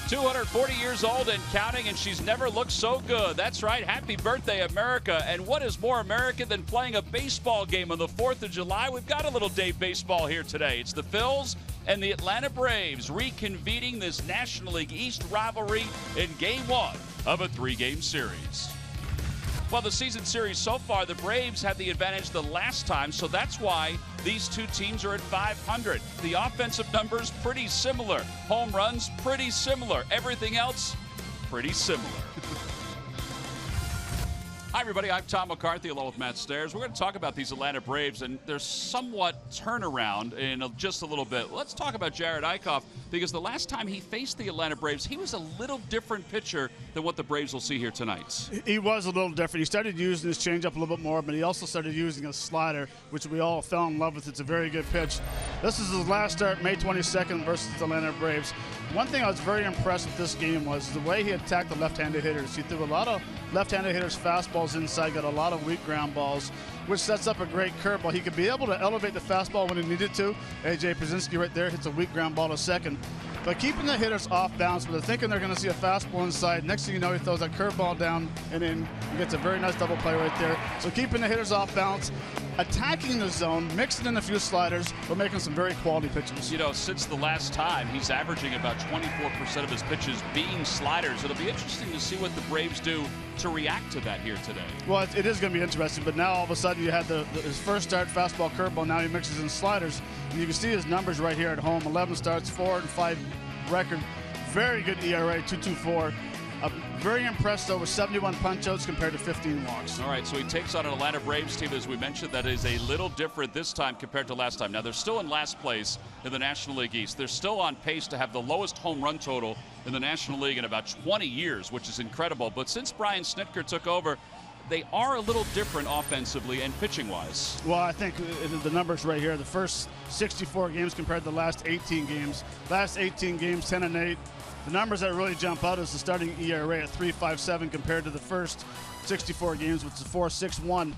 240 years old and counting, and she's never looked so good. That's right. Happy birthday, America. And what is more American than playing a baseball game on the 4th of July? We've got a little day baseball here today. It's the Phils and the Atlanta Braves reconvening this National League East rivalry in Game 1 of a 3-game series. Well, the season series so far, the Braves had the advantage the last time, so that's why these two teams are at 500. The offensive numbers, pretty similar. Home runs, pretty similar. Everything else, pretty similar. Hi, everybody. I'm Tom McCarthy along with Matt Stairs. We're going to talk about these Atlanta Braves and their somewhat turnaround in just a little bit. Let's talk about Jared Eichhoff, because the last time he faced the Atlanta Braves, he was a little different pitcher than what the Braves will see here tonight. He was a little different. He started using his changeup a little bit more, but he also started using a slider, which we all fell in love with. It's a very good pitch. This is his last start, May 22nd versus the Atlanta Braves. One thing I was very impressed with this game was the way he attacked the left-handed hitters. He threw a lot of left-handed hitters fastballs inside, got a lot of weak ground balls, which sets up a great curveball. He could be able to elevate the fastball when he needed to. A.J. Pierzynski right there hits a weak ground ball to second. But keeping the hitters off balance, but they're thinking they're going to see a fastball inside. Next thing you know, he throws that curveball down, and then he gets a very nice double play right there. So keeping the hitters off balance, attacking the zone, mixing in a few sliders, but making some very quality pitches. You know, since the last time, he's averaging about 24% of his pitches being sliders. It'll be interesting to see what the Braves do to react to that here today. Well, it is going to be interesting, but now all of a sudden you had his first start fastball curveball. Now he mixes in sliders, and you can see his numbers right here at home. 11 starts, 4-5 record, very good ERA, 2.24. Very impressed, though, with 71 punch-outs compared to 15 walks. All right, so he takes on an Atlanta Braves team, as we mentioned, that is a little different this time compared to last time. Now, they're still in last place in the National League East. They're still on pace to have the lowest home run total in the National League in about 20 years, which is incredible. But since Brian Snitker took over, they are a little different offensively and pitching-wise. Well, I think the numbers right here, the first 64 games compared to the last 18 games. Last 18 games, 10-8. The numbers that really jump out is the starting ERA at 3.57 compared to the first 64 games, which is 4.61.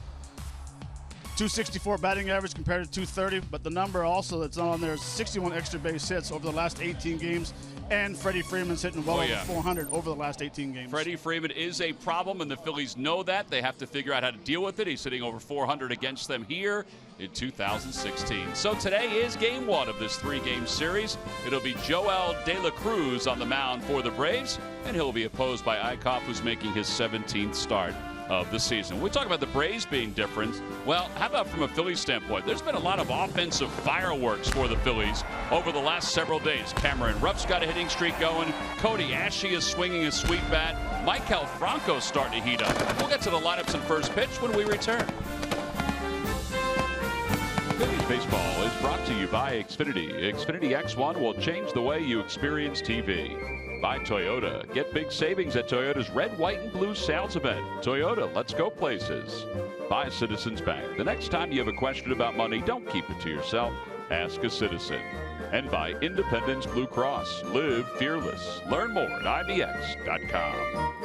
264 batting average compared to 230, but the number also that's not on there is 61 extra base hits over the last 18 games, and Freddie Freeman's hitting well over 400 over the last 18 games. Freddie Freeman is a problem, and the Phillies know that. They have to figure out how to deal with it. He's hitting over 400 against them here in 2016. So today is Game 1 of this 3-game series. It'll be Joel De La Cruz on the mound for the Braves, and he'll be opposed by Eichhoff, who's making his 17th start of the season. When we talk about the Braves being different, well, how about from a Phillies standpoint? There's been a lot of offensive fireworks for the Phillies over the last several days. Cameron Rupp's got a hitting streak going. Cody Ashley is swinging a sweet bat. Maikel Franco's starting to heat up. We'll get to the lineups and first pitch when we return. Phillies baseball is brought to you by Xfinity. Xfinity X1 will change the way you experience TV. By Toyota. Get big savings at Toyota's Red, White, and Blue sales event. Toyota, let's go places. By Citizens Bank. The next time you have a question about money, don't keep it to yourself. Ask a citizen. And by Independence Blue Cross. Live fearless. Learn more at IBX.com.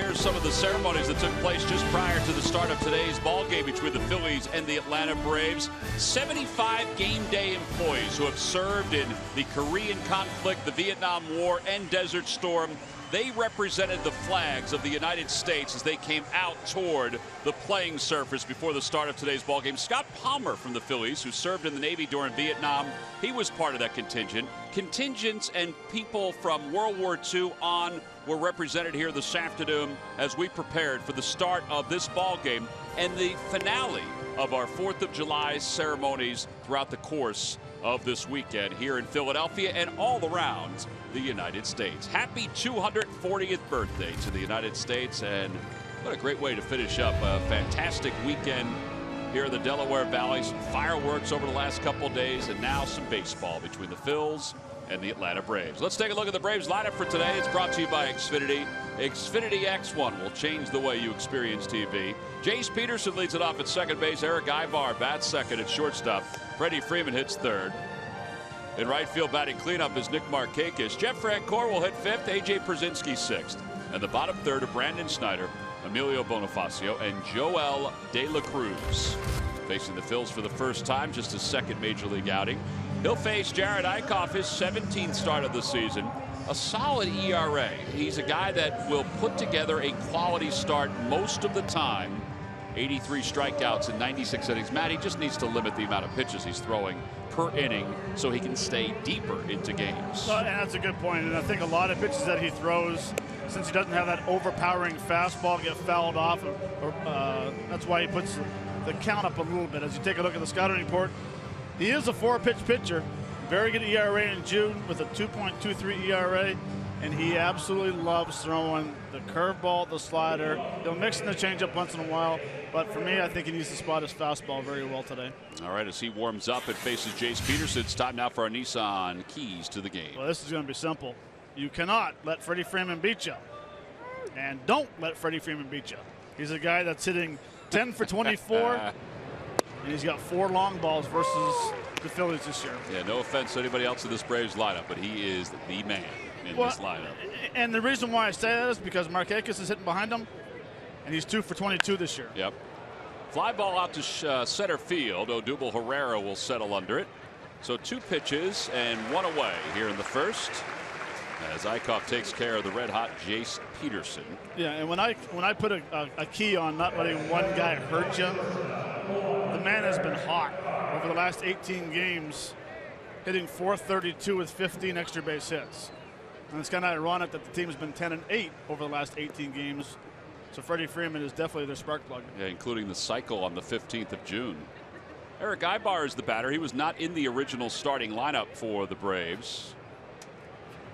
Here's some of the ceremonies that took place just prior to the start of today's ball game between the Phillies and the Atlanta Braves. 75 game day employees who have served in the Korean conflict, the Vietnam War, and Desert Storm. They represented the flags of the United States as they came out toward the playing surface before the start of today's ball game. Scott Palmer from the Phillies, who served in the Navy during Vietnam, he was part of that contingent. Contingents and people from World War II on were represented here this afternoon as we prepared for the start of this ball game and the finale of our 4th of July ceremonies throughout the course of this weekend here in Philadelphia and all around the United States. Happy 240th birthday to the United States, and what a great way to finish up a fantastic weekend here in the Delaware Valley. Some fireworks over the last couple of days, and now some baseball between the Phils and the Atlanta Braves. Let's take a look at the Braves lineup for today. It's brought to you by Xfinity. Xfinity X1 will change the way you experience TV. Jace Peterson leads it off at second base. Eric Ivar bats second at shortstop. Freddie Freeman hits third. In right field batting cleanup is Nick Markakis. Jeff Francoeur will hit fifth. A.J. Przinsky sixth. And the bottom third are Brandon Snyder, Emilio Bonifacio, and Joel De La Cruz. Facing the Phils for the first time, just his second major league outing. He'll face Jared Eickhoff, his 17th start of the season. A solid ERA. He's a guy that will put together a quality start most of the time. 83 strikeouts in 96 innings. Matt, he just needs to limit the amount of pitches he's throwing per inning so he can stay deeper into games. And that's a good point. And I think a lot of pitches that he throws, since he doesn't have that overpowering fastball, get fouled off. That's why he puts the count up a little bit. As you take a look at the scouting report, he is a 4-pitch pitcher. Very good ERA in June with a 2.23 ERA. And he absolutely loves throwing the curveball, the slider. He'll mix in the changeup once in a while. But for me, I think he needs to spot his fastball very well today. All right, as he warms up and faces Jace Peterson, it's time now for our Nissan keys to the game. Well, this is going to be simple. You cannot let Freddie Freeman beat you. And don't let Freddie Freeman beat you. He's a guy that's hitting 10 for 24. And he's got 4 long balls versus the Phillies this year. Yeah, no offense to anybody else in this Braves lineup, but he is the man in this lineup. And the reason why I say that is because Markakis is hitting behind him, and he's 2 for 22 this year. Yep. Fly ball out to center field. Odubel Herrera will settle under it. So 2 pitches and 1 away here in the first, as Eickhoff takes care of the red-hot Jace Peterson. Yeah, and when I put a key on not letting one guy hurt you, the man has been hot over the last 18 games, hitting .432 with 15 extra base hits. And it's kind of ironic that the team's been 10-8 over the last 18 games. So Freddie Freeman is definitely their spark plug. Yeah, including the cycle on the 15th of June. Eric Ivar is the batter. He was not in the original starting lineup for the Braves.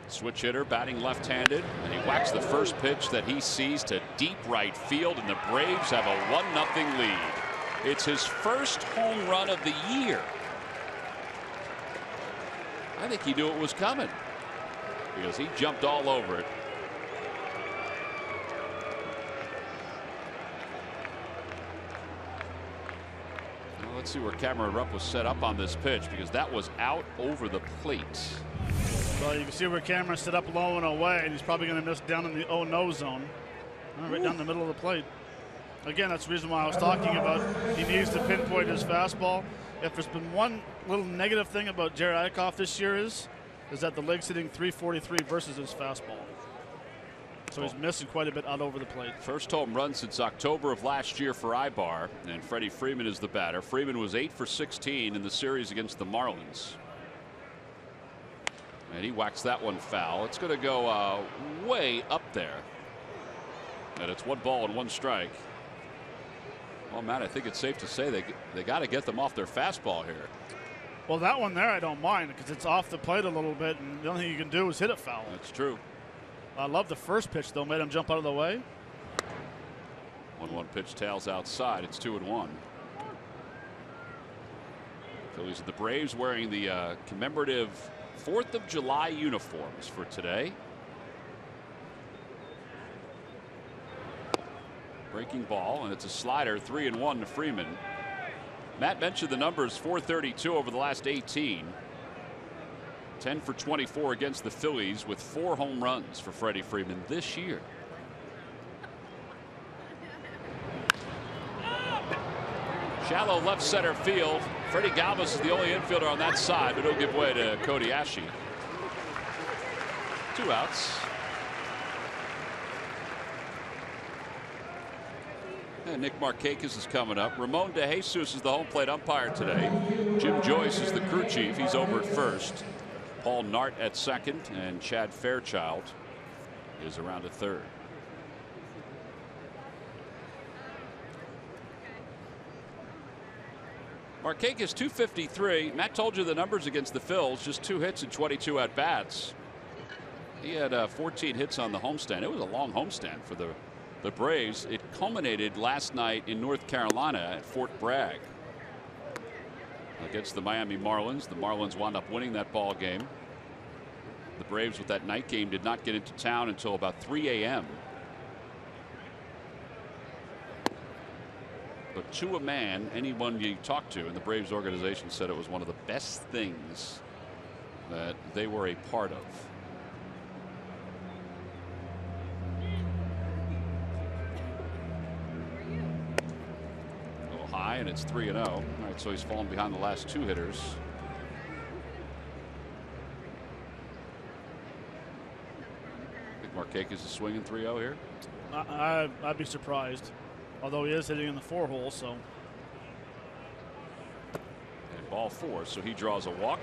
Switch hitter, batting left-handed, and he whacks the first pitch that he sees to deep right field, and the Braves have a 1-0 lead. It's his first home run of the year. I think he knew it was coming because he jumped all over it. Well, let's see where camera Rupp was set up on this pitch, because that was out over the plate. Well, you can see where Cameron's set up low and away, and he's probably going to miss down in the oh-no zone. Right down the middle of the plate. Again, that's the reason why I was talking about he needs to pinpoint his fastball. If there's been one little negative thing about Jared Eickhoff this year is that the leg's hitting .343 versus his fastball. So he's missing quite a bit out over the plate. First home run since October of last year for Ibar, and Freddie Freeman is the batter. Freeman was 8 for 16 in the series against the Marlins. And he whacks that one foul. It's going to go way up there. And it's 1 ball and 1 strike. Well, Matt, I think it's safe to say they got to get them off their fastball here. Well, that one there I don't mind because it's off the plate a little bit, and the only thing you can do is hit it foul. That's true. I love the first pitch, though. Made him jump out of the way. 1-1 pitch, tails outside. It's 2-1. Phillies and the Braves wearing the commemorative 4th of July uniforms for today. Breaking ball, and it's a slider. 3-1 to Freeman. Matt mentioned the numbers. .432 over the last 18. 10 for 24 against the Phillies, with 4 home runs for Freddie Freeman this year. Shallow left center field. Freddie Galvis is the only infielder on that side, but he'll give way to Cody Ashe. 2 outs. And Nick Markakis is coming up. Ramon DeJesus is the home plate umpire today. Jim Joyce is the crew chief. He's over at first. Paul Nart at second, and Chad Fairchild is around at third. Markakis 253. Matt told you the numbers against the Phils, just 2 hits and 22 at bats. He had 14 hits on the homestand. It was a long homestand for the Braves. It culminated last night in North Carolina at Fort Bragg against the Miami Marlins. The Marlins wound up winning that ball game. The Braves, with that night game, did not get into town until about 3 a.m. But to a man, anyone you talked to in the Braves organization said it was one of the best things that they were a part of. High, and it's 3-0. All right, so he's fallen behind the last 2 hitters. I think Markakis is swinging 3-0 here. I'd be surprised, although he is hitting in the 4-hole. So. And ball 4, so he draws a walk.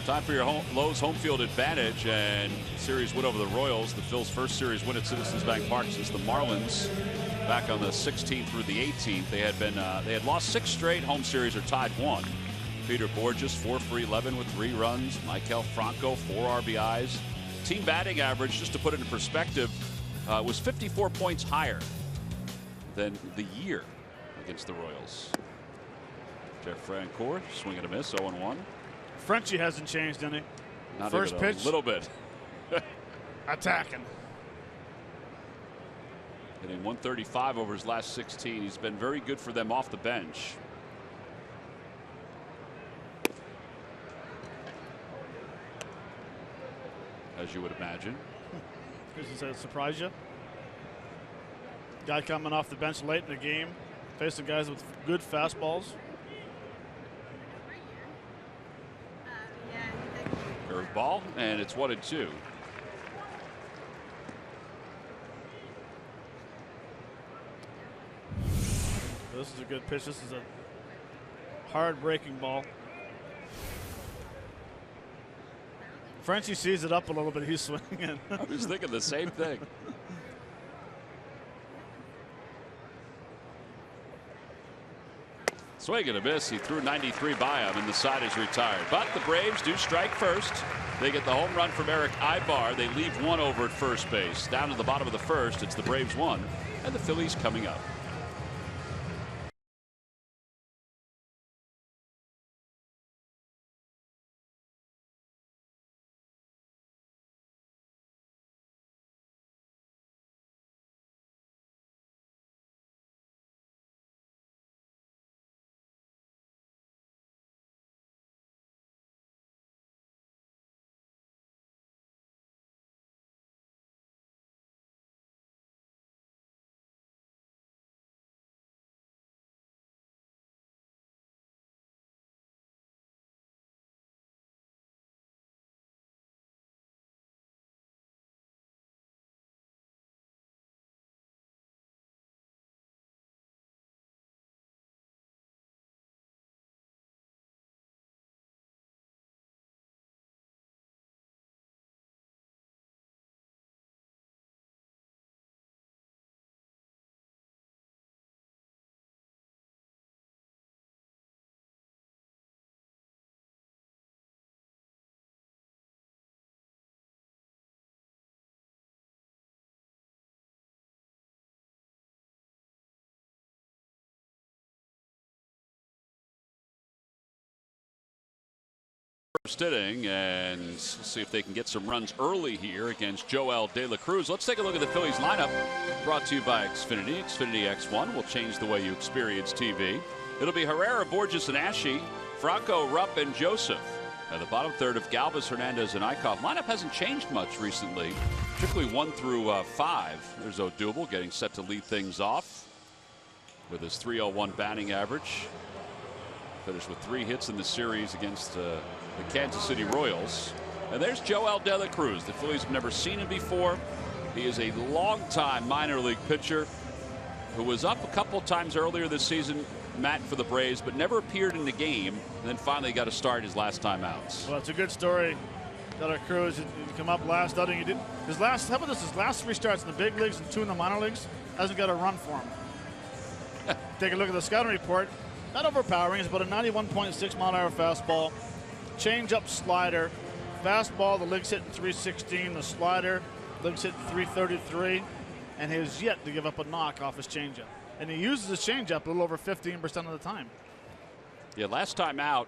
Time for your Lowe's home field advantage and series win over the Royals. The Phils' first series win at Citizens Bank Park since the Marlins back on the 16th through the 18th. They had lost 6 straight home series or tied 1. Peter Borges 4 for 11 with 3 runs. Michael Franco 4 RBIs. Team batting average, just to put it in perspective, was 54 points higher than the year against the Royals. Jeff Francoeur swing and a miss, 0-1. Frenchie hasn't changed any. Not First even pitch, a little bit. attacking. Hitting 135 over his last 16. He's been very good for them off the bench. As you would imagine. Does it surprise you? Guy coming off the bench late in the game, facing guys with good fastballs. Curveball, and it's 1-2. This is a good pitch. This is a hard breaking ball. Frenchie sees it up a little bit. He's swinging. I was thinking the same thing. Swing and a miss. He threw 93 by him, and the side is retired. But the Braves do strike first. They get the home run from Eric Ibar. They leave 1 over at first base. Down to the bottom of the first, it's the Braves 1 and the Phillies coming up. First inning, and see if they can get some runs early here against Joel De La Cruz. Let's take a look at the Phillies lineup, brought to you by Xfinity. Xfinity X1 will change the way you experience TV. It'll be Herrera, Borges, and Ashe, Franco, Rupp, and Joseph. The bottom third of Galvis, Hernandez, and Eichhoff. Lineup hasn't changed much recently, particularly 1 through 5. There's Odubel getting set to lead things off with his .301 batting average. Finished with 3 hits in the series against the Kansas City Royals. And there's Joel De La Cruz. The Phillies have never seen him before. He is a longtime minor league pitcher who was up a couple times earlier this season, Matt, for the Braves, but never appeared in the game, and then finally got a start his last time out. Well, it's a good story. De La Cruz, he come up last outing. He did his last. How about this? His last 3 starts in the big leagues and 2 in the minor leagues hasn't got a run for him. Take a look at the scouting report. Not overpowering. It's about a 91.6 mile an hour fastball, change-up, slider, fastball. The league's hitting 316. The slider, league's hitting 333, and he has yet to give up a knock off his changeup. And he uses his changeup a little over 15% of the time. Yeah, last time out,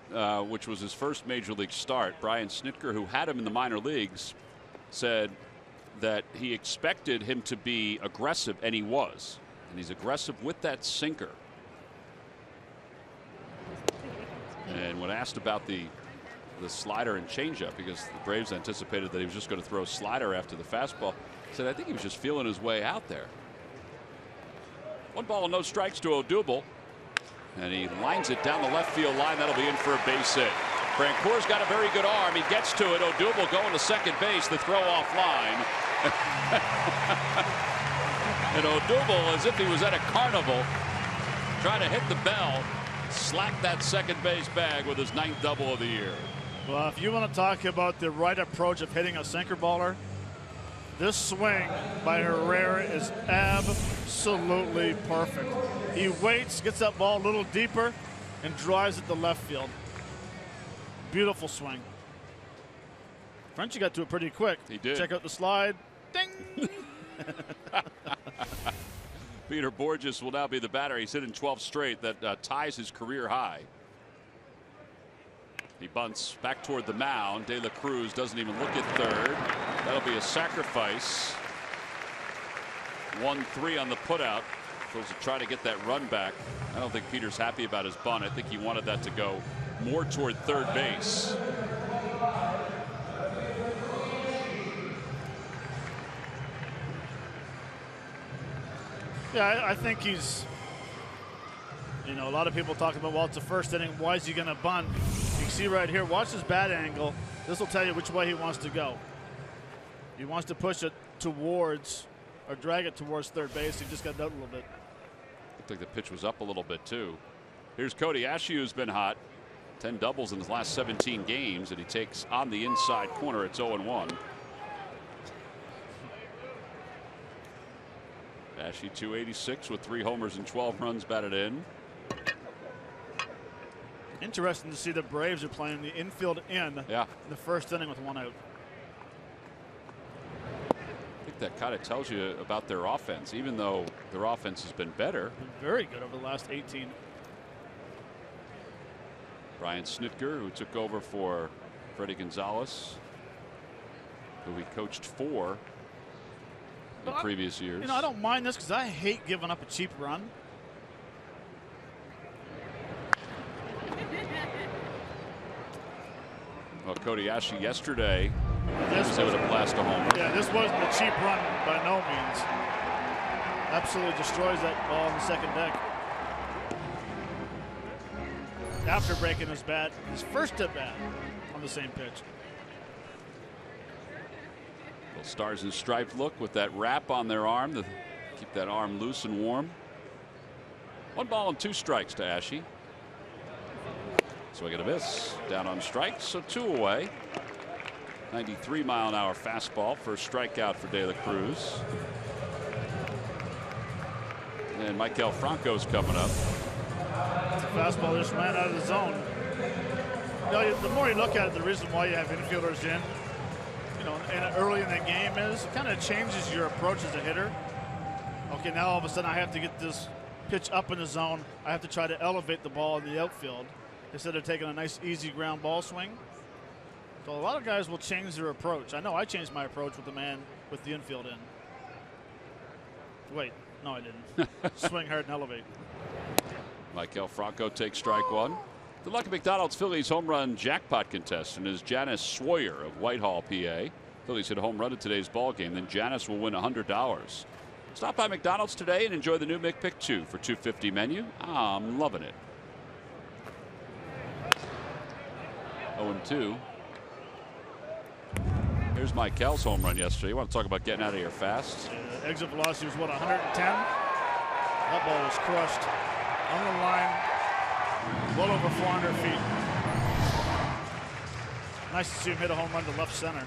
which was his first major league start, Brian Snitker, who had him in the minor leagues, said that he expected him to be aggressive, and he was. And he's aggressive with that sinker. And when asked about the slider and changeup, because the Braves anticipated that he was just going to throw a slider after the fastball, he said, I think he was just feeling his way out there. 1 ball and no strikes to Odubel, and he lines it down the left field line. That'll be in for a base hit. Francoeur's got a very good arm. He gets to it. Odubel going to second base. The throw off line. And Odubel, as if he was at a carnival, trying to hit the bell, slapped that second base bag with his 9th double of the year. Well, if you want to talk about the right approach of hitting a sinker baller, this swing by Herrera is absolutely perfect. He waits, gets that ball a little deeper, and drives it to left field. Beautiful swing. Frenchie got to it pretty quick. He did. Check out the slide. Ding! Peter Borges will now be the batter. He's hit in 12 straight. That ties his career high. He bunts back toward the mound. De La Cruz doesn't even look at third. That'll be a sacrifice. 1-3 on the putout. Supposed to try to get that run back. I don't think Peter's happy about his bunt. I think he wanted that to go more toward third base. Yeah, I think he's, you know, a lot of people talk about, well, it's the first inning. Why is he going to bunt? You can see right here, watch his bat angle. This will tell you which way he wants to go. He wants to push it towards, or drag it towards third base. He just got out a little bit. Looked like the pitch was up a little bit, too. Here's Cody Ashew, who's been hot. 10 doubles in his last 17 games, and he takes on the inside corner. It's 0-1. Ashe 286 with 3 homers and 12 runs batted in. Interesting to see the Braves are playing the infield in the first inning with 1 out. I think that kind of tells you about their offense, even though their offense has been better. Been very good over the last 18. Brian Snitker, who took over for Freddie Gonzalez, who he coached for in previous years. You know, I don't mind this because I hate giving up a cheap run. Well, Cody Ashe yesterday was able to blast a homer. Yeah, this wasn't a cheap run by no means. Absolutely destroys that ball on the second deck. After breaking his bat, his first at bat on the same pitch. Little stars and stripes look with that wrap on their arm to keep that arm loose and warm. 1 ball and 2 strikes to Ashe. So I get a miss. Down on strikes, so 2 away. 93 mile an hour fastball. First strikeout for De La Cruz. And Maikel Franco's coming up. Fastball just ran out of the zone. You know, the more you look at it, the reason why you have infielders in, you know, and early in the game is it kind of changes your approach as a hitter. Okay, now all of a sudden I have to get this pitch up in the zone. I have to try to elevate the ball in the outfield instead of taking a nice easy ground ball swing. So a lot of guys will change their approach. I know I changed my approach with the man with the infield in. Wait, no I didn't. Swing hard and elevate. Maikel Franco takes strike 1. The Lucky McDonald's Phillies home run jackpot contestant is Janice Sawyer of Whitehall, PA. Phillies hit a home run at today's ball game. Then Janice will win $100. Stop by McDonald's today and enjoy the new McPick 2 for $2.50 menu. I'm loving it. 0-2. Here's Mike Kell's home run yesterday. You want to talk about getting out of here fast? Exit velocity was, what, 110? That ball was crushed on the line, well over 400 feet. Nice to see him hit a home run to left center.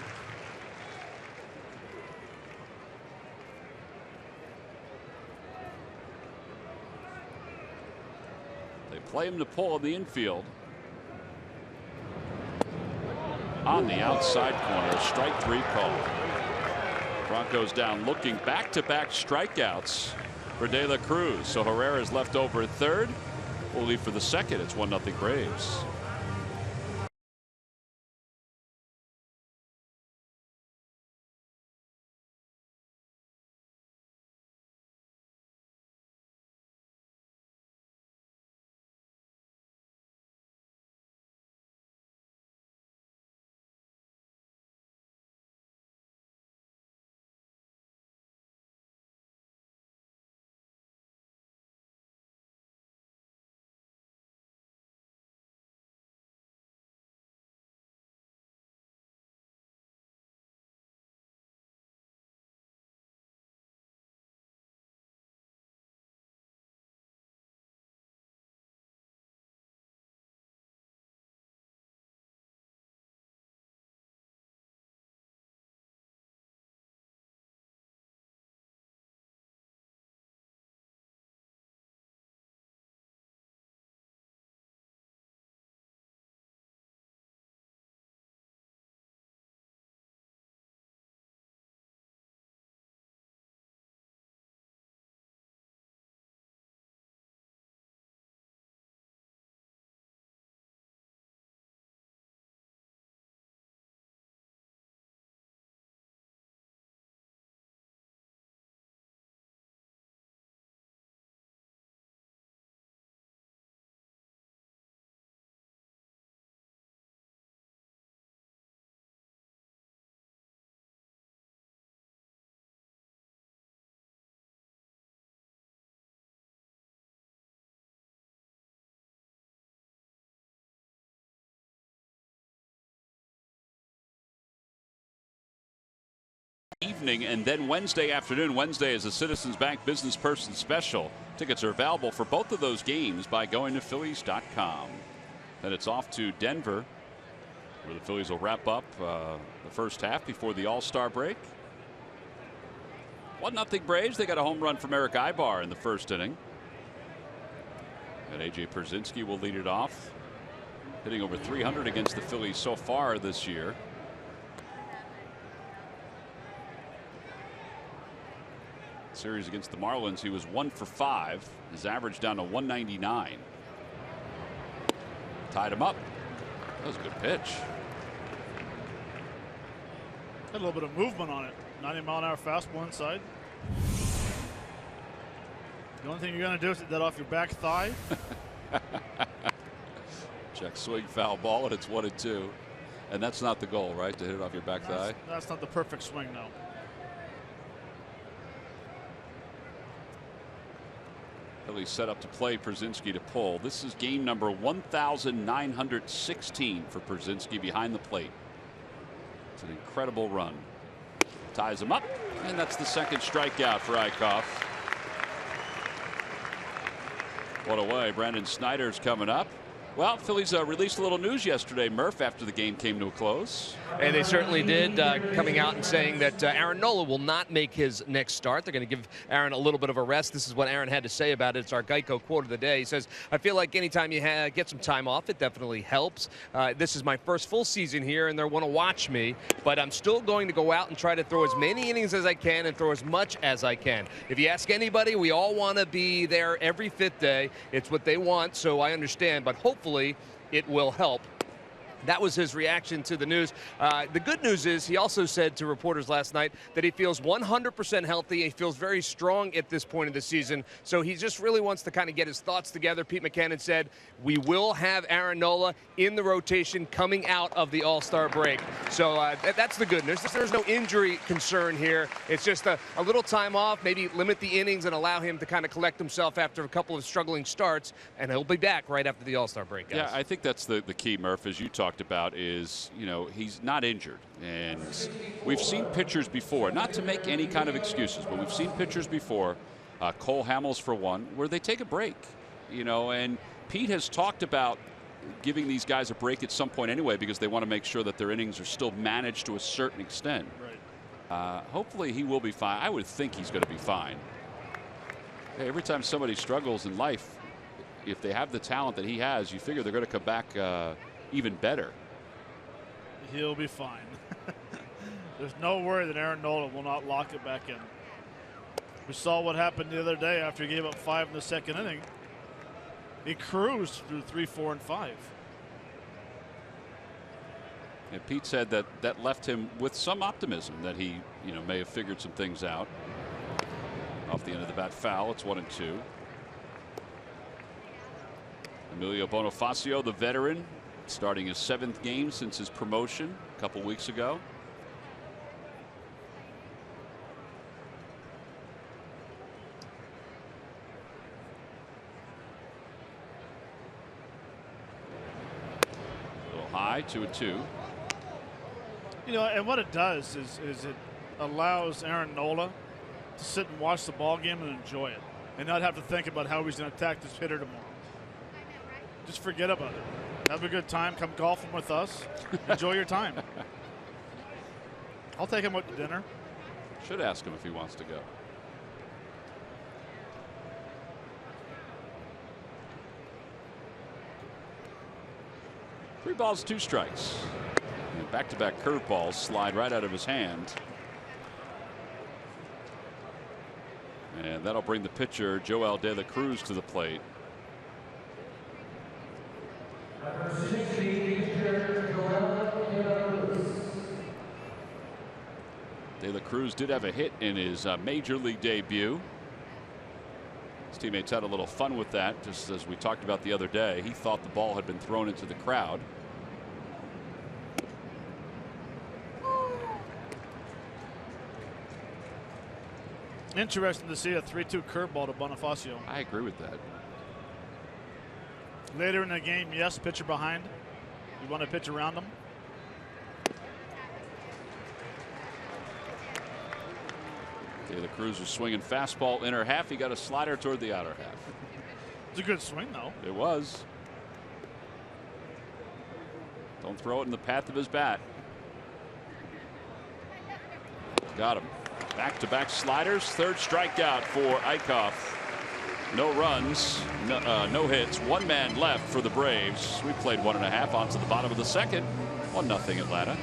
They play him to pull in the infield. On the outside corner, strike 3 call. Broncos down, looking back-to-back strikeouts for De La Cruz. So Herrera's left over at third. We'll leave for the second. It's 1-0 Braves. Evening and then Wednesday afternoon. Wednesday is a Citizens Bank Business Person Special. Tickets are available for both of those games by going to Phillies.com. Then it's off to Denver, where the Phillies will wrap up the first half before the All-Star break. 1-0 Braves. They got a home run from Eric Ibar in the first inning. And A.J. Pierzynski will lead it off, hitting over 300 against the Phillies so far this year. Series against the Marlins, he was 1 for 5. His average down to 199. Tied him up. That was a good pitch. Had a little bit of movement on it. 90-mile-an-hour fastball inside. The only thing you're going to do is hit that off your back thigh. Check swing, foul ball, and it's 1-2. And that's not the goal, right? To hit it off your back thigh? That's not the perfect swing, no. Phillies set up to play Pierzynski to pull. This is game number 1,916 for Pierzynski behind the plate. It's an incredible run. Ties him up, and that's the second strikeout for Eichhoff. What a way. Brandon Snyder's coming up. Well, Phillies released a little news yesterday, Murph, after the game came to a close. And they certainly did, coming out and saying that Aaron Nola will not make his next start. They're going to give Aaron a little bit of a rest. This is what Aaron had to say about it. It's our Geico quote of the day. He says, I feel like anytime you get some time off, it definitely helps. This is my first full season here, and they want to watch me. But I'm still going to go out and try to throw as many innings as I can and throw as much as I can. If you ask anybody, we all want to be there every 5th day. It's what they want, so I understand. But hopefully it will help That was his reaction to the news. The good news is he also said to reporters last night that he feels 100% healthy. He feels very strong at this point of the season. So he just really wants to kind of get his thoughts together. Pete Mackanin said, we will have Aaron Nola in the rotation coming out of the All-Star break. So that's the good news. There's no injury concern here. It's just a little time off, maybe limit the innings and allow him to kind of collect himself after a couple of struggling starts. And he'll be back right after the All-Star break, guys. Yeah, I think that's the key, Murph, as you talked about, is, you know, he's not injured. And we've seen pitchers before, not to make any kind of excuses, but we've seen pitchers before, Cole Hamels for one, where they take a break, you know, and Pete has talked about giving these guys a break at some point anyway, because they want to make sure that their innings are still managed to a certain extent. Right. Hopefully he will be fine. I would think he's going to be fine. Hey, every time somebody struggles in life, if they have the talent that he has, you figure they're going to come back even better. He'll be fine. There's no worry that Aaron Nola will not lock it back in. We saw what happened the other day after he gave up 5 in the second inning. He cruised through 3, 4, and 5. And Pete said that left him with some optimism that he, you know, may have figured some things out. Off the end of the bat foul. It's 1-2. Emilio Bonifacio, the veteran, starting his 7th game since his promotion a couple weeks ago. A little high, 2-2. You know, and what it does is it allows Aaron Nola to sit and watch the ball game and enjoy it, and not have to think about how he's going to attack this hitter tomorrow. Just forget about it. Have a good time. Come golfing with us. Enjoy your time. I'll take him out to dinner. Should ask him if he wants to go. Three balls, 2 strikes. Back-to-back curveballs slide right out of his hand. And that'll bring the pitcher, Joel De La Cruz, to the plate. De La Cruz did have a hit in his major league debut. His teammates had a little fun with that, just as we talked about the other day. He thought the ball had been thrown into the crowd. Interesting to see a 3-2 curveball to Bonifacio. I agree with that. Later in the game, yes, pitcher behind. You want to pitch around him. De La Cruz was swinging fastball inner half. He got a slider toward the outer half. It's a good swing, though. It was. Don't throw it in the path of his bat. Got him. Back-to-back sliders. 3rd strikeout for Eichhoff. No runs, no hits. 1 man left for the Braves. We played 1.5 on to the bottom of the 2nd. 1-0 Atlanta.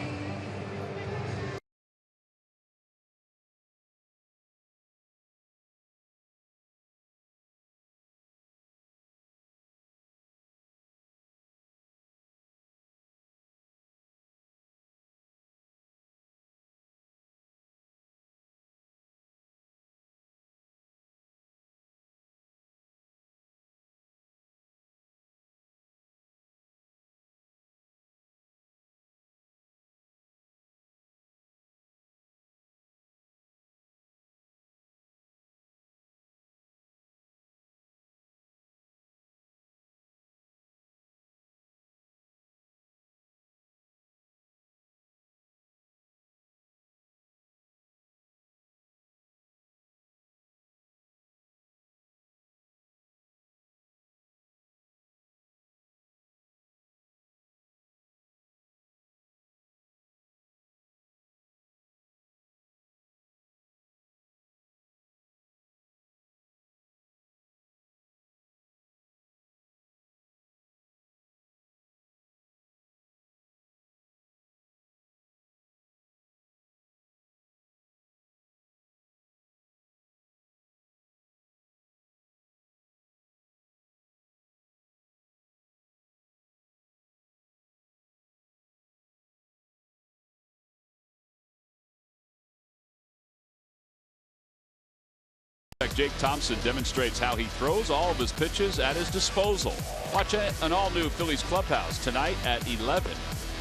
Jake Thompson demonstrates how he throws all of his pitches at his disposal. Watch an all-new Phillies clubhouse tonight at 11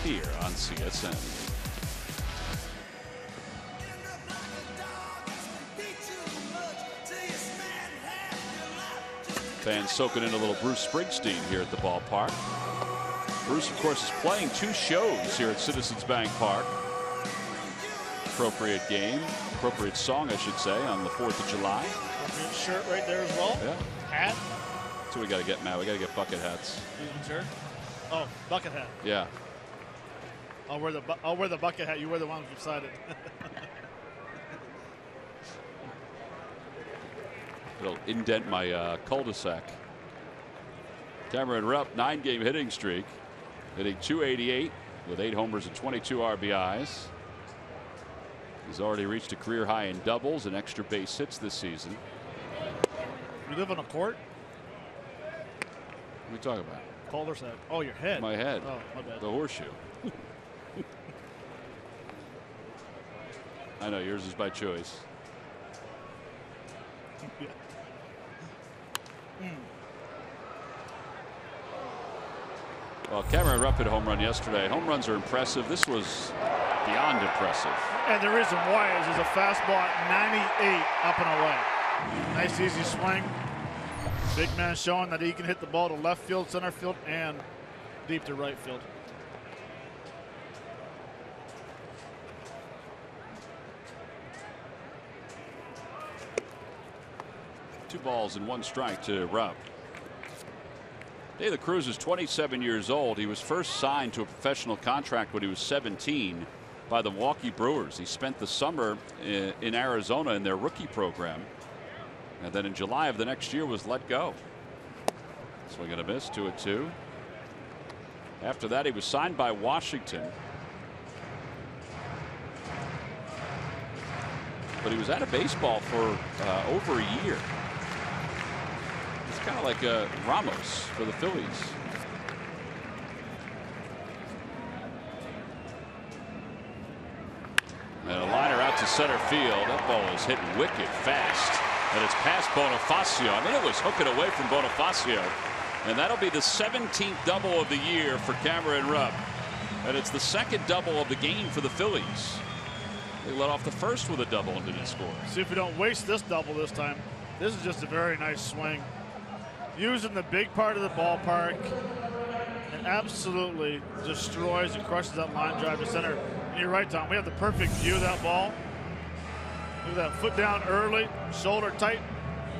here on CSN. Fans soaking in a little Bruce Springsteen here at the ballpark. Bruce, of course, is playing 2 shows here at Citizens Bank Park. Appropriate game, appropriate song, I should say, on the 4th of July. Appropriate shirt right there as well. Yeah. Hat. That's what we got to get, Matt. We got to get bucket hats. Shirt. Oh, bucket hat. Yeah. I'll wear the bucket hat. You wear the one beside it. It'll indent my cul-de-sac. Cameron Rupp, 9-game hitting streak, hitting .288 with 8 homers and 22 RBIs. He's already reached a career high in doubles and extra base hits this season. You live on a court? What are we talking about? Cul-de-sac. Oh, your head. My head. Oh, my bad. The horseshoe. I know yours is by choice. Yeah. Well, Cameron Rupp hit a home run yesterday. Home runs are impressive. This was beyond impressive. And the reason why is a fastball at 98 up and away. Nice easy swing. Big man showing that he can hit the ball to left field, center field, and deep to right field. Two balls and 1 strike to Rupp. De La Cruz is 27 years old. He was first signed to a professional contract when he was 17 by the Milwaukee Brewers. He spent the summer in Arizona in their rookie program, and then in July of the next year was let go. Swing and a miss, 2-2. After that, he was signed by Washington, but he was out of baseball for over a year. It's kind of like Ramos for the Phillies. And a liner out to center field. That ball is hit wicked fast, and it's past Bonifacio. I mean, it was hooking away from Bonifacio, and that'll be the 17th double of the year for Cameron Rupp, and it's the 2nd double of the game for the Phillies. They let off the first with a double and didn't score. See if we don't waste this double this time. This is just a very nice swing. Using the big part of the ballpark, and absolutely destroys and crushes that line drive to center. And you're right, Tom. We have the perfect view of that ball. Look at that, foot down early, shoulder tight,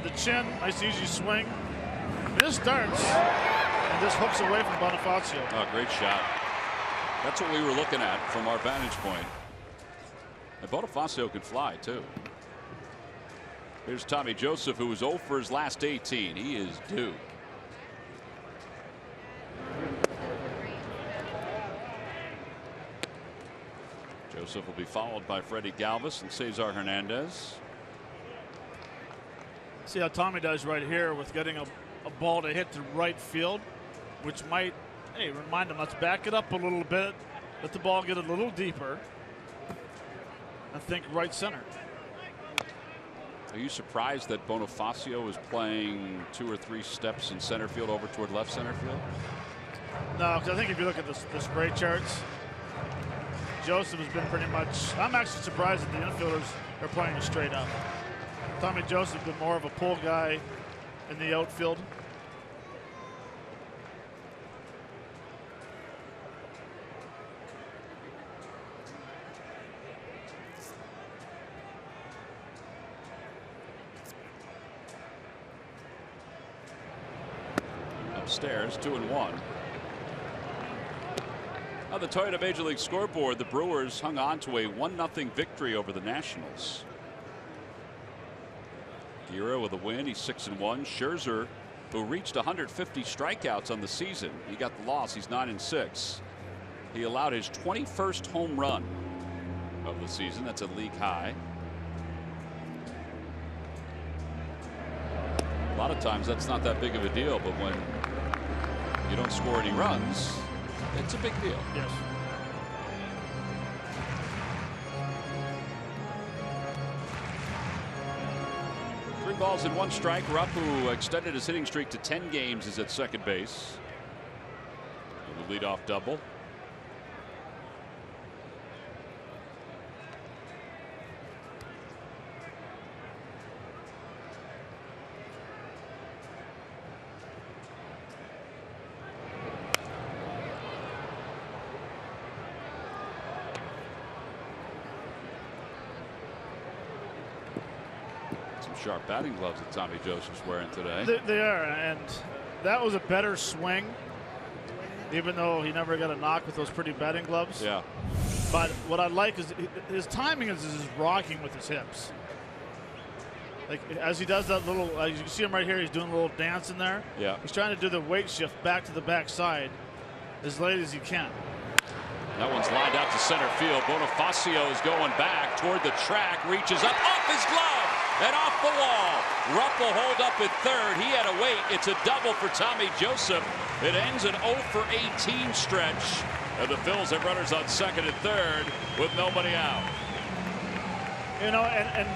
the chin, nice easy swing. This starts, and this hooks away from Bonifacio. Oh, great shot. That's what we were looking at from our vantage point. And Bonifacio can fly too. Here's Tommy Joseph, who was 0 for his last 18. He is due. Joseph will be followed by Freddie Galvis and Cesar Hernandez. See how Tommy does right here with getting a ball to hit to right field, which might, hey, remind him, let's back it up a little bit, let the ball get a little deeper, and think right center. Are you surprised that Bonifacio is playing 2 or 3 steps in center field over toward left center field? No, because I think if you look at the spray charts, Joseph has been pretty much, I'm actually surprised that the infielders are playing straight up. Tommy Joseph has been more of a pull guy in the outfield. Upstairs, 2-1. On the Toyota Major League scoreboard, the Brewers hung on to a 1-0 victory over the Nationals. Guerra with a win. He's 6-1. Scherzer, who reached 150 strikeouts on the season, he got the loss. He's 9-6. He allowed his 21st home run of the season. That's a league high. A lot of times that's not that big of a deal, but when you don't score any runs, it's a big deal. Yes. balls and 1 strike. Rupp, who extended his hitting streak to 10 games, is at second base. With a leadoff double. Sharp batting gloves that Tommy Joseph's wearing today. They are, and that was a better swing, even though he never got a knock with those pretty batting gloves. Yeah. But what I like is his timing is rocking with his hips. Like as he does that little, you can see him right here. He's doing a little dance in there. Yeah. He's trying to do the weight shift back to the backside as late as he can. That one's lined out to center field. Bonifacio is going back toward the track, reaches up off his glove. And off the wall. Rupp will hold up at third. He had to wait. It's a double for Tommy Joseph. It ends an 0 for 18 stretch. And the Phillies have runners on second and third with nobody out. You know, and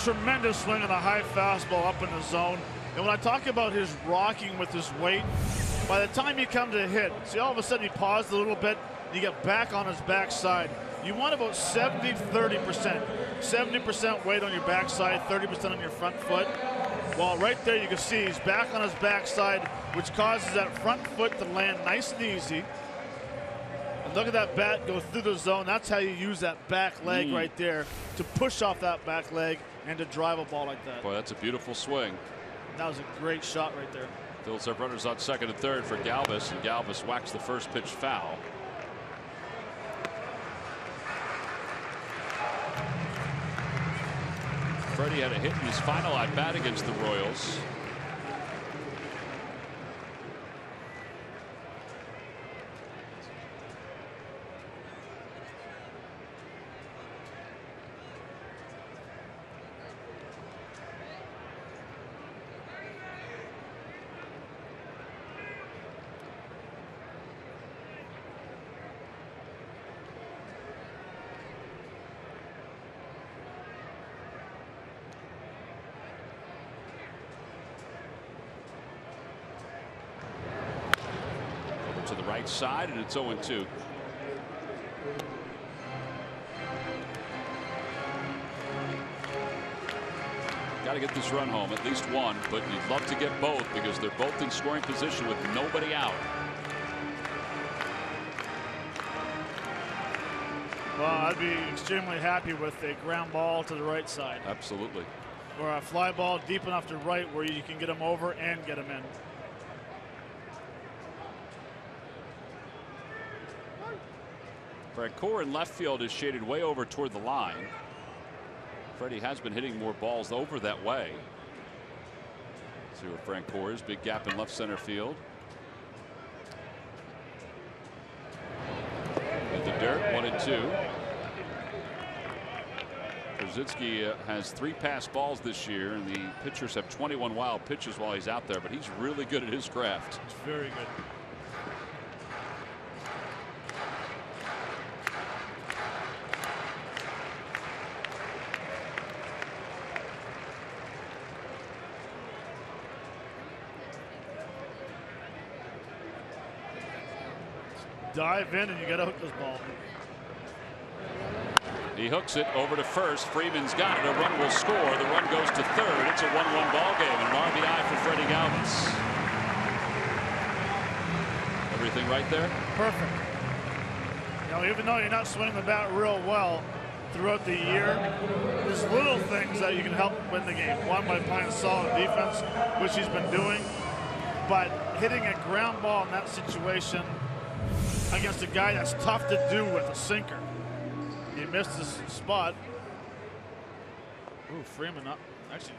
tremendous swing on a high fastball up in the zone. And when I talk about his rocking with his weight, by the time you come to hit, see all of a sudden he paused a little bit, you get back on his backside. You want about 70-30%. 70% weight on your backside, 30% on your front foot. Well, right there you can see he's back on his backside, which causes that front foot to land nice and easy. And look at that bat go through the zone. That's how you use that back leg right there to push off that back leg and to drive a ball like that. Boy, that's a beautiful swing. That was a great shot right there. Phillies have runners on second and third for Galvis, and Galvis whacks the first pitch foul. Freddie had a hit in his final at bat against the Royals. To the right side, and it's 0-2. Got to get this run home, at least one, but you'd love to get both because they're both in scoring position with nobody out. Well, I'd be extremely happy with a ground ball to the right side. Absolutely. Or a fly ball deep enough to right where you can get him over and get him in. Francoeur in left field is shaded way over toward the line. Freddie has been hitting more balls over that way. See where Francoeur is. Big gap in left center field. In the dirt, 1-2. Krzyzewski has 3 pass balls this year, and the pitchers have 21 wild pitches while he's out there, but he's really good at his craft. It's very good. Dive in and you got to hook this ball. He hooks it over to first. Freeman's got it. A run will score. The run goes to third. It's a 1-1 ball game, and an RBI for Freddie Galvis. Everything right there? Perfect. You know, even though you're not swinging the bat real well throughout the year, there's little things that you can help win the game. One, by playing solid defense, which he's been doing, but hitting a ground ball in that situation against a guy that's tough to do with a sinker. He missed his spot. Ooh, Freeman up. Actually,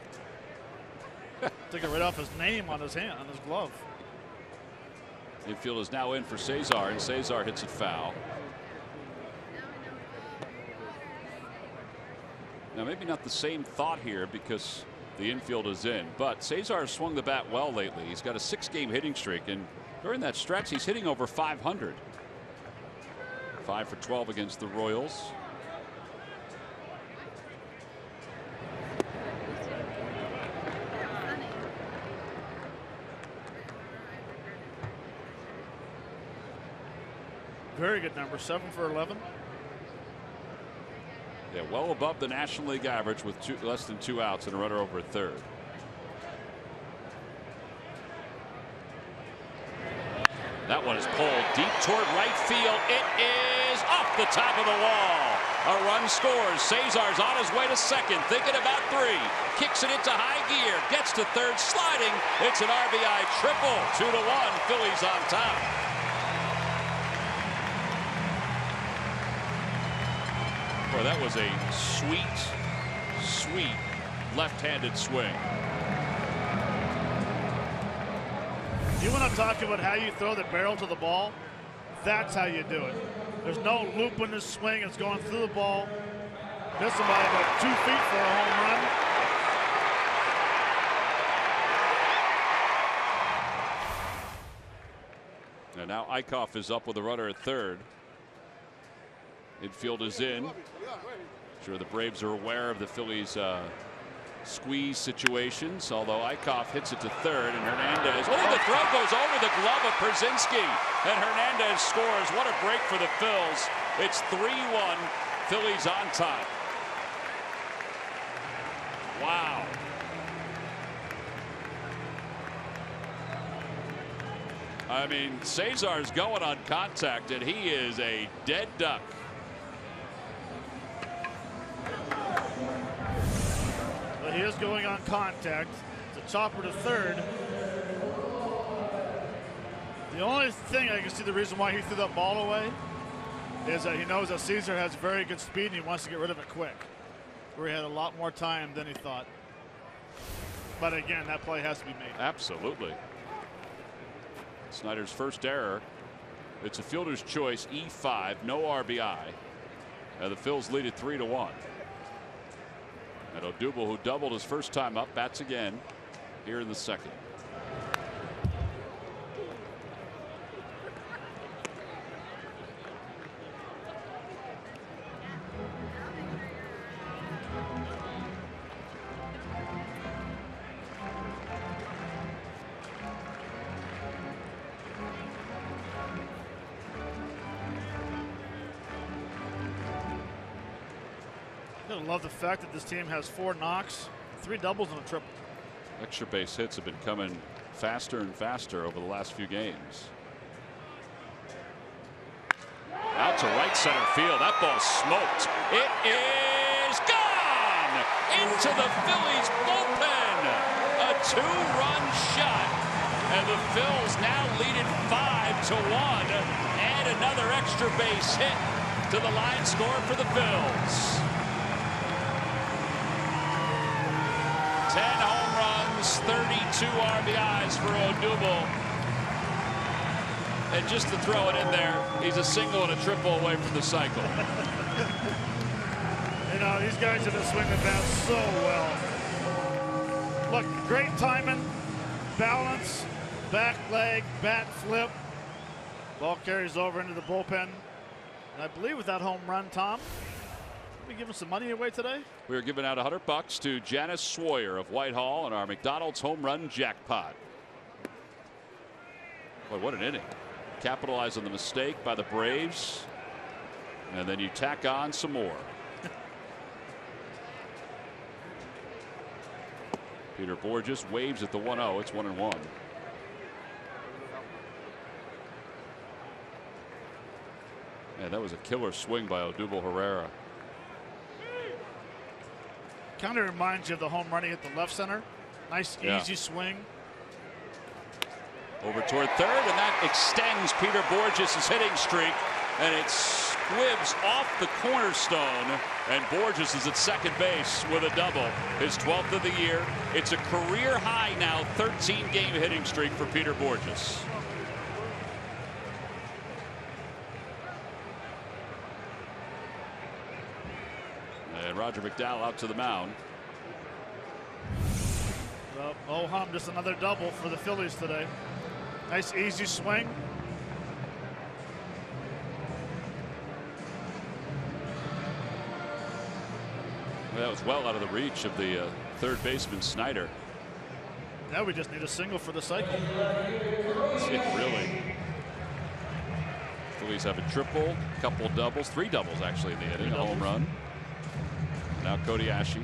took it right off his name on his hand, on his glove. Infield is now in for Cesar, and Cesar hits it foul. Now, maybe not the same thought here because the infield is in, but Cesar has swung the bat well lately. He's got a 6-game hitting streak, and during that stretch, he's hitting over 500. 5 for 12 against the Royals. Very good number, 7 for 11. Yeah, well above the National League average with less than 2 outs and a runner over at third. That one is pulled deep toward right field. It is off the top of the wall. A run scores. Cesar's on his way to second, thinking about 3. Kicks it into high gear. Gets to third, sliding. It's an RBI triple. 2-1. Phillies on top. Boy, that was a sweet, sweet left-handed swing. You want to talk about how you throw the barrel to the ball? That's how you do it. There's no loop in this swing. It's going through the ball. Missing by about 2 feet for a home run. And now Eichhoff is up with a runner at third. Infield is in. Sure, the Braves are aware of the Phillies' squeeze situations, although Eichhoff hits it to third, and Hernandez, oh, the throw goes over the glove of Przinski, and Hernandez scores. What a break for the Phils. It's 3-1, Phillies on top. Wow. I mean, Cesar's going on contact, and he is a dead duck. He is going on contact. It's a chopper to third. The only thing I can see the reason why he threw that ball away is that he knows that Cesar has very good speed and he wants to get rid of it quick, where he had a lot more time than he thought. But again, that play has to be made. Absolutely. Snyder's first error. It's a fielder's choice, E5, no RBI. The Phils lead it 3-1. And Odubel, who doubled his first time up, bats again here in the second. I love the fact that this team has 4 knocks, 3 doubles, and a triple. Extra base hits have been coming faster and faster over the last few games. Out to right center field. That ball smoked. It is gone into the Phillies bullpen. A 2-run shot. And the Phils now lead it 5-1. And another extra base hit to the line score for the Phils. 10 home runs, 32 RBIs for Odubel. And just to throw it in there, he's a single and a triple away from the cycle. You know, these guys have been swinging the bat so well. Look, great timing, balance, back leg, bat flip. Ball carries over into the bullpen. And I believe with that home run, Tom, we giving some money away today? We are giving out $100 to Janice Sawyer of Whitehall in our McDonald's home run jackpot. Boy, what an inning. Capitalize on the mistake by the Braves, and then you tack on some more. Peter Borges waves at the 1-0. It's 1-1. And that was a killer swing by Odubel Herrera. Kind of reminds you of the home run he hit the left center. Nice, easy swing. Over toward third, and that extends Peter Borges' hitting streak, and it squibs off the cornerstone, and Borges is at second base with a double, his 12th of the year. It's a career high now, 13-game hitting streak for Peter Borges. And Roger McDowell out to the mound. Well, oh hum, just another double for the Phillies today. Nice easy swing. Well, that was well out of the reach of the third baseman Snyder. Now we just need a single for the cycle. Yeah, really. Phillies have a triple, a couple doubles, 3 doubles actually in the inning, a home run. Now Cody Ashe.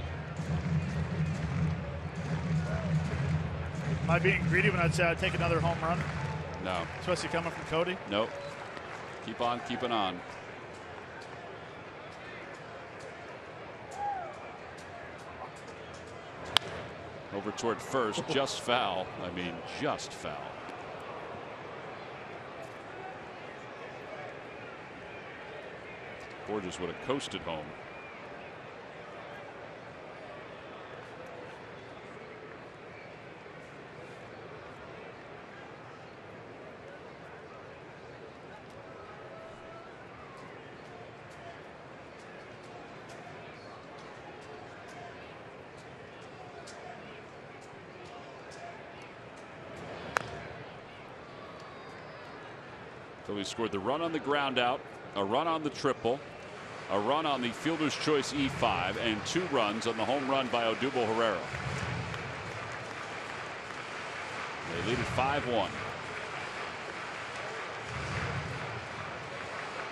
Am I being greedy when I'd say I'd take another home run? No. Especially coming from Cody? Nope. Keep on keeping on. Over toward first, just foul. I mean, just foul. Borges would have coasted home. Phillies scored the run on the ground out, a run on the triple, a run on the fielder's choice E5, and 2 runs on the home run by Odubel Herrera. They lead at 5-1.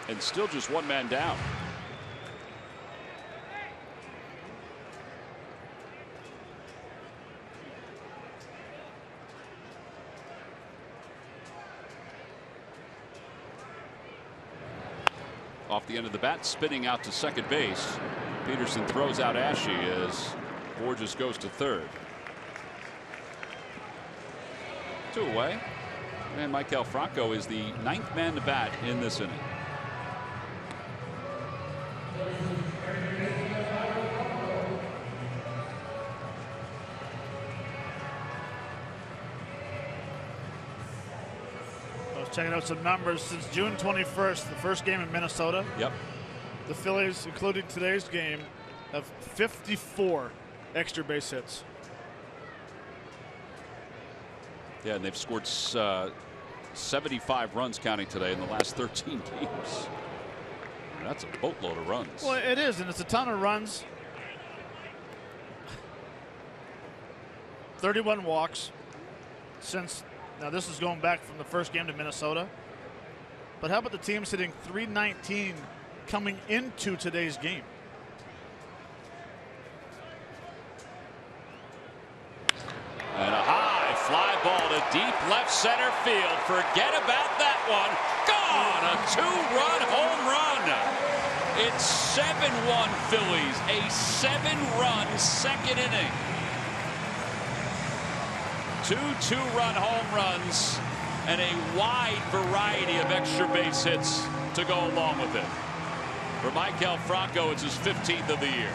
And still just 1 man down. Off the end of the bat, spinning out to second base. Peterson throws out Ashe as Borges goes to third. 2 away. And Maikel Franco is the 9th man to bat in this inning. Checking out some numbers since June 21st, the first game in Minnesota. Yep. The Phillies, including today's game, have 54 extra base hits. Yeah, and they've scored 75 runs counting today in the last 13 games. That's a boatload of runs. Well, it is, and it's a ton of runs. 31 walks since. Now this is going back from the first game to Minnesota. But how about the teams hitting .319 coming into today's game? And a high fly ball to deep left center field. Forget about that one. Gone! A 2-run home run. It's 7-1 Phillies. A 7-run second inning. 2 2-run home runs and a wide variety of extra base hits to go along with it. For Maikel Franco, it's his 15th of the year.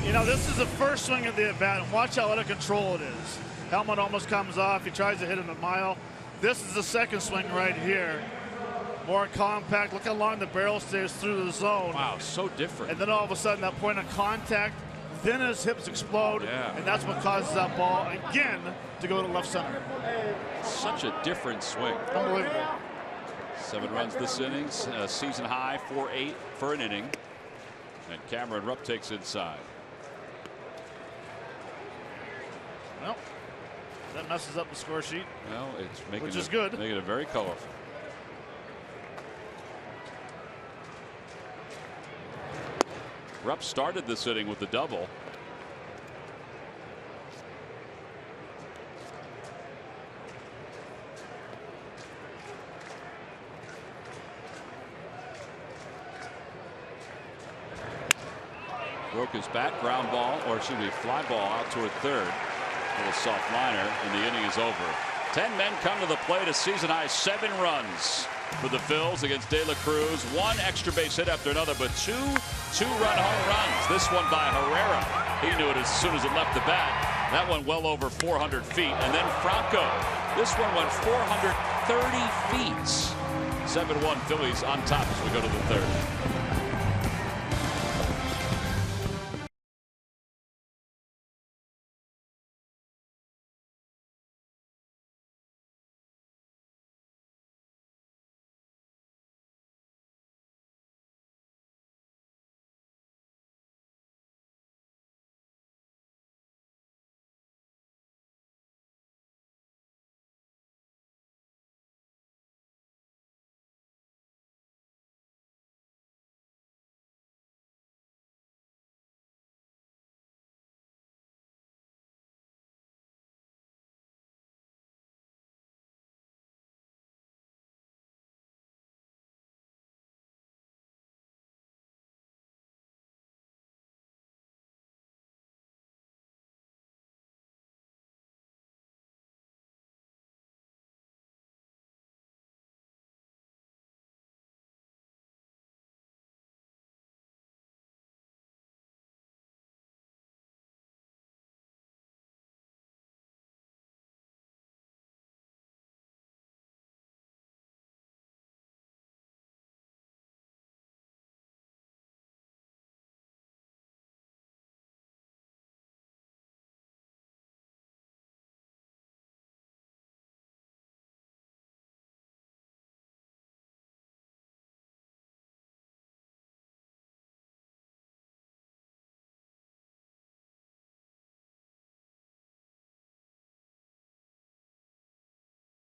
You know, this is the first swing of the at-bat, and watch how out of control it is. Helmet almost comes off. He tries to hit him a mile. This is the second swing right here. More compact. Look how long the barrel stays through the zone. Wow, so different. And then all of a sudden, that point of contact, then his hips explode, and that's what causes that ball again to go to left center. Such a different swing. Unbelievable. 7 runs this inning, season high 4-8 for an inning. And Cameron Rupp takes inside. Well, that messes up the score sheet. Well, it's making which is good. Making it very colorful. Rupp started this inning with the double. Broke his bat, ground ball, or excuse me, fly ball out toward third. A little soft liner, and the inning is over. 10 men come to the plate, a season high 7 runs for the Phils against De La Cruz. 1 extra base hit after another, but 2 2-run home runs. This one by Herrera. He knew it as soon as it left the bat. That one well over 400 feet. And then Franco. This one went 430 feet. 7-1 Phillies on top as we go to the third.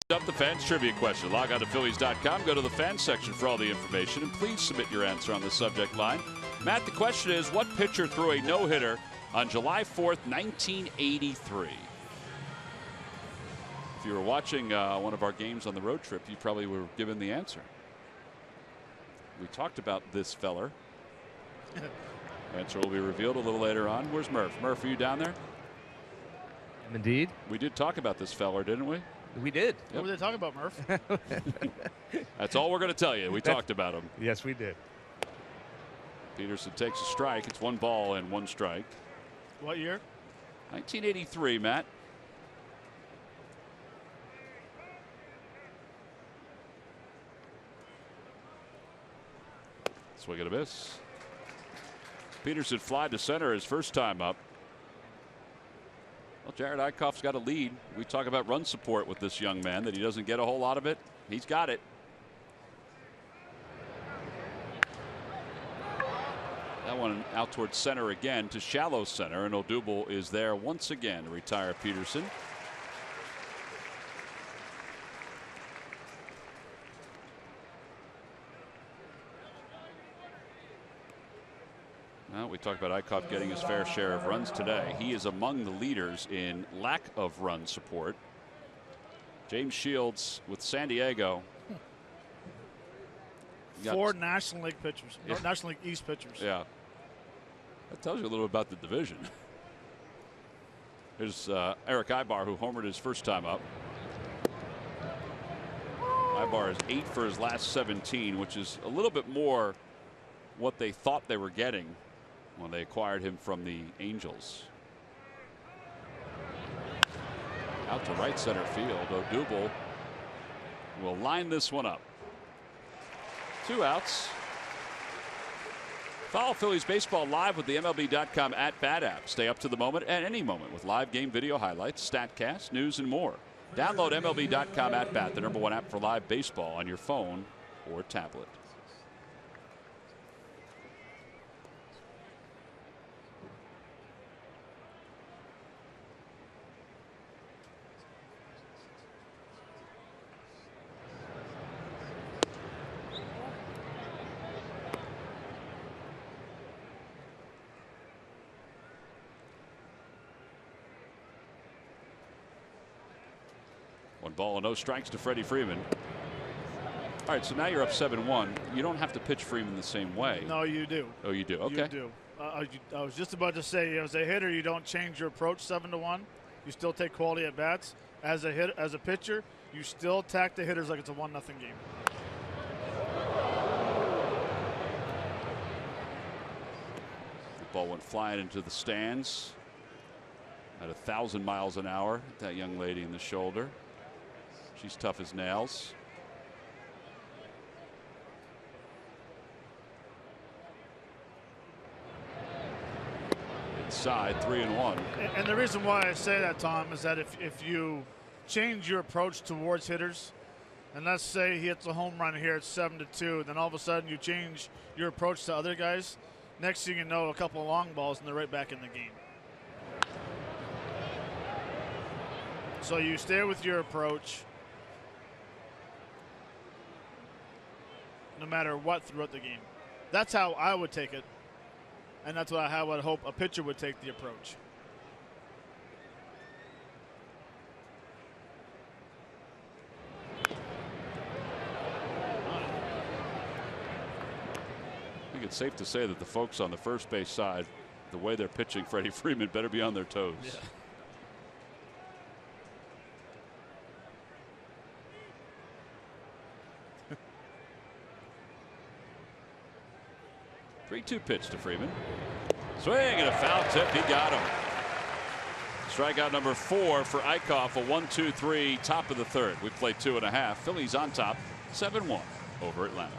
Up the Fans trivia question. Log on to Phillies.com. Go to the Fans section for all the information, and please submit your answer on the subject line. Matt, the question is, what pitcher threw a no-hitter on July 4th, 1983? If you were watching one of our games on the road trip, you probably were given the answer. We talked about this feller. Answer will be revealed a little later on. Where's Murph? Murph, are you down there? Indeed. We did talk about this feller, didn't we? We did. What were they talking about, Murph? That's all we're going to tell you. We talked about him. Yes, we did. Peterson takes a strike. It's 1 ball and 1 strike. What year? 1983, Matt. Swing and a miss. Peterson fly to center his first time up. Well, Jared Eichhoff's got a lead. We talk about run support with this young man, that he doesn't get a whole lot of it. He's got it. That one out towards center again to shallow center, and Odubel is there once again to retire Peterson. Well, we talked about Eichhoff getting his fair share of runs today. He is among the leaders in lack of run support. James Shields with San Diego. 4 National League pitchers. Yeah. National League East pitchers. Yeah. That tells you a little about the division. Here's Eric Ibar, who homered his first time up. Ibar is 8 for his last 17, which is a little bit more what they thought they were getting when they acquired him from the Angels. Out to right center field. Odubel will line this one up. 2 outs. Follow Phillies baseball live with the MLB.com @bat app. Stay up to the moment at any moment with live game video highlights, StatCast, news, and more. Download MLB.com @bat, the #1 app for live baseball on your phone or tablet. One ball and no strikes to Freddie Freeman. All right, so now you're up 7-1. You don't have to pitch Freeman the same way. No, you do. Oh, you do? Okay. You do. I was just about to say, as a hitter, you don't change your approach 7-1. You still take quality at bats. As a pitcher, you still attack the hitters like it's a 1-0 game. The ball went flying into the stands at 1,000 miles an hour. That young lady in the shoulder. She's tough as nails. Inside, 3-1. And the reason why I say that, Tom, is that if you change your approach towards hitters, and let's say he hits a home run here at 7-2, then all of a sudden you change your approach to other guys. Next thing you know, a couple of long balls and they're right back in the game. So you stay with your approach no matter what throughout the game. That's how I would take it, and that's how I would hope a pitcher would take the approach. I think it's safe to say that the folks on the first base side, the way they're pitching Freddie Freeman, better be on their toes. Yeah. 3-2 pitch to Freeman. Swing and a foul tip. He got him. Strikeout number 4 for Eichhoff. A 1-2-3 top of the third. We play 2.5. Phillies on top 7-1 over Atlanta.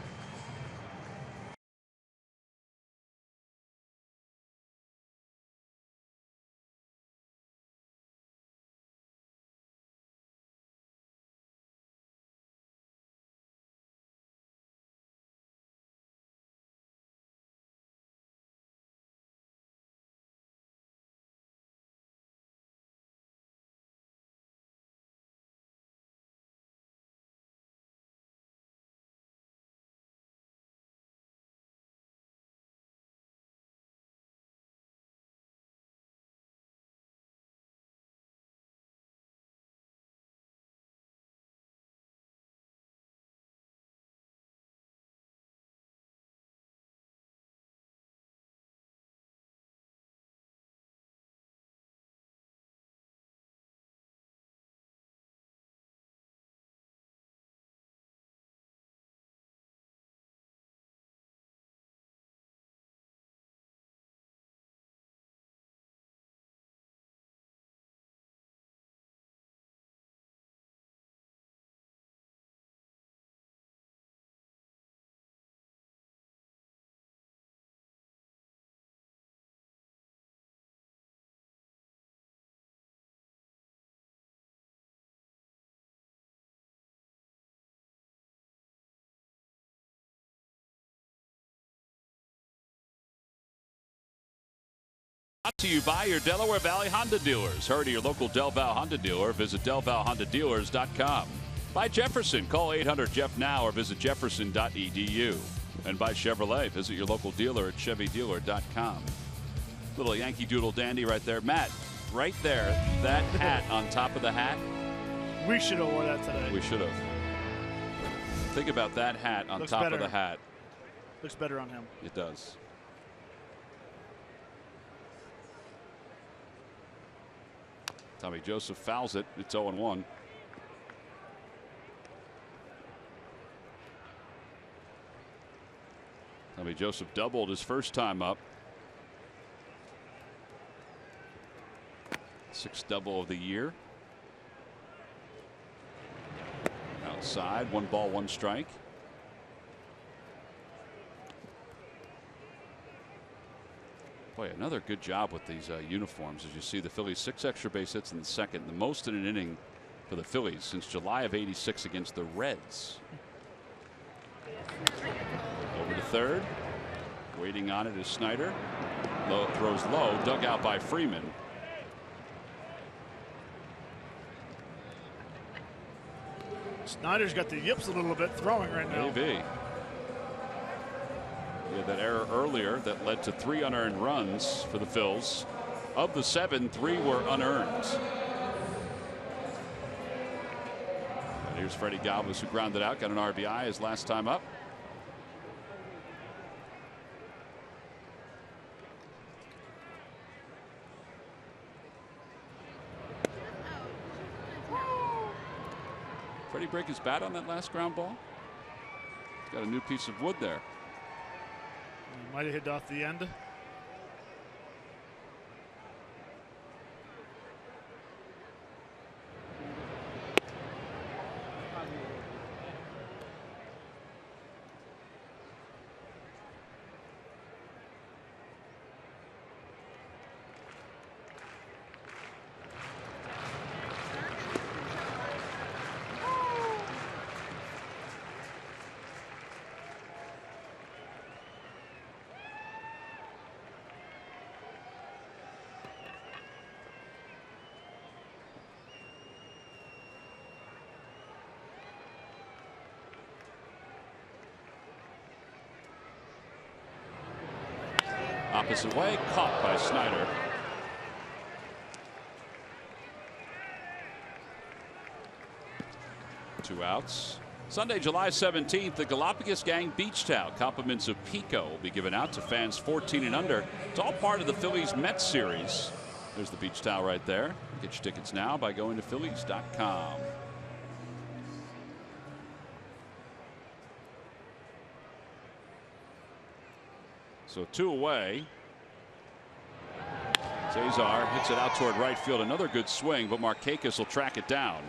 Brought to you by your Delaware Valley Honda dealers. Hurry to your local Del Val Honda dealer. Visit DelValHondaDealers.com. By Jefferson. Call 800-JEFF now or visit jefferson.edu. And by Chevrolet. Visit your local dealer at ChevyDealer.com. Little Yankee Doodle dandy right there. Matt, right there, that hat on top of the hat. We should have worn that today. We should have. Think about that hat on top of the hat. Looks better on him. It does. Tommy Joseph fouls it. It's 0-1. Tommy Joseph doubled his first time up. 6th double of the year. Outside, 1 ball, 1 strike. Boy, another good job with these uniforms. As you see, the Phillies 6 extra base hits in the second, the most in an inning for the Phillies since July of '86 against the Reds. Over to third. Waiting on it is Snyder. Low, throws low, dug out by Freeman. Snyder's got the yips a little bit throwing right now. Maybe. He had that error earlier that led to 3 unearned runs for the Phils. Of the 7, 3 were unearned. And here's Freddie Galvis, who grounded out, got an RBI his last time up. Freddie break his bat on that last ground ball? He's got a new piece of wood there. He might have hit off the end. Opposite way, caught by Snyder. Two outs. Sunday, July 17th, the Galapagos Gang Beach Towel. Compliments of Pico will be given out to fans 14 and under. It's all part of the Phillies Mets series. There's the beach towel right there. Get your tickets now by going to Phillies.com. So 2 away. Cesar hits it out toward right field. Another good swing, but Markakis will track it down.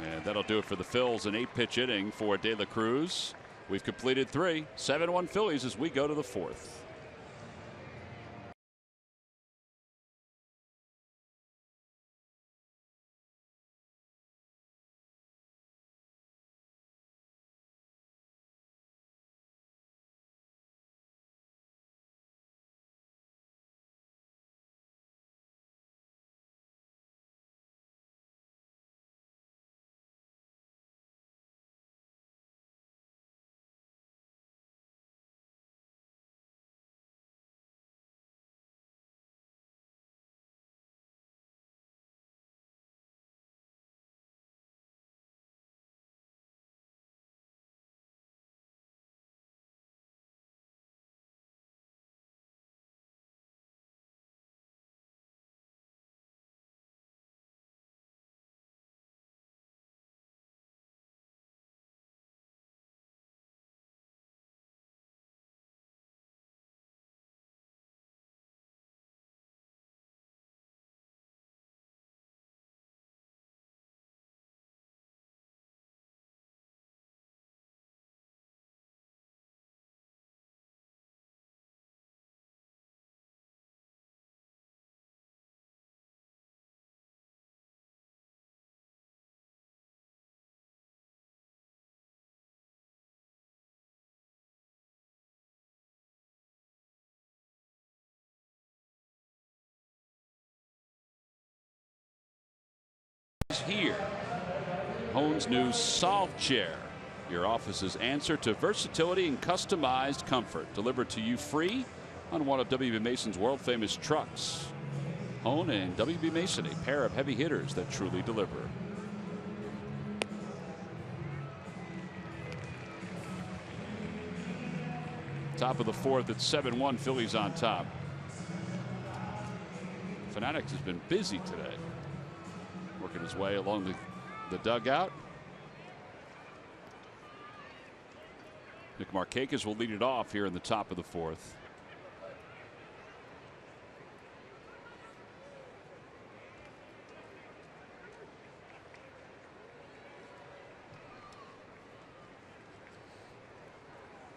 And that'll do it for the Phils. An 8-pitch inning for De La Cruz. We've completed 3. 7-1 Phillies as we go to the 4th. Here, Hone's new Solve Chair, your office's answer to versatility and customized comfort, delivered to you free on one of W.B. Mason's world famous trucks. Hone and W.B. Mason, a pair of heavy hitters that truly deliver. Top of the fourth at 7-1, Phillies on top. Fanatics has been busy today, working his way along the dugout. Nick Markakis will lead it off here in the top of the fourth.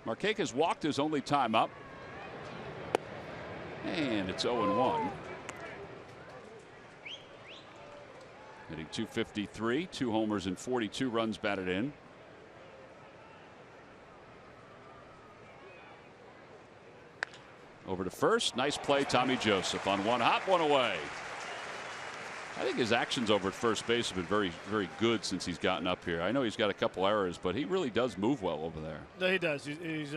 Markakis walked his only time up. And it's 0-1. Hitting .253, 2 homers and 42 runs batted in. Over to first. Nice play, Tommy Joseph on one hop, one away. I think his actions over at first base have been very, very good since he's gotten up here. I know he's got a couple errors, but he really does move well over there. Yeah, he does.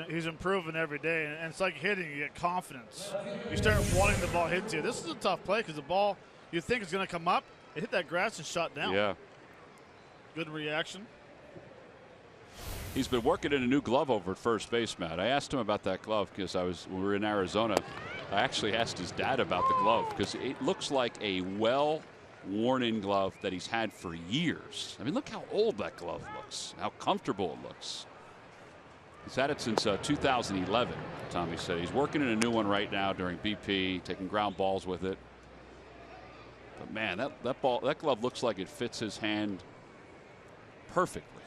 He's improving every day, and it's like hitting. You get confidence. You start wanting the ball hit to you. This is a tough play because the ball you think is going to come up. It hit that grass and shot down. Yeah. Good reaction. He's been working in a new glove over at first base, Matt. I asked him about that glove because when we were in Arizona. I actually asked his dad about the glove because it looks like a worn-in glove that he's had for years. I mean, look how old that glove looks, how comfortable it looks. He's had it since 2011, Tommy said. He's working in a new one right now during BP, taking ground balls with it. But man, that glove looks like it fits his hand perfectly.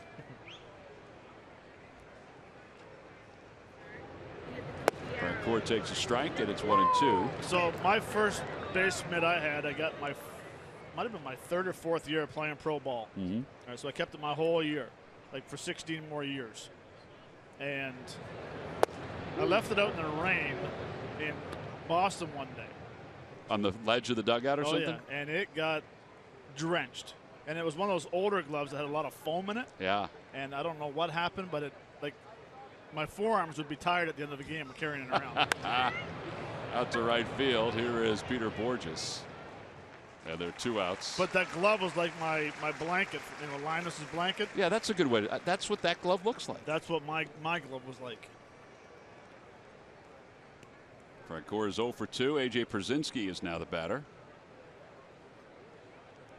Frank Gore takes a strike, and it's 1-2. So my first base mitt I got might have been my third or fourth year playing pro ball. All right, so I kept it my whole year, like for 16 more years. And I left it out in the rain in Boston one day. On the ledge of the dugout or something? Yeah, and it got drenched. And it was one of those older gloves that had a lot of foam in it. Yeah. And I don't know what happened, but my forearms would be tired at the end of the game of carrying it around. Out to right field. Here is Peter Borges. And there are 2 outs. But that glove was like my blanket, Linus's blanket. Yeah, that's a good way. That's what that glove looks like. That's what my glove was like. Frank Gore is 0 for 2. A.J. Pierzynski is now the batter.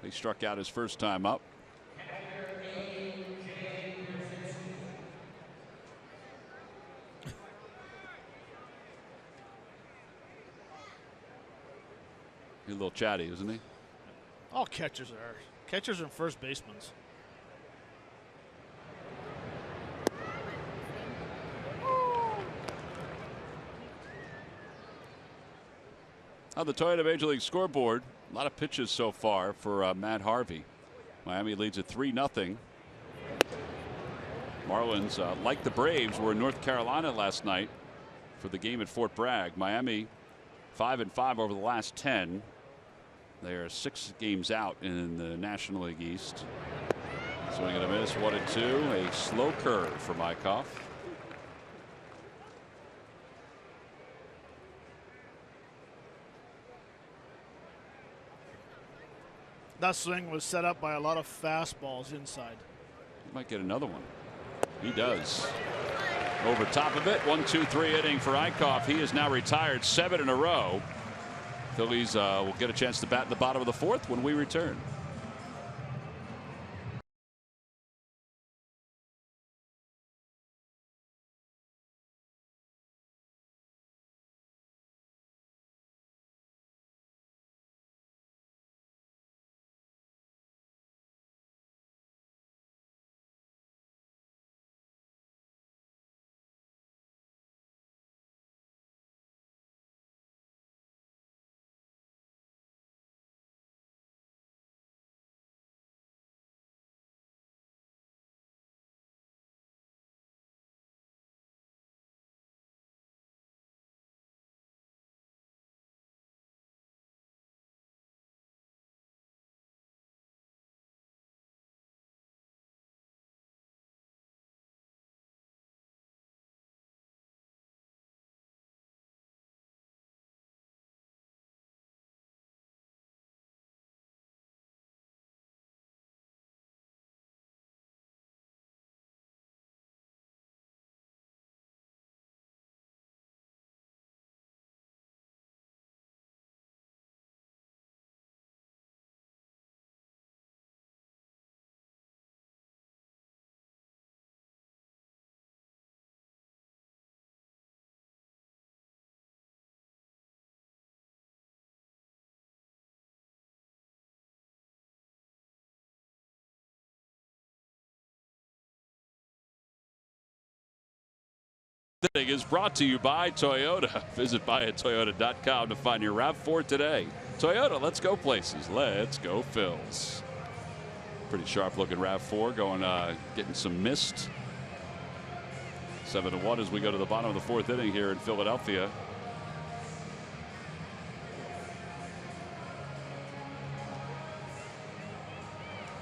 He struck out his first time up. He's a little chatty, isn't he? All catchers are. Catchers and first basemen. On the Toyota Major League scoreboard, a lot of pitches so far for Matt Harvey. Miami leads at 3-0. Marlins, like the Braves, were in North Carolina last night for the game at Fort Bragg. Miami 5-5 over the last 10. They are 6 games out in the National League East. Swing and a miss, 1-2. A slow curve for Mykoff. That swing was set up by a lot of fastballs inside. He might get another one. He does. Over top of it, 1-2-3 inning for Eichhoff. He is now retired 7 in a row. Phillies will get a chance to bat in the bottom of the fourth when we return. Inning is brought to you by Toyota. Visit buyatoyota.com to find your RAV4 today. Toyota, let's go places. Let's go Phils. Pretty sharp looking RAV4 going, getting some mist. 7-1 as we go to the bottom of the fourth inning here in Philadelphia.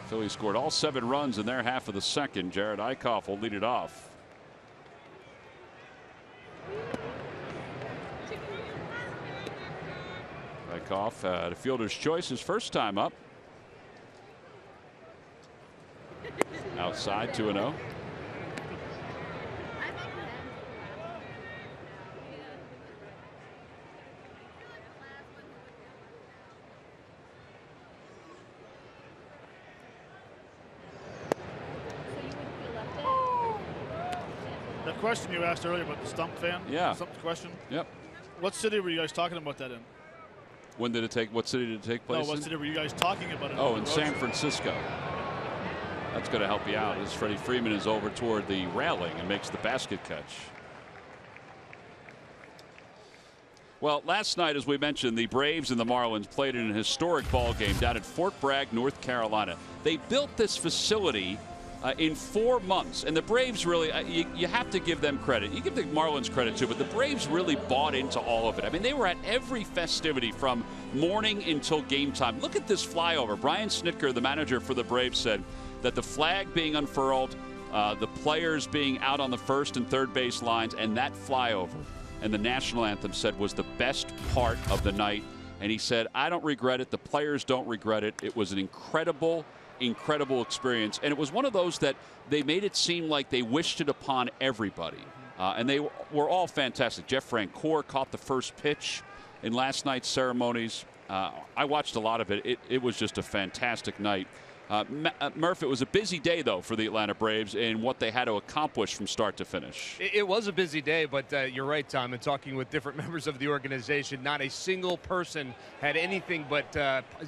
Phillies scored all 7 runs in their half of the second. Jared Eickhoff will lead it off. Eickhoff had a fielder's choice his first time up. Outside 2-0. The question you asked earlier about the stump fan? Yeah. Stump question? Yep. What city were you guys talking about that in? When did it take? What city did it take place No, what in? city were you guys talking about it? Oh, in San Francisco. That's going to help you out as Freddie Freeman is over toward the railing and makes the basket catch. Well, last night, as we mentioned, the Braves and the Marlins played in a historic ball game down at Fort Bragg, North Carolina. They built this facility in 4 months, and the Braves really, you have to give them credit. You give the Marlins credit too, but the Braves really bought into all of it. I mean, they were at every festivity from morning until game time. Look at this flyover. Brian Snitker, the manager for the Braves, said that the flag being unfurled, the players being out on the first and third base lines, and that flyover and the national anthem said was the best part of the night. And he said, I don't regret it. The players don't regret it. It was an incredible experience. And it was one of those that they made it seem like they wished it upon everybody. And they were all fantastic. Jeff Francoeur caught the first pitch in last night's ceremonies. I watched a lot of it. It was just a fantastic night. Murph, it was a busy day, though, for the Atlanta Braves in what they had to accomplish from start to finish. It was a busy day, but you're right, Tom, in talking with different members of the organization, not a single person had anything but,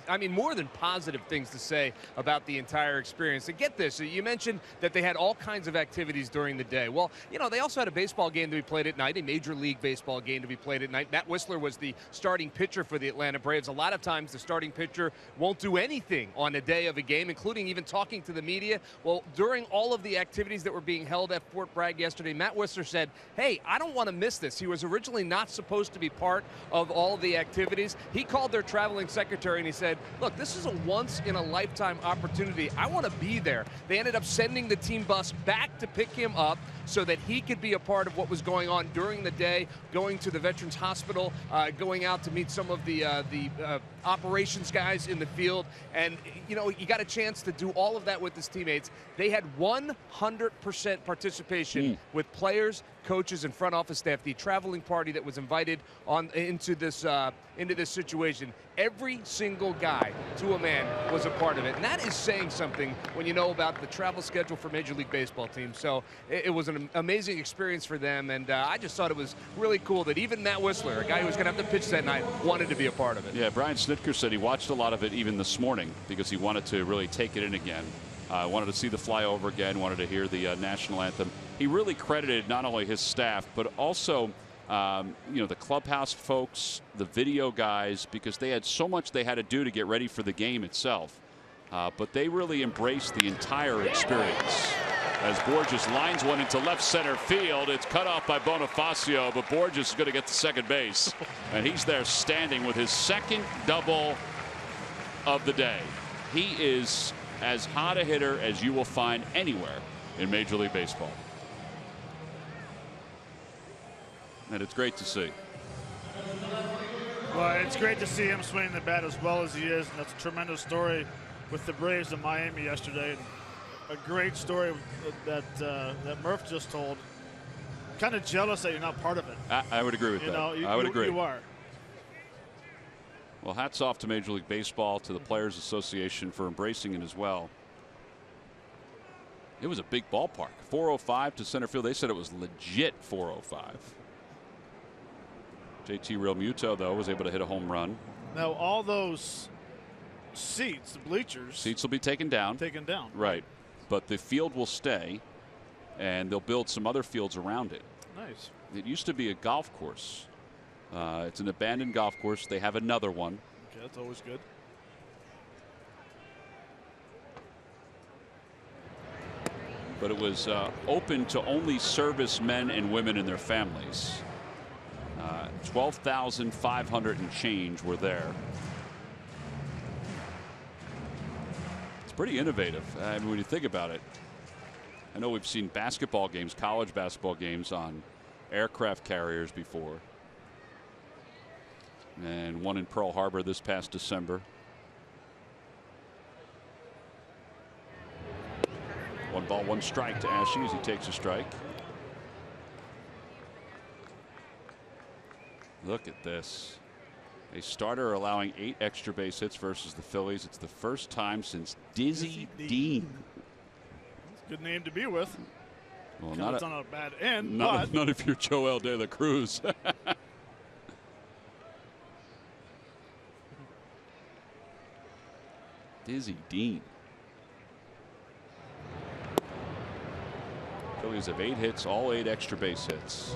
I mean, more than positive things to say about the entire experience. And get this, you mentioned that they had all kinds of activities during the day. Well, you know, they also had a baseball game to be played at night, a Major League Baseball game to be played at night. Matt Whistler was the starting pitcher for the Atlanta Braves. A lot of times the starting pitcher won't do anything on a day of a game, including even talking to the media. Well, during all of the activities that were being held at Fort Bragg yesterday, Matt Whistler said, hey, I don't want to miss this. He was originally not supposed to be part of all of the activities. He called their traveling secretary and he said, look, this is a once-in-a-lifetime opportunity. I want to be there. They ended up sending the team bus back to pick him up so that he could be a part of what was going on during the day, going to the Veterans Hospital, going out to meet some of the operations guys in the field. And, you know, you got a chance to do all of that with his teammates. They had 100% participation with players, coaches, and front office staff. The traveling party that was invited into this situation, every single guy to a man was a part of it. And that is saying something when you know about the travel schedule for Major League Baseball teams. So it was an amazing experience for them. And I just thought it was really cool that even Matt Whistler, a guy who was going to have to pitch that night, wanted to be a part of it. Yeah, Brian Snitker said he watched a lot of it even this morning because he wanted to really take it in again. Wanted to see the flyover again, wanted to hear the national anthem. He really credited not only his staff, but also you know, the clubhouse folks, the video guys, because they had so much they had to do to get ready for the game itself. But they really embraced the entire experience. As Borges lines one into left center field, it's cut off by Bonifacio, but Borges is going to get to second base. And he's there standing with his second double of the day. He is as hot a hitter as you will find anywhere in Major League Baseball. And it's great to see. Well, it's great to see him swinging the bat as well as he is, and that's a tremendous story with the Braves in Miami yesterday. And a great story that Murph just told. Kind of jealous that you're not part of it. I would agree with that. I would agree. You are. Well, hats off to Major League Baseball, to the Players Association for embracing it as well. It was a big ballpark. 405 to center field. They said it was legit 405. JT Realmuto, though, was able to hit a home run. Now, all those seats, the bleachers. Seats will be taken down. Taken down. Right. But the field will stay, and they'll build some other fields around it. Nice. It used to be a golf course. It's an abandoned golf course. They have another one. Okay, that's always good. But it was open to only servicemen and women and their families. 12,500 and change were there. It's pretty innovative. I mean, when you think about it, I know we've seen basketball games, college basketball games on aircraft carriers before. And one in Pearl Harbor this past December. One ball, one strike to Ashe as he takes a strike. Look at this. A starter allowing 8 extra base hits versus the Phillies. It's the first time since Dizzy Dean. That's a good name to be with. Well, not on a bad end, not if you're Joel De La Cruz. Dizzy Dean. Phillies have 8 hits, all 8 extra base hits.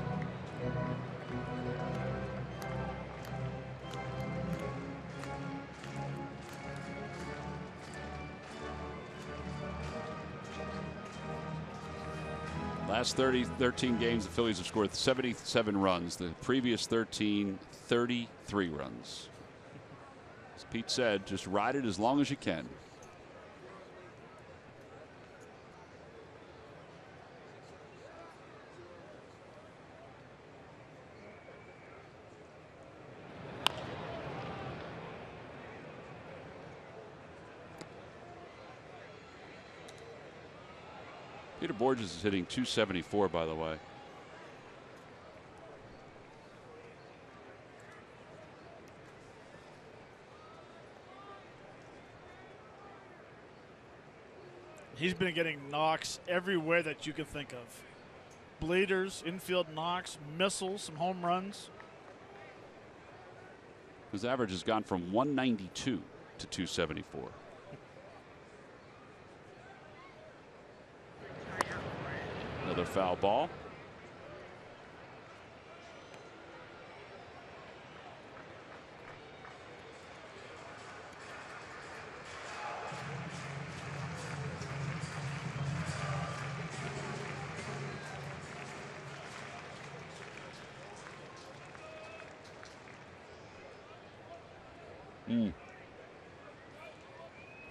Last 13 games, the Phillies have scored 77 runs. The previous 13, 33 runs. As Pete said, just ride it as long as you can. Peter Borges is hitting .274, by the way. He's been getting knocks everywhere that you can think of. Bleeders, infield knocks, missiles, some home runs. His average has gone from 192 to 274. Another foul ball.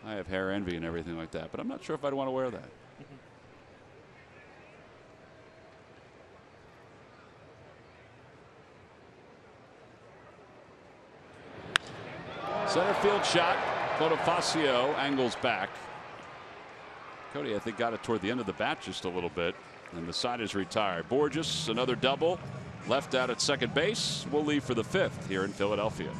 I have hair envy and everything like that, but I'm not sure if I'd want to wear that. Center field shot. Bonifacio angles back. Cody, I think, got it toward the end of the bat just a little bit, and the side is retired. Borges, another double, left out at second base. Will leave for the 5th here in Philadelphia.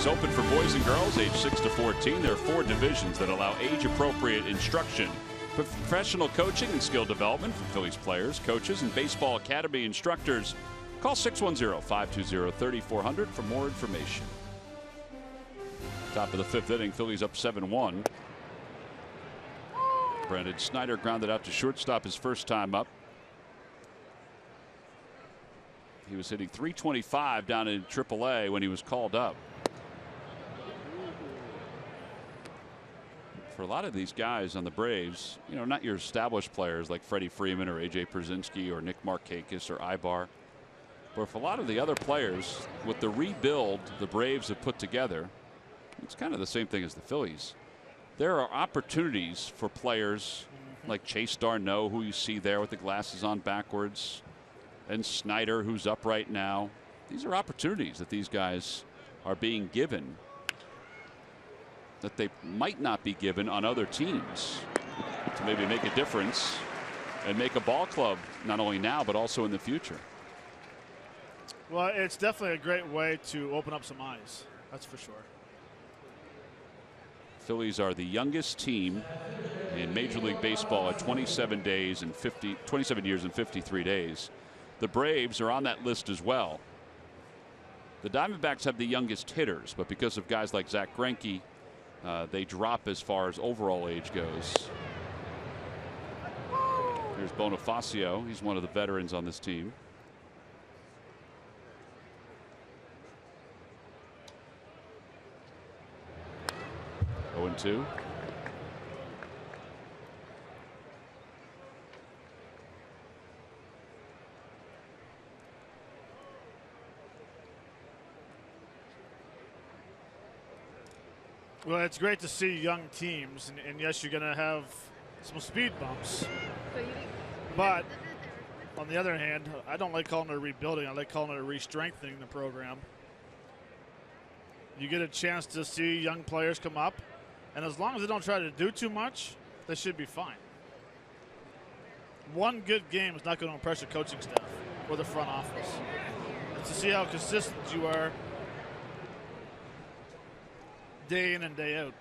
is open for boys and girls age 6 to 14. There are 4 divisions that allow age-appropriate instruction. Professional coaching and skill development for Phillies players, coaches, and baseball academy instructors. Call 610-520-3400 for more information. Top of the 5th inning, Phillies up 7-1. Brandon Snyder grounded out to shortstop his first time up. He was hitting .325 down in AAA when he was called up. For a lot of these guys on the Braves, you know, not your established players like Freddie Freeman or A.J. Pierzynski or Nick Markakis or Ibar, but for a lot of the other players, with the rebuild the Braves have put together, it's kind of the same thing as the Phillies. There are opportunities for players like Chase Darno, who you see there with the glasses on backwards, and Snyder, who's up right now. These are opportunities that these guys are being given that they might not be given on other teams to maybe make a difference and make a ball club not only now but also in the future. Well, it's definitely a great way to open up some eyes. That's for sure. Phillies are the youngest team in Major League Baseball at 27 years and 53 days. The Braves are on that list as well. The Diamondbacks have the youngest hitters, but because of guys like Zach Greinke, they drop as far as overall age goes. Here's Bonifacio. He's one of the veterans on this team. Oh, 0-2. Well, it's great to see young teams, and yes, you're going to have some speed bumps. But on the other hand, I don't like calling it a rebuilding. I like calling it a re-strengthening the program. You get a chance to see young players come up, and as long as they don't try to do too much, they should be fine. One good game is not going to impress your coaching staff or the front office. It's to see how consistent you are day in and day out.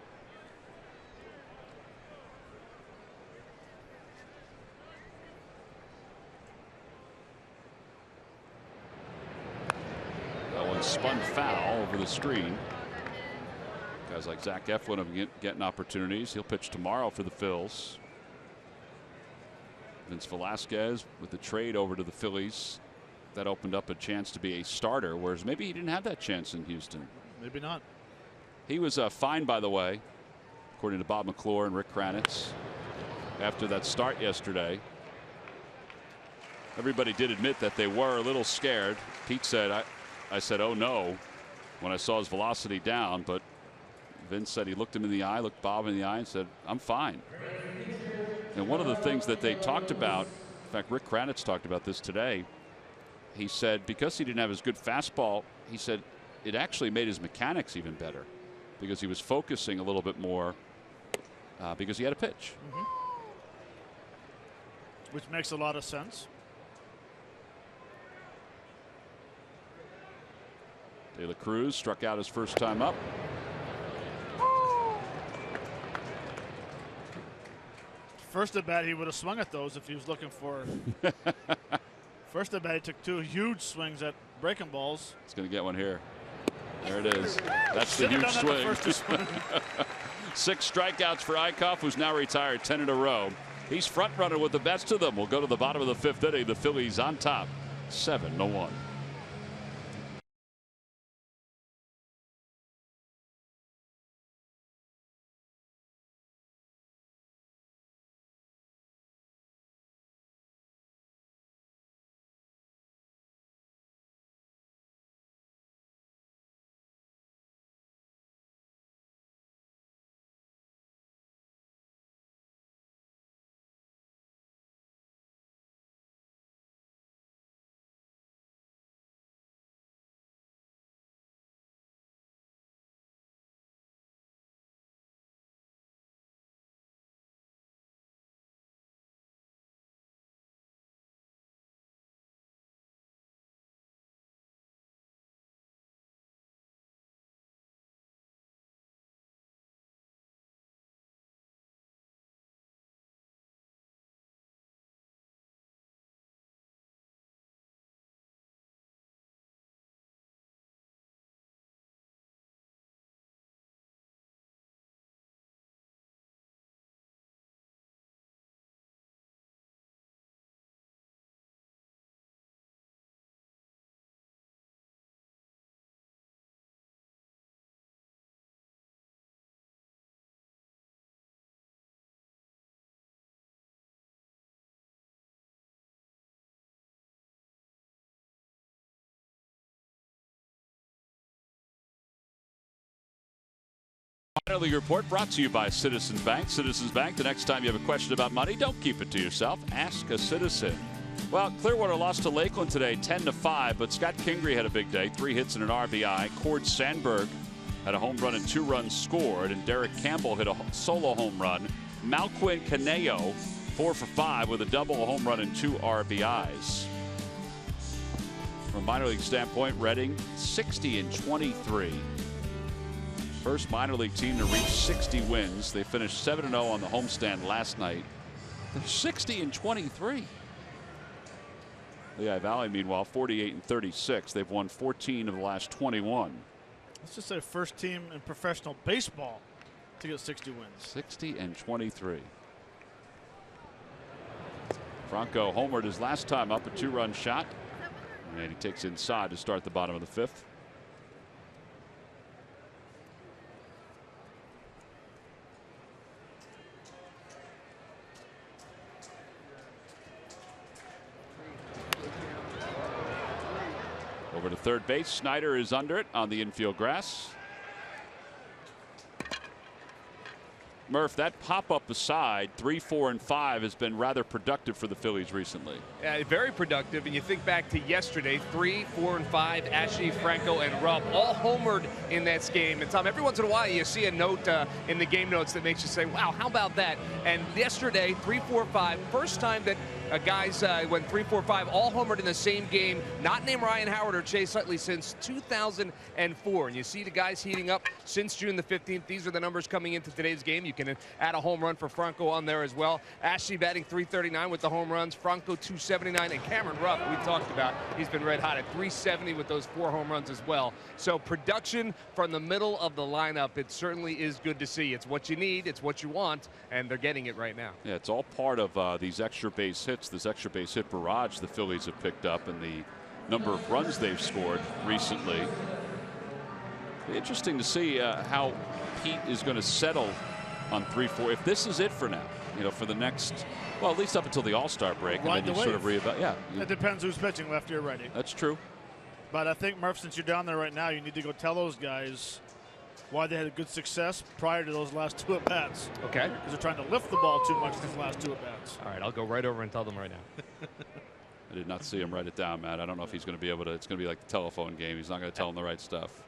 That one spun foul over the screen. Guys like Zach Eflin are getting opportunities. He'll pitch tomorrow for the Phils. Vince Velasquez with the trade over to the Phillies, that opened up a chance to be a starter, whereas maybe he didn't have that chance in Houston. Maybe not. He was fined, by the way, according to Bob McClure and Rick Kranitz, after that start yesterday. Everybody did admit that they were a little scared. Pete said, I said, oh no, when I saw his velocity down, but Vince said he looked him in the eye, looked Bob in the eye and said, I'm fine. And one of the things that they talked about, in fact, Rick Kranitz talked about this today, he said because he didn't have as good fastball, he said it actually made his mechanics even better, because he was focusing a little bit more because he had a pitch. Which makes a lot of sense. De La Cruz struck out his first time up. First at bat, he would have swung at those if he was looking for. First at bat, he took 2 huge swings at breaking balls. He's going to get one here. There it is. That's the huge swing. 6 strikeouts for Eickhoff, who's now retired 10 in a row. He's front runner with the best of them. We'll go to the bottom of the 5th inning. The Phillies on top, 7-1. Minor League Report brought to you by Citizens Bank. Citizens Bank, the next time you have a question about money, don't keep it to yourself. Ask a citizen. Well, Clearwater lost to Lakeland today 10-5, but Scott Kingery had a big day. 3 hits and an RBI. Cord Sandberg had a home run and 2 runs scored, and Derek Campbell hit a solo home run. Malquin Canello 4 for 5 with a double, a home run, and 2 RBIs. From a minor league standpoint, Reading 60-23. First minor league team to reach 60 wins. They finished 7-0 on the homestand last night. They're 60-23. Lehigh Valley, meanwhile, 48-36. They've won 14 of the last 21. Let's just say first team in professional baseball to get 60 wins. 60-23. Franco homered his last time up, a 2-run shot. And he takes inside to start the bottom of the 5th. Over to third base. Snyder is under it on the infield grass. Murph, that pop-up aside, 3, 4, and 5 has been rather productive for the Phillies recently. Yeah, very productive. And you think back to yesterday, 3, 4, and 5, Ashley, Franco, and Rupp all homered in that game. And Tom, every once in a while you see a note in the game notes that makes you say, wow, how about that? And yesterday, 3, 4, 5, first time that guys went 3, 4, 5, all homered in the same game, not named Ryan Howard or Chase Utley since 2004. And you see the guys heating up since June the 15th. These are the numbers coming into today's game. You can add a home run for Franco on there as well. Ashley batting .339 with the home runs. Franco .279, and Cameron Rupp, we talked about, he's been red hot at .370 with those 4 home runs as well. So production from the middle of the lineup, it certainly is good to see. It's what you need, it's what you want, and they're getting it right now. Yeah, it's all part of these extra base hits, this extra base hit barrage the Phillies have picked up, and the number of runs they've scored recently. Interesting to see how Pete is going to settle on 3-4. If this is it for now, you know, for the next, well, at least up until the All-Star break, and then you sort of reevaluate. Yeah, it depends who's pitching, lefty or righty. That's true. But I think, Murph, since you're down there right now, you need to go tell those guys why they had a good success prior to those last 2 at-bats. Okay. Because they're trying to lift the ball too much these last 2 at-bats. All right, I'll go right over and tell them right now. I did not see him write it down, Matt. I don't know if he's going to be able to. It's going to be like the telephone game. He's not going to tell them the right stuff.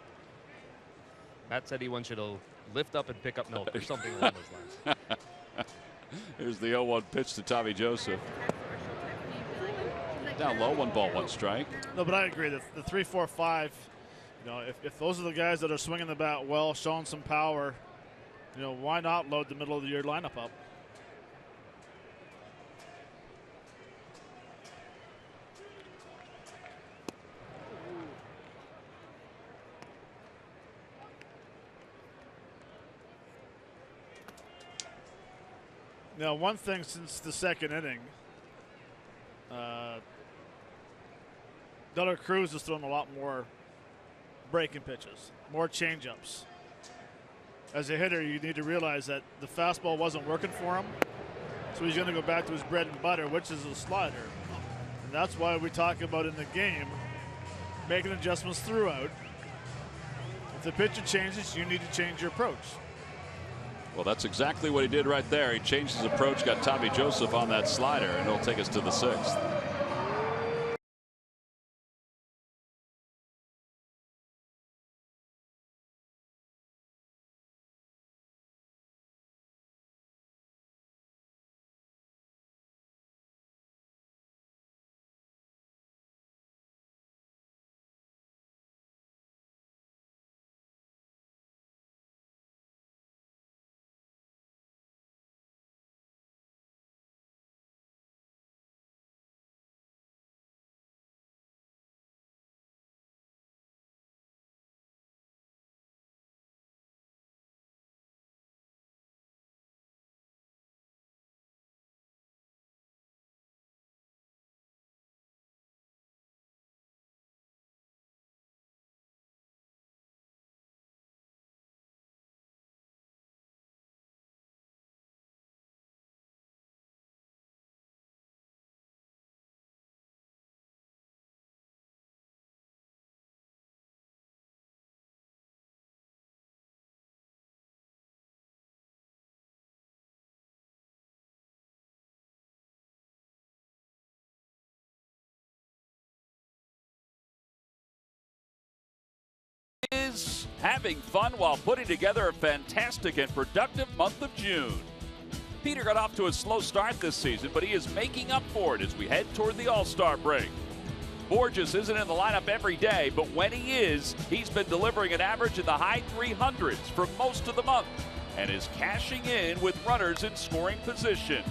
Matt said he wants you to lift up and pick up milk or something along those lines. Here's the 0-1 pitch to Tommy Joseph. Down low, 1 ball, 1 strike. No, but I agree. The 3, 4, 5, you know, if those are the guys that are swinging the bat well, showing some power, you know, why not load the middle of the year lineup up? Now, one thing since the 2nd inning, Dela Cruz has thrown a lot more breaking pitches, more changeups. As a hitter, you need to realize that the fastball wasn't working for him, so he's going to go back to his bread and butter, which is a slider. And that's why we talk about in the game making adjustments throughout. If the pitcher changes, you need to change your approach. Well, that's exactly what he did right there. He changed his approach, got Tommy Joseph on that slider, and it'll take us to the 6th. Phillies, having fun while putting together a fantastic and productive month of June. Peter got off to a slow start this season, but he is making up for it as we head toward the All-Star break. Borges isn't in the lineup every day, but when he is, he's been delivering an average in the high 300s for most of the month and is cashing in with runners in scoring position.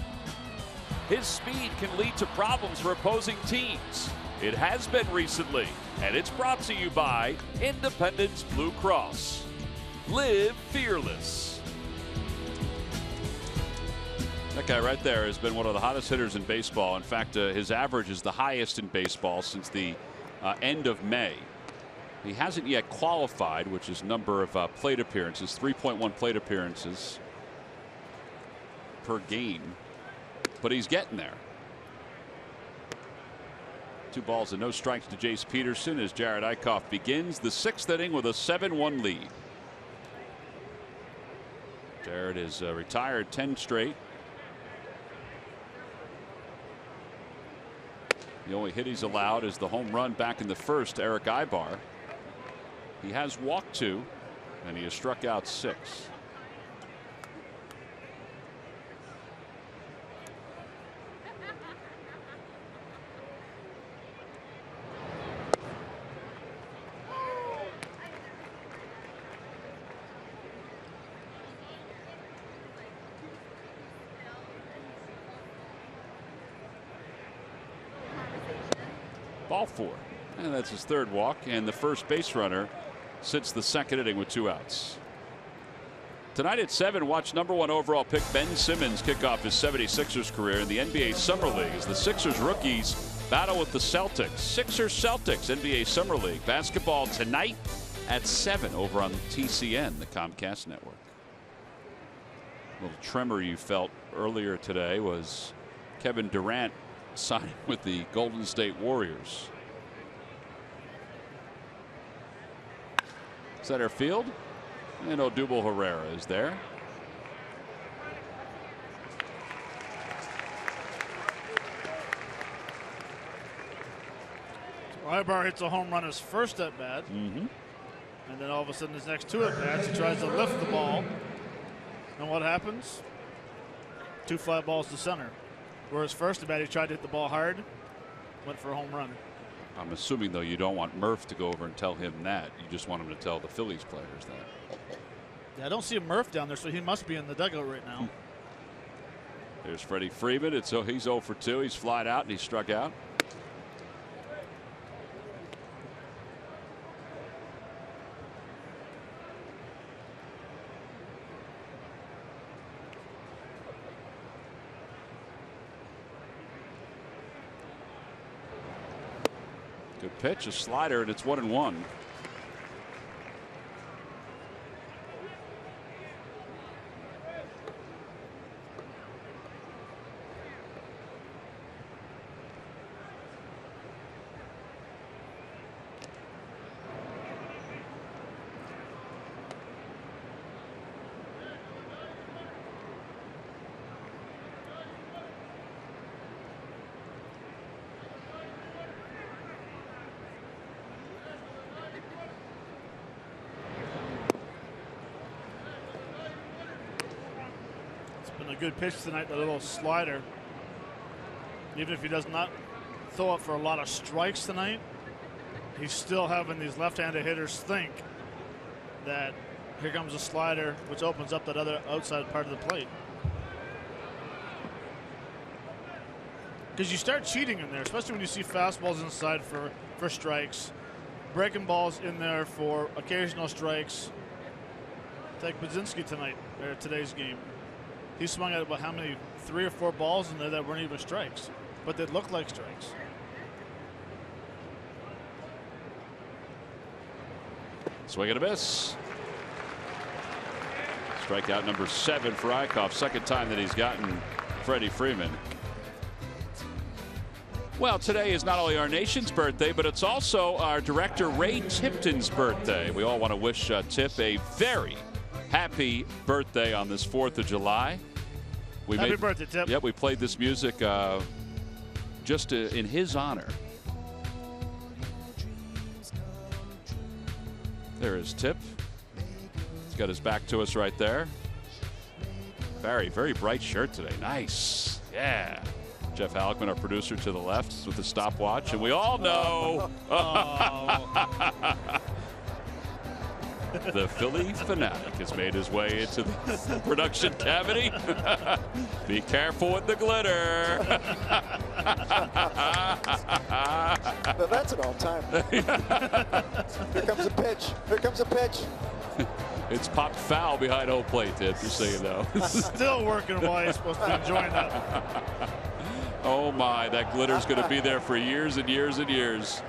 His speed can lead to problems for opposing teams. It has been recently, and it's brought to you by Independence Blue Cross. Live fearless. That guy right there has been one of the hottest hitters in baseball. In fact, his average is the highest in baseball since the end of May. He hasn't yet qualified, which is number of plate appearances, 3.1 plate appearances per game, but he's getting there. 2 balls and no strikes to Jace Peterson as Jared Eickhoff begins the 6th inning with a 7-1 lead. Jared is retired 10 straight. The only hit he's allowed is the home run back in the first to Eric Ibar. He has walked 2 and he has struck out 6. Ball 4. And that's his 3rd walk and the first base runner since the 2nd inning with 2 outs. Tonight at 7, watch #1 overall pick Ben Simmons kick off his 76ers career in the NBA Summer League as the Sixers rookies battle with the Celtics. Sixers Celtics NBA Summer League basketball tonight at 7 over on TCN, the Comcast network. A little tremor you felt earlier today was Kevin Durant signing with the Golden State Warriors. Center field, and Odubel Herrera is there. So Ibar hits a home run his first at bat, and then all of a sudden his next 2 at bats he tries to lift the ball, and what happens? 2 fly balls to center. Whereas first at bat he tried to hit the ball hard, went for a home run. I'm assuming though you don't want Murph to go over and tell him that. You just want him to tell the Phillies players that. Yeah, I don't see a Murph down there, so he must be in the dugout right now. There's Freddie Freeman. He's 0 for 2. He's flied out and he struck out. Good pitch, a slider, and it's 1-1. A good pitch tonight, the little slider. Even if he does not throw up for a lot of strikes tonight, he's still having these left-handed hitters think that here comes a slider, which opens up that other outside part of the plate. Because you start cheating in there, especially when you see fastballs inside for strikes, breaking balls in there for occasional strikes. Like Budzinski tonight, or today's game. He swung at about how many, 3 or 4 balls in there that weren't even strikes, but they looked like strikes. Swing and a miss. Strikeout number 7 for Eickhoff. 2nd time that he's gotten Freddie Freeman. Well, today is not only our nation's birthday, but it's also our director Ray Tipton's birthday. We all want to wish Tip a very happy birthday on this 4th of July. Happy birthday, Tip. Yep, we played this music just in his honor. There is Tip. He's got his back to us right there. Very, very bright shirt today. Nice. Yeah. Jeff Halleckman, our producer, to the left with the stopwatch. And we all know the Philly fanatic has made his way into the production cavity. Be careful with the glitter. Now that's an all-time. Here comes a pitch. Here comes a pitch. It's popped foul behind home plate, Tip, just so you know. Still working while he's supposed to be enjoying that. Oh, my. That glitter's going to be there for years and years and years.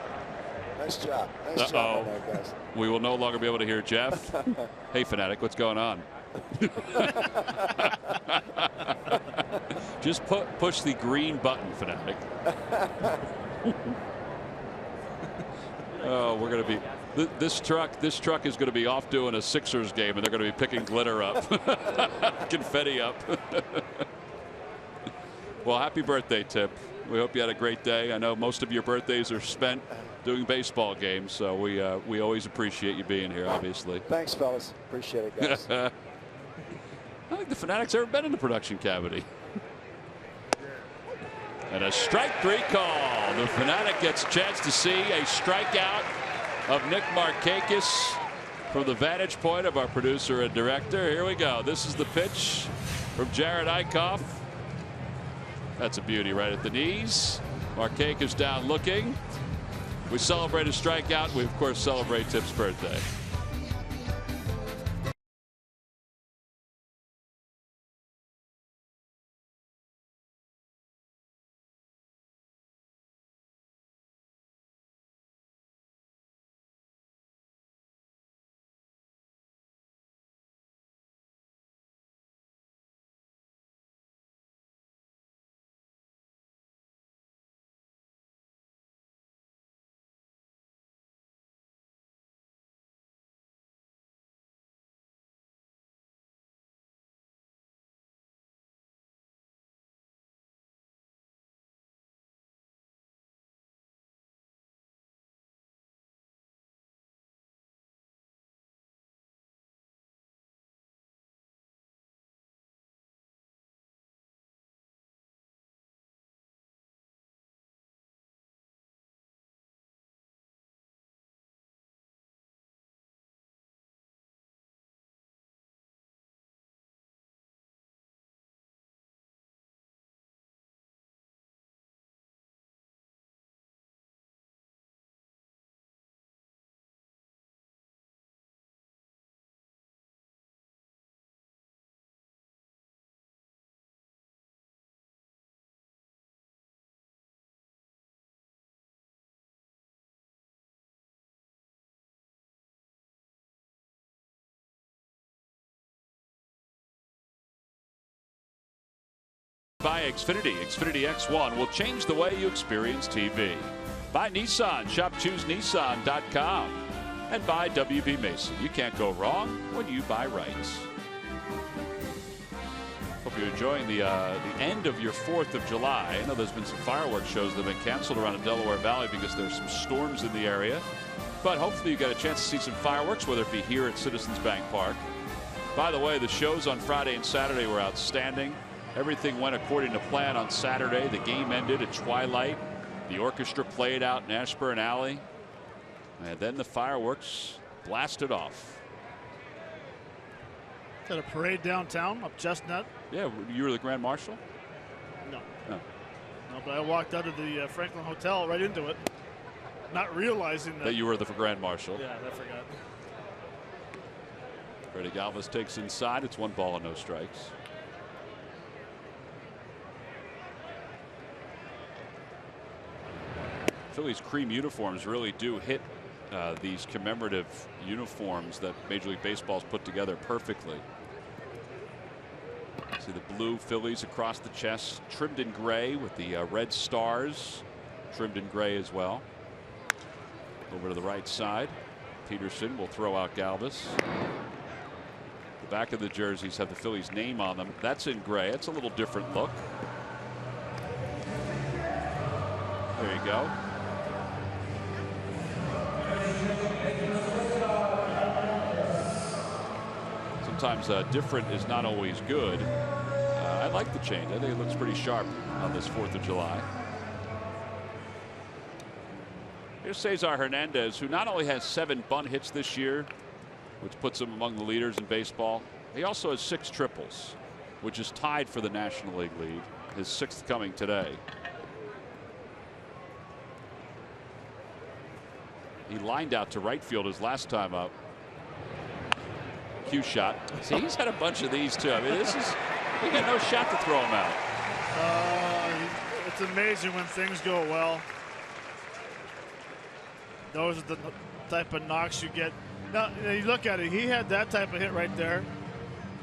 Nice job. Nice job on that, guys. We will no longer be able to hear Jeff. Hey, Fanatic, what's going on? Just push the green button, Fanatic. Oh, we're going to be... This truck is going to be off doing a Sixers game, and they're going to be picking glitter up. Confetti up. Well, happy birthday, Tip. We hope you had a great day. I know most of your birthdays are spent doing baseball games, so we always appreciate you being here, obviously. Thanks, fellas. Appreciate it, guys. I don't think the Fanatic's ever been in the production cavity. And a strike 3 call. The Fanatic gets a chance to see a strikeout of Nick Markakis from the vantage point of our producer and director. Here we go. This is the pitch from Jared Eichhoff. That's a beauty right at the knees. Markakis down looking. We celebrate a strikeout. We, of course, celebrate Tip's birthday. By Xfinity. Xfinity X1 will change the way you experience TV. By Nissan. Shop ChooseNissan.com. And by WB Mason. You can't go wrong when you buy right. Hope you're enjoying the end of your 4th of July. I know there's been some fireworks shows that have been canceled around the Delaware Valley because there's some storms in the area. But hopefully you got a chance to see some fireworks, whether it be here at Citizens Bank Park. By the way, the shows on Friday and Saturday were outstanding. Everything went according to plan on Saturday. The game ended at twilight. The orchestra played out in Ashburn Alley. And then the fireworks blasted off. Got a parade downtown up Chestnut. Yeah, you were the Grand Marshal? No. No. No, but I walked out of the Franklin Hotel right into it, not realizing that you were the Grand Marshal. Yeah, I forgot. Freddie Galvis takes inside. It's 1 ball and no strikes. Phillies cream uniforms really do hit these commemorative uniforms that Major League Baseball's put together perfectly. See the blue Phillies across the chest, trimmed in gray with the red stars trimmed in gray as well. Over to the right side. Peterson will throw out Galvis. The back of the jerseys have the Phillies name on them. That's in gray. It's a little different look. There you go. sometimes different is not always good. I like the change. I think it looks pretty sharp on this 4th of July. Here's Cesar Hernandez, who not only has 7 bunt hits this year, which puts him among the leaders in baseball, he also has 6 triples, which is tied for the National League lead. His 6th coming today. He lined out to right field his last time up. Cue shot. See, he's had a bunch of these too. I mean, we got no shot to throw him out. It's amazing when things go well. Those are the type of knocks you get. Now, you look at it, he had that type of hit right there.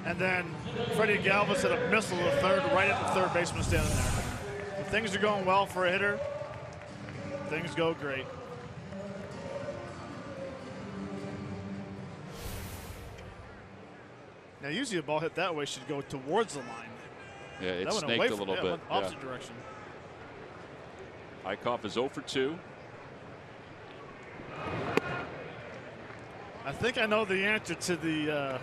And then Freddie Galvis had a missile to third, right at the third baseman standing there. When things are going well for a hitter, things go great. Now, usually a ball hit that way should go towards the line. Yeah, it snaked a little bit. Opposite direction. Eickhoff is 0 for 2. I think I know the answer to the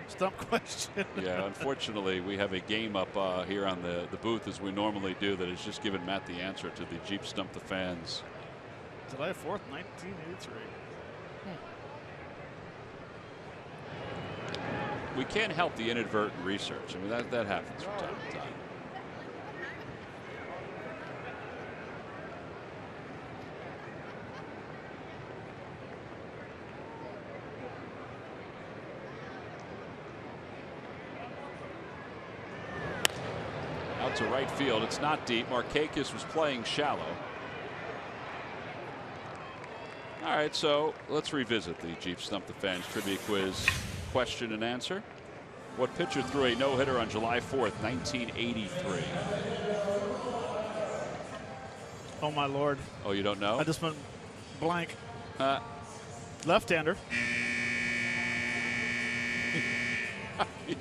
stump question. Yeah, unfortunately, we have a game up here on the booth, as we normally do, that has just given Matt the answer to the Jeep Stump the Fans. July 4th, 1983. We can't help the inadvertent research. I mean, that happens from time to time. Out to right field. It's not deep. Markakis was playing shallow. All right, so let's revisit the Jeep Stump the Fans trivia quiz question and answer. What pitcher threw a no-hitter on July 4th, 1983? Oh, my Lord. Oh, you don't know? I just went blank. Left-hander.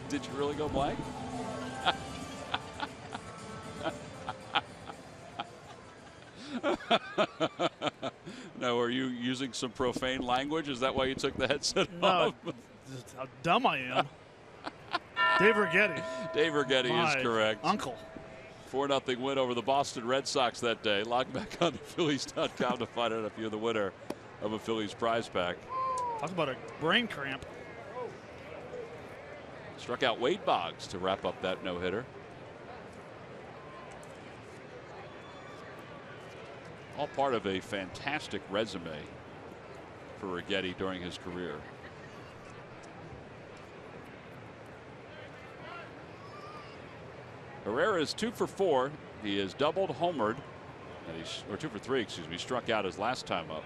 Did you really go blank? No, are you using some profane language? Is that why you took the headset off? Just how dumb I am. Dave Righetti. Dave Righetti is correct. Uncle. 4-0 win over the Boston Red Sox that day. Log back on to Phillies.com to find out if you're the winner of a Phillies prize pack. Talk about a brain cramp. Struck out Wade Boggs to wrap up that no-hitter. All part of a fantastic resume for Righetti during his career. Herrera is 2 for 4. He is doubled, homered, and or 2 for 3, excuse me. He struck out his last time up.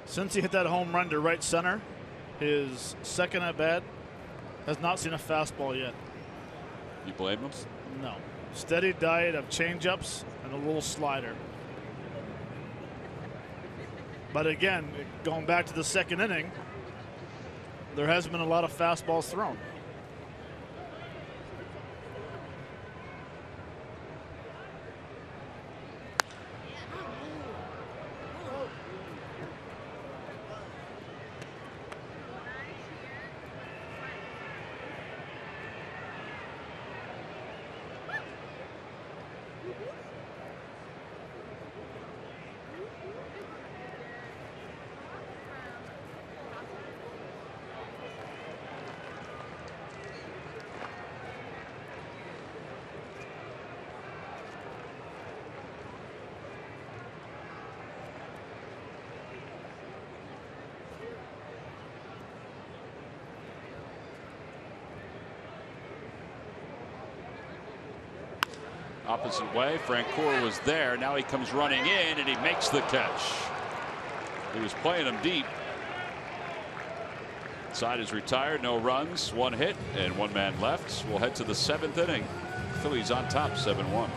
Since he hit that home run to right center, his second at bat, has not seen a fastball yet. You blame him? No. Steady diet of changeups and a little slider. But again, going back to the second inning, there has been a lot of fastballs thrown. Opposite way, Francoeur was there. Now he comes running in and he makes the catch. He was playing him deep. Side is retired, no runs, 1 hit, and 1 man left. We'll head to the 7th inning. Phillies on top, 7-1.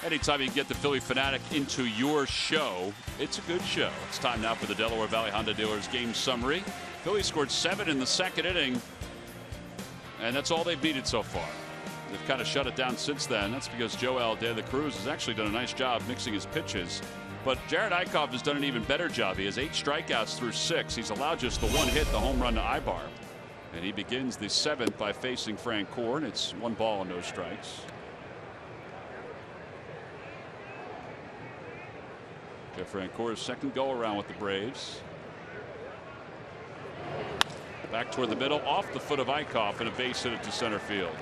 Anytime you can get the Philly fanatic into your show, it's a good show. It's time now for the Delaware Valley Honda Dealers game summary. Phillies scored 7 in the second inning, and that's all they've needed so far. They've kind of shut it down since then. That's because Joel De La Cruz has actually done a nice job mixing his pitches. But Jared Eickhoff has done an even better job. He has 8 strikeouts through 6. He's allowed just the 1 hit, the home run to Ibar. And he begins the 7th by facing Frank Korn. It's 1 ball and no strikes. Jeff Francoeur's second go around with the Braves. Back toward the middle, off the foot of Eickhoff, and a base hit it to center field.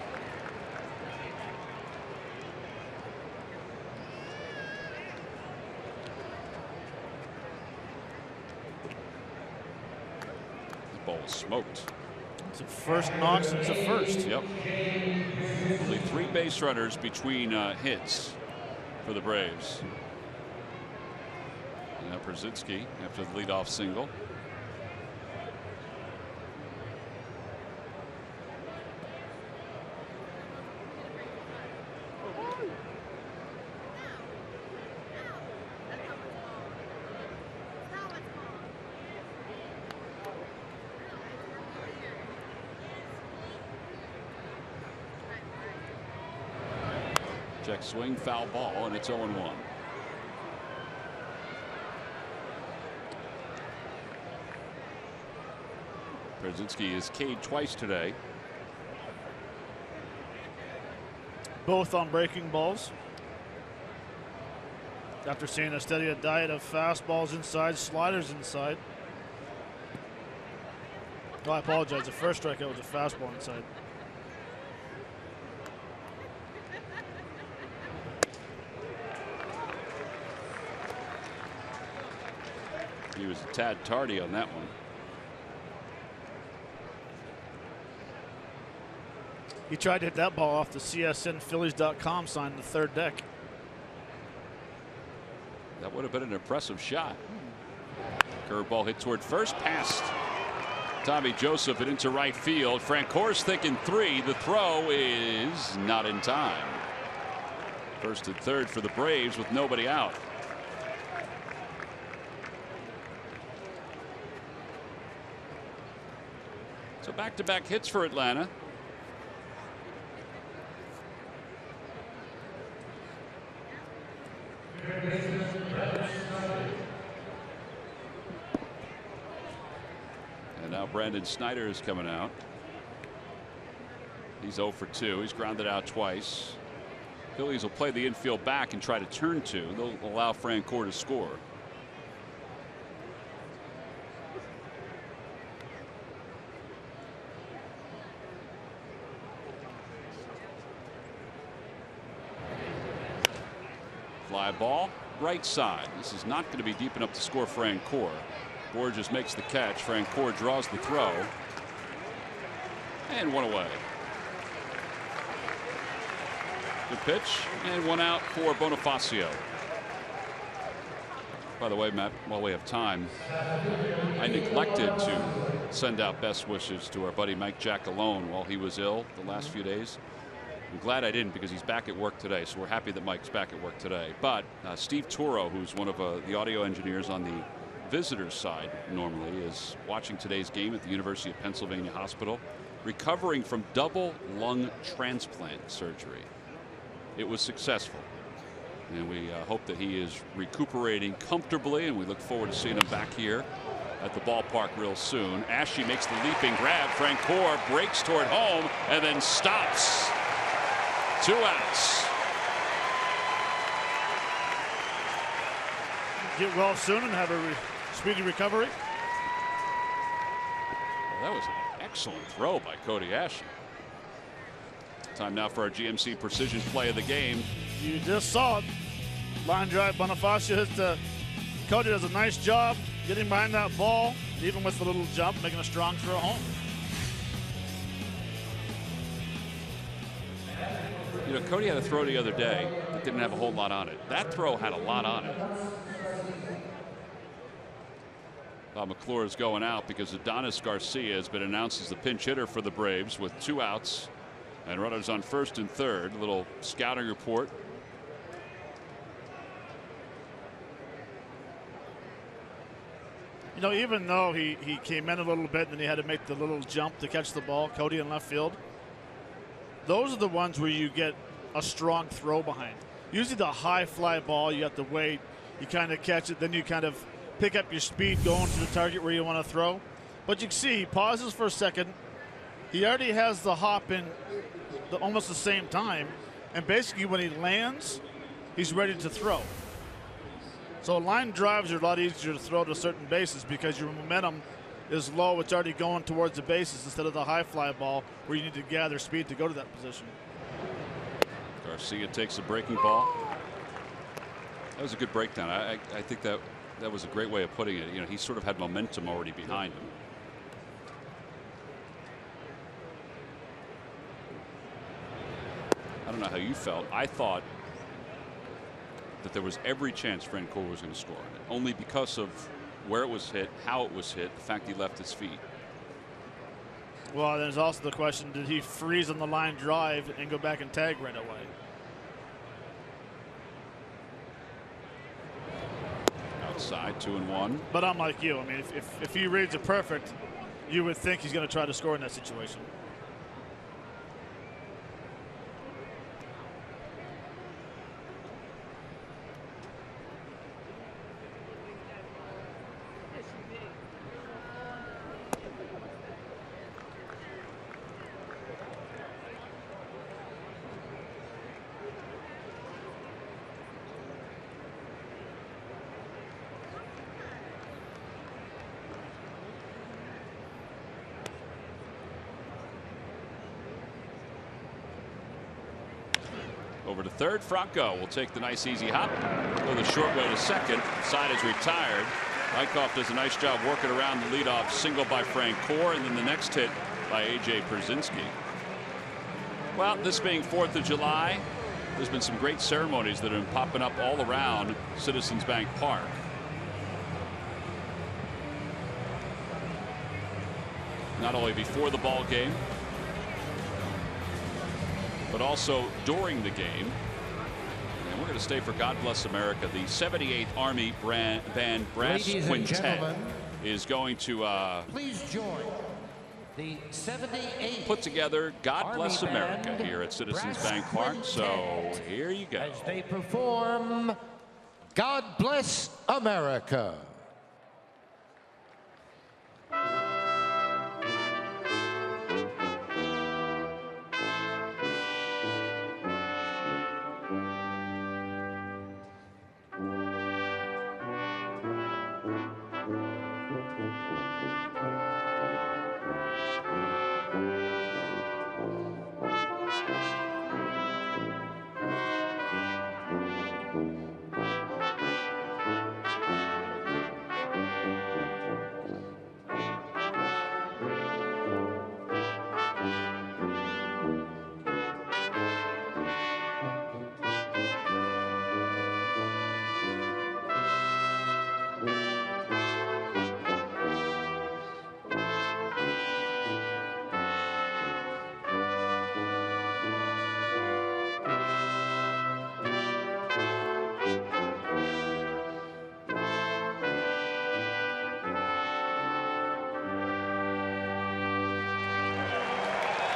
The ball is smoked. It's a first knock since the first. Yep. Only 3 base runners between hits for the Braves. Now Brzezinski after the leadoff single. Check swing, foul ball, and it's 0-1. Brzezinski is K'd twice today. Both on breaking balls. After seeing a steady diet of fastballs inside, sliders inside. Oh, I apologize. The first strikeout was a fastball inside. He was a tad tardy on that one. He tried to hit that ball off the CSNPhillies.com sign in the 3rd deck. That would have been an impressive shot. Curveball hit toward first, past Tommy Joseph and into right field. Francoeur's thinking 3. The throw is not in time. First and third for the Braves with nobody out. So back-to-back hits for Atlanta. And now Brandon Snyder is coming out. He's 0 for 2. He's grounded out twice. Phillies will play the infield back and try to turn 2. They'll allow Francoeur to score. Fly ball, right side. This is not going to be deep enough to score Francoeur. Borges makes the catch. Francoeur draws the throw. And 1 away. Good pitch. And 1 out for Bonifacio. By the way, Matt, while we have time, I neglected to send out best wishes to our buddy Mike Giacalone while he was ill the last few days. I'm glad I didn't because he's back at work today, so we're happy that Mike's back at work today. But Steve Toro, who's one of the audio engineers on the visitors side normally, is watching today's game at the University of Pennsylvania Hospital, recovering from double lung transplant surgery. It was successful, and we hope that he is recuperating comfortably, and we look forward to seeing him back here at the ballpark real soon. Ashe makes the leaping grab. Francoeur breaks toward home and then stops. 2 outs. Get well soon and have a speedy recovery. Well, that was an excellent throw by Cody Ashe. Time now for our GMC Precision play of the game. You just saw it. Line drive. Bonifacio hits the. Cody does a nice job getting behind that ball, even with the little jump, making a strong throw home. You know, Cody had a throw the other day that didn't have a whole lot on it. That throw had a lot on it. Bob McClure is going out because Adonis Garcia has been announced as the pinch hitter for the Braves with 2 outs and runners on first and third. A little scouting report You know, even though he came in a little bit and then he had to make the little jump to catch the ball, Cody in left field, those are the ones where you get a strong throw behind. Usually the high fly ball, you have to wait, you kind of catch it, then you kind of pick up your speed going to the target where you want to throw. But you can see he pauses for a second. He already has the hop in almost the same time. And basically when he lands, he's ready to throw. So line drives are a lot easier to throw to certain bases because your momentum is low. It's already going towards the bases instead of the high fly ball where you need to gather speed to go to that position. Garcia takes a breaking ball. That was a good breakdown. I think that was a great way of putting it. You know, he sort of had momentum already behind him. I don't know how you felt. I thought that there was every chance Francoeur was going to score, only because of where it was hit, how it was hit, the fact he left his feet. Well, there's also the question, did he freeze on the line drive and go back and tag right away? Outside, 2-1. But I'm like you. I mean, if he reads it perfect, you would think he's going to try to score in that situation. Over to third. Franco will take the nice easy hop. Go the short way to second. Side is retired. Eickhoff does a nice job working around the leadoff single by Francoeur, and then the next hit by A.J. Pierzynski. Well, this being 4th of July, there's been some great ceremonies that have been popping up all around Citizens Bank Park. Not only before the ball game, but also during the game. And we're going to stay for God Bless America. The 78th Army Band Brass Quintet is going to please join the 78th put together God Army Bless America Band here at Citizens Brass Bank Park. Quintet So here you go. as they perform God Bless America.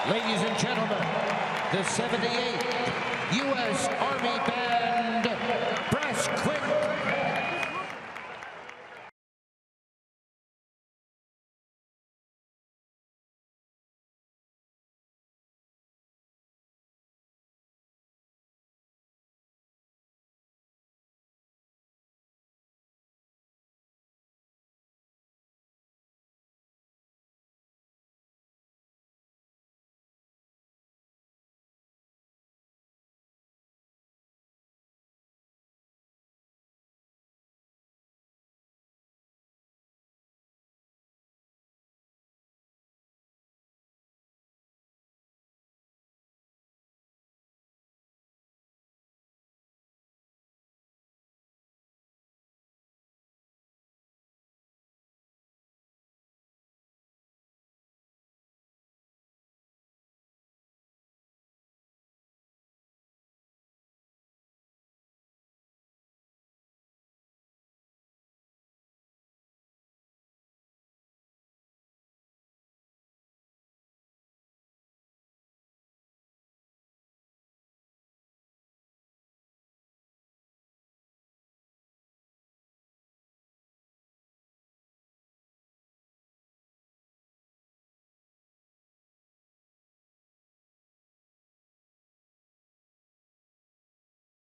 Ladies and gentlemen, the 78th U.S. Army Band Brass Quintet.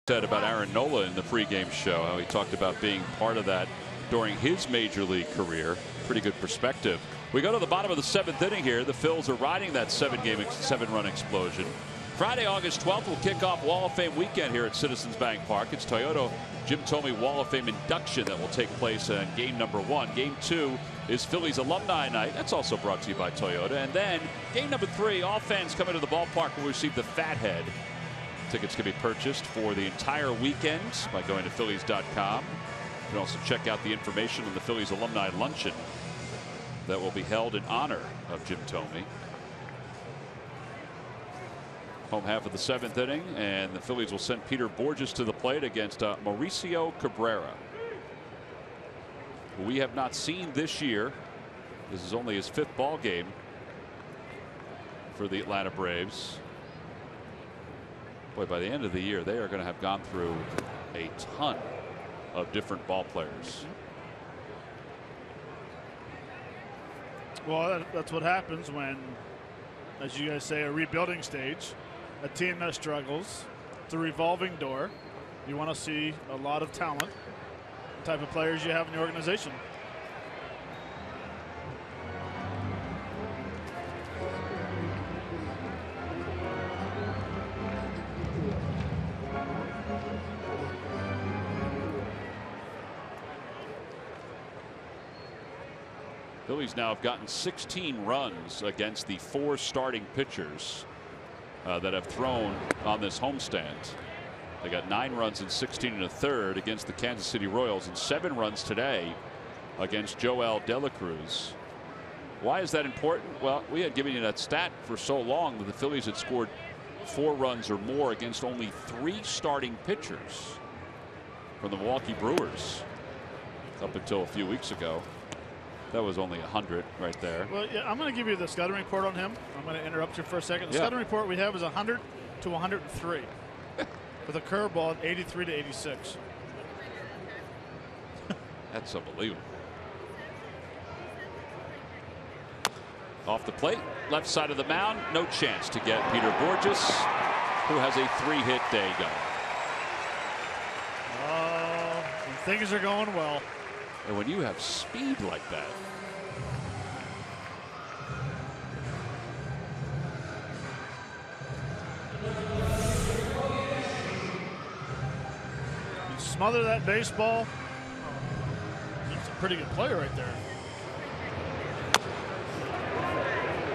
said about Aaron Nola in the pregame show, how he talked about being part of that during his major league career. Pretty good perspective. We go to the bottom of the 7th inning here. The Phils are riding that 7-run explosion. Friday, August 12th, will kick off Wall of Fame weekend here at Citizens Bank Park. It's Toyota Jim Thome Wall of Fame induction that will take place in game number 1. Game 2 is Phillies Alumni Night. That's also brought to you by Toyota. And then game number 3, all fans coming to the ballpark will receive the Fathead. Tickets can be purchased for the entire weekend by going to Phillies.com. You can also check out the information on the Phillies Alumni Luncheon that will be held in honor of Jim Thome. Home half of the 7th inning, and the Phillies will send Peter Borges to the plate against Mauricio Cabrera, who we have not seen this year. This is only his 5th ball game for the Atlanta Braves. Boy, by the end of the year, they are going to have gone through a ton of different ball players. Well, that's what happens when, as you guys say, a rebuilding stage. A team that struggles. It's a revolving door. You want to see a lot of talent, the type of players you have in the organization. Phillies now have gotten 16 runs against the 4 starting pitchers that have thrown on this homestand. They got 9 runs in 16 1/3 against the Kansas City Royals and 7 runs today against Joel De La Cruz. Why is that important? Well, we had given you that stat for so long that the Phillies had scored 4 runs or more against only 3 starting pitchers from the Milwaukee Brewers up until a few weeks ago. That was only 100 right there. Well, yeah, I'm going to give you the scouting report on him. I'm going to interrupt you for a second. The Yeah. scouting report we have is 100 to 103 with a curveball at 83 to 86. That's unbelievable. Off the plate, left side of the mound, no chance to get Peter Borges, who has a 3-hit day going. When things are going well. And when you have speed like that. You smother that baseball. He's a pretty good player right there.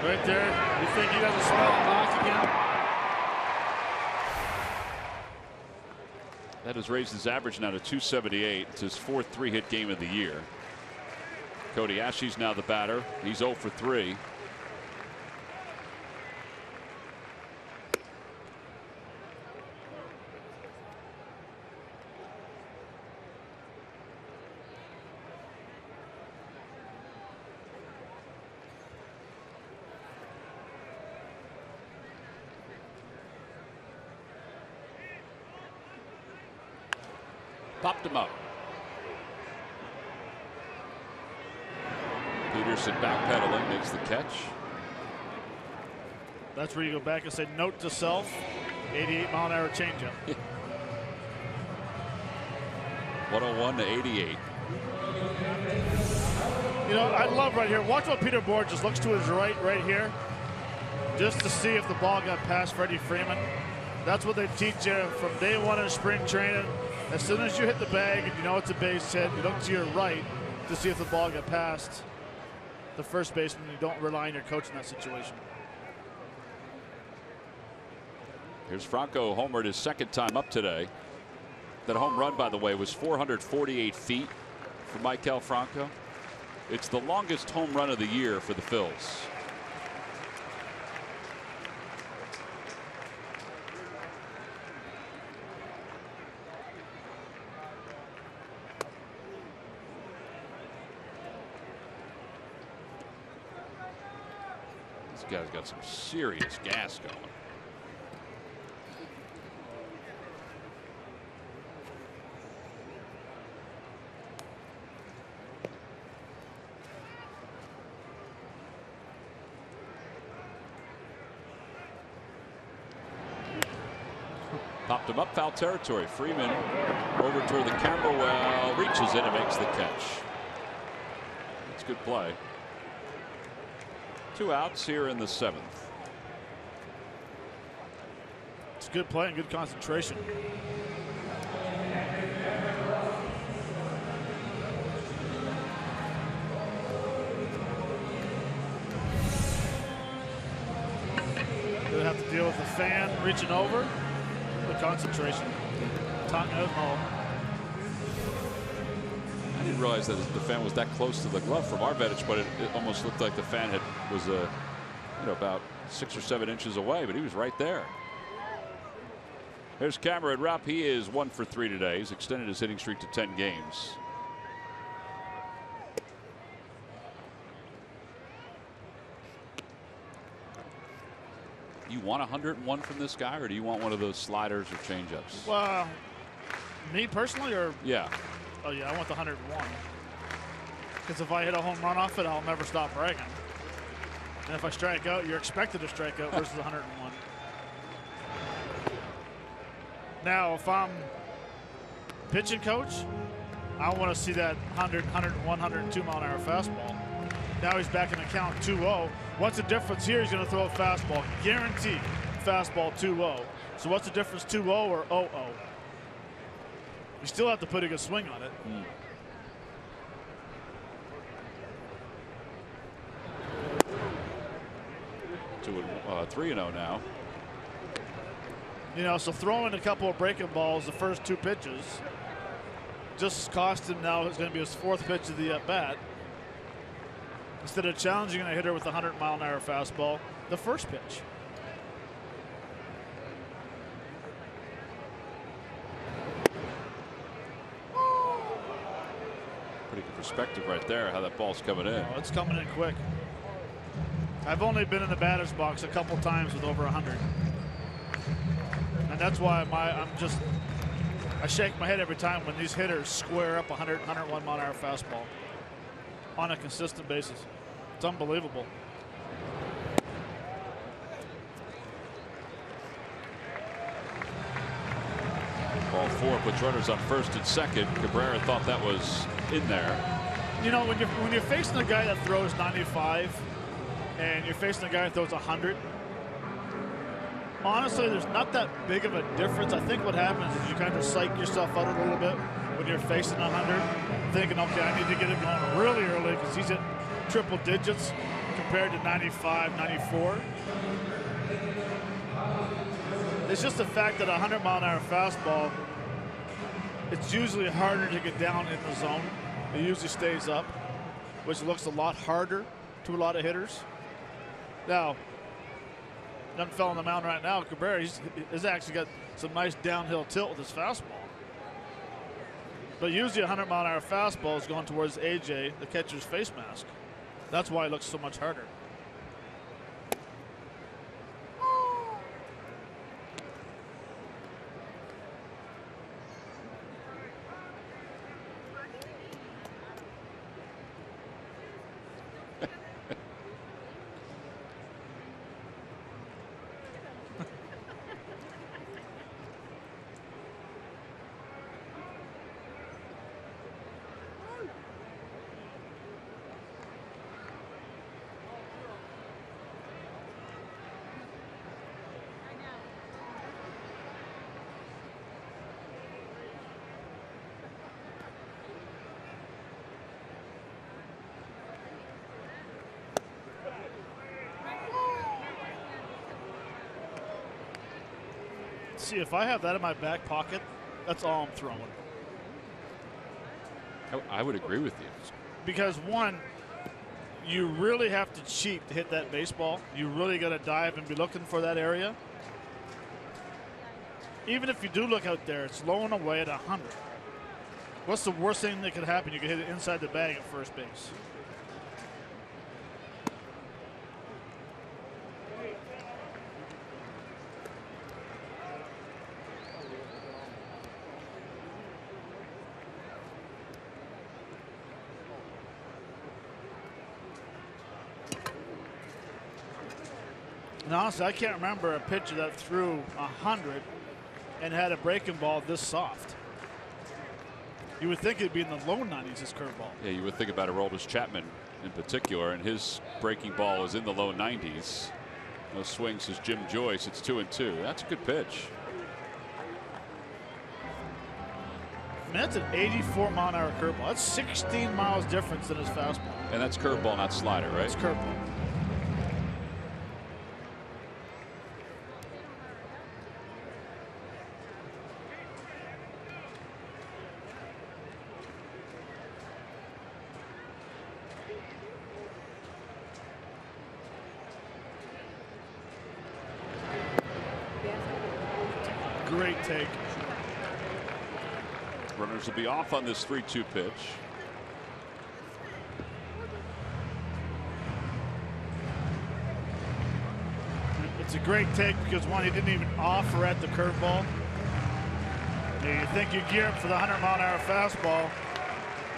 Right there. You think he doesn't smell a knock again? That has raised his average now to 278. It's his 4th 3-hit game of the year. Cody Ashley's now the batter. He's 0 for 3. Popped him up. Peterson backpedaling, makes the catch. That's where you go back and say, note to self, 88-mile-an-hour changeup. 101 to 88. You know, I love right here. Watch what Peter Borges looks to his right here, just to see if the ball got past Freddie Freeman. That's what they teach you from day 1 in spring training. As soon as you hit the bag and you know it's a base hit, you look to your right to see if the ball got past the first baseman. You don't rely on your coach in that situation. Here's Franco homered his 2nd time up today. That home run, by the way, was 448 feet for Maikel Franco. It's the longest home run of the year for the Phils. This guy's got some serious gas going. Popped him up, foul territory. Freeman over toward the camera well, reaches in and makes the catch. That's good play. 2 outs here in the 7th. It's good play and good concentration. Gonna have to deal with the fan reaching over. The concentration. Tongue out home. I didn't realize that the fan was that close to the glove from our vantage, but it almost looked like the fan was about 6 or 7 inches away, but he was right there. There's Cameron Rupp. He is 1 for 3 today. He's extended his hitting streak to 10 games. You want 101 from this guy, or do you want one of those sliders or changeups? Well, me personally, or yeah. Oh yeah, I want the 101. Because if I hit a home run off it, I'll never stop bragging. And if I strike out, you're expected to strike out versus 101. Now, if I'm pitching coach, I want to see that 100, 101, 102 mile-an-hour fastball. Now he's back in the count 2-0. What's the difference here? He's going to throw a fastball. Guaranteed fastball 2-0. So what's the difference, 2-0 or 0-0? You still have to put a good swing on it. Mm. 3-0 now. You know, so throwing a couple of breaking balls the first 2 pitches just cost him. Now it's going to be his 4th pitch of the at-bat. Instead of challenging a hitter with a 100 mile-an-hour fastball, the first pitch. Pretty good perspective right there, how that ball's coming in. Oh, it's coming in quick. I've only been in the batter's box a couple times with over 100. And that's why I shake my head every time when these hitters square up 100, 101 mile-an-hour fastball on a consistent basis. It's unbelievable. Ball 4 puts runners on first and second. Cabrera thought that was in there. You know, when you're facing a guy that throws 95 and you're facing a guy that throws 100, honestly, there's not that big of a difference. I think what happens is you kind of psych yourself out a little bit when you're facing 100, thinking, okay, I need to get him going really early because he's at triple digits compared to 95, 94. It's just the fact that a 100 mile-an-hour fastball, it's usually harder to get down in the zone. It usually stays up, which looks a lot harder to a lot of hitters. Now, young fella on the mound right now, Cabrera, he's actually got some nice downhill tilt with his fastball. But usually a 100 mile-an-hour fastball is going towards AJ, the catcher's face mask. That's why it looks so much harder. See, if I have that in my back pocket, that's all I'm throwing. I would agree with you. Because one, you really have to cheat to hit that baseball. You really got to dive and be looking for that area. Even if you do look out there, it's low and away at 100. What's the worst thing that could happen? You could hit it inside the bag at first base. And honestly, I can't remember a pitcher that threw 100 and had a breaking ball this soft. You would think it'd be in the low 90s, this curveball. Yeah, you would think about Aroldis Chapman in particular, and his breaking ball is in the low 90s. No swings as Jim Joyce. It's 2-2. That's a good pitch. I mean, that's an 84-mile-an-hour curveball. That's 16 miles difference than his fastball. And that's curveball, not slider, right? It's curveball. Great take. Runners will be off on this 3-2 pitch. It's a great take because, one, he didn't even offer at the curveball. You think you gear up for the 100-mile-an-hour fastball.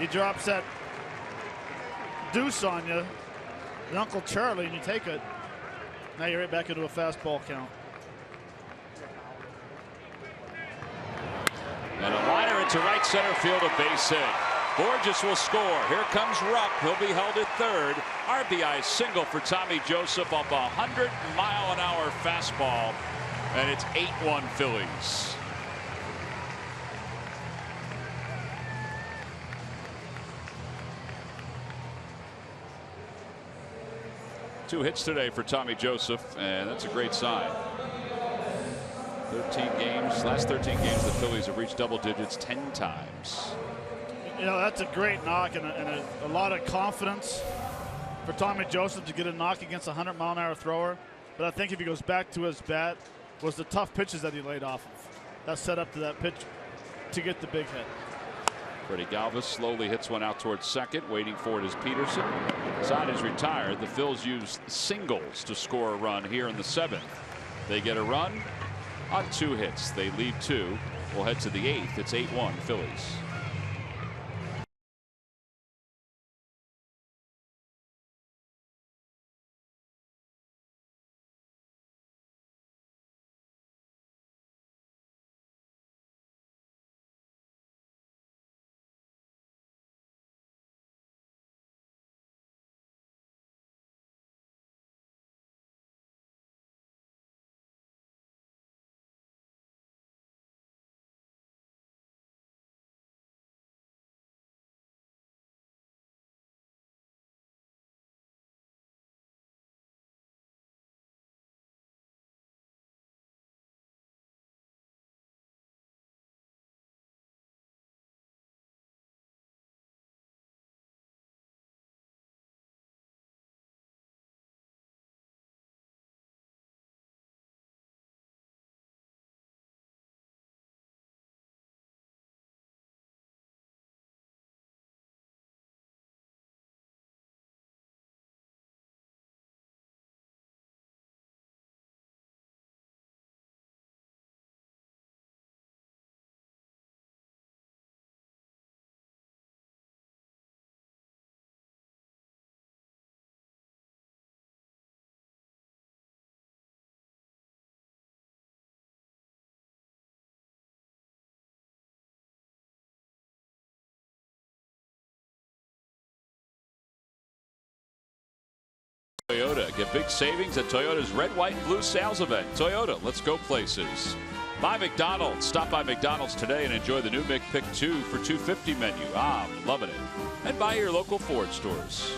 He drops that deuce on you, the Uncle Charlie, and you take it. Now you're right back into a fastball count. And a liner into right center field, a base hit. Borges will score. Here comes Rupp. He'll be held at third. RBI single for Tommy Joseph off a 100-mile-an-hour fastball. And it's 8-1 Phillies. Two hits today for Tommy Joseph, and that's a great sign. 13 games, last 13 games, the Phillies have reached double digits 10 times. You know, that's a great knock and a lot of confidence for Tommy Joseph to get a knock against a 100-mile-an-hour thrower. But I think if he goes back to his bat, was the tough pitches that he laid off of. That set up to that pitch to get the big hit. Freddie Galvis slowly hits one out towards second. Waiting for it is Peterson. Side is retired. The Phils use singles to score a run here in the 7th. They get a run on 2 hits. They lead 2. We'll head to the 8th. It's 8-1 Phillies. Toyota. Get big savings at Toyota's Red, White, and Blue sales event. Toyota, let's go places. By McDonald's. Stop by McDonald's today and enjoy the new McPick 2 for $2.50 menu. I'm loving it. And buy your local Ford stores.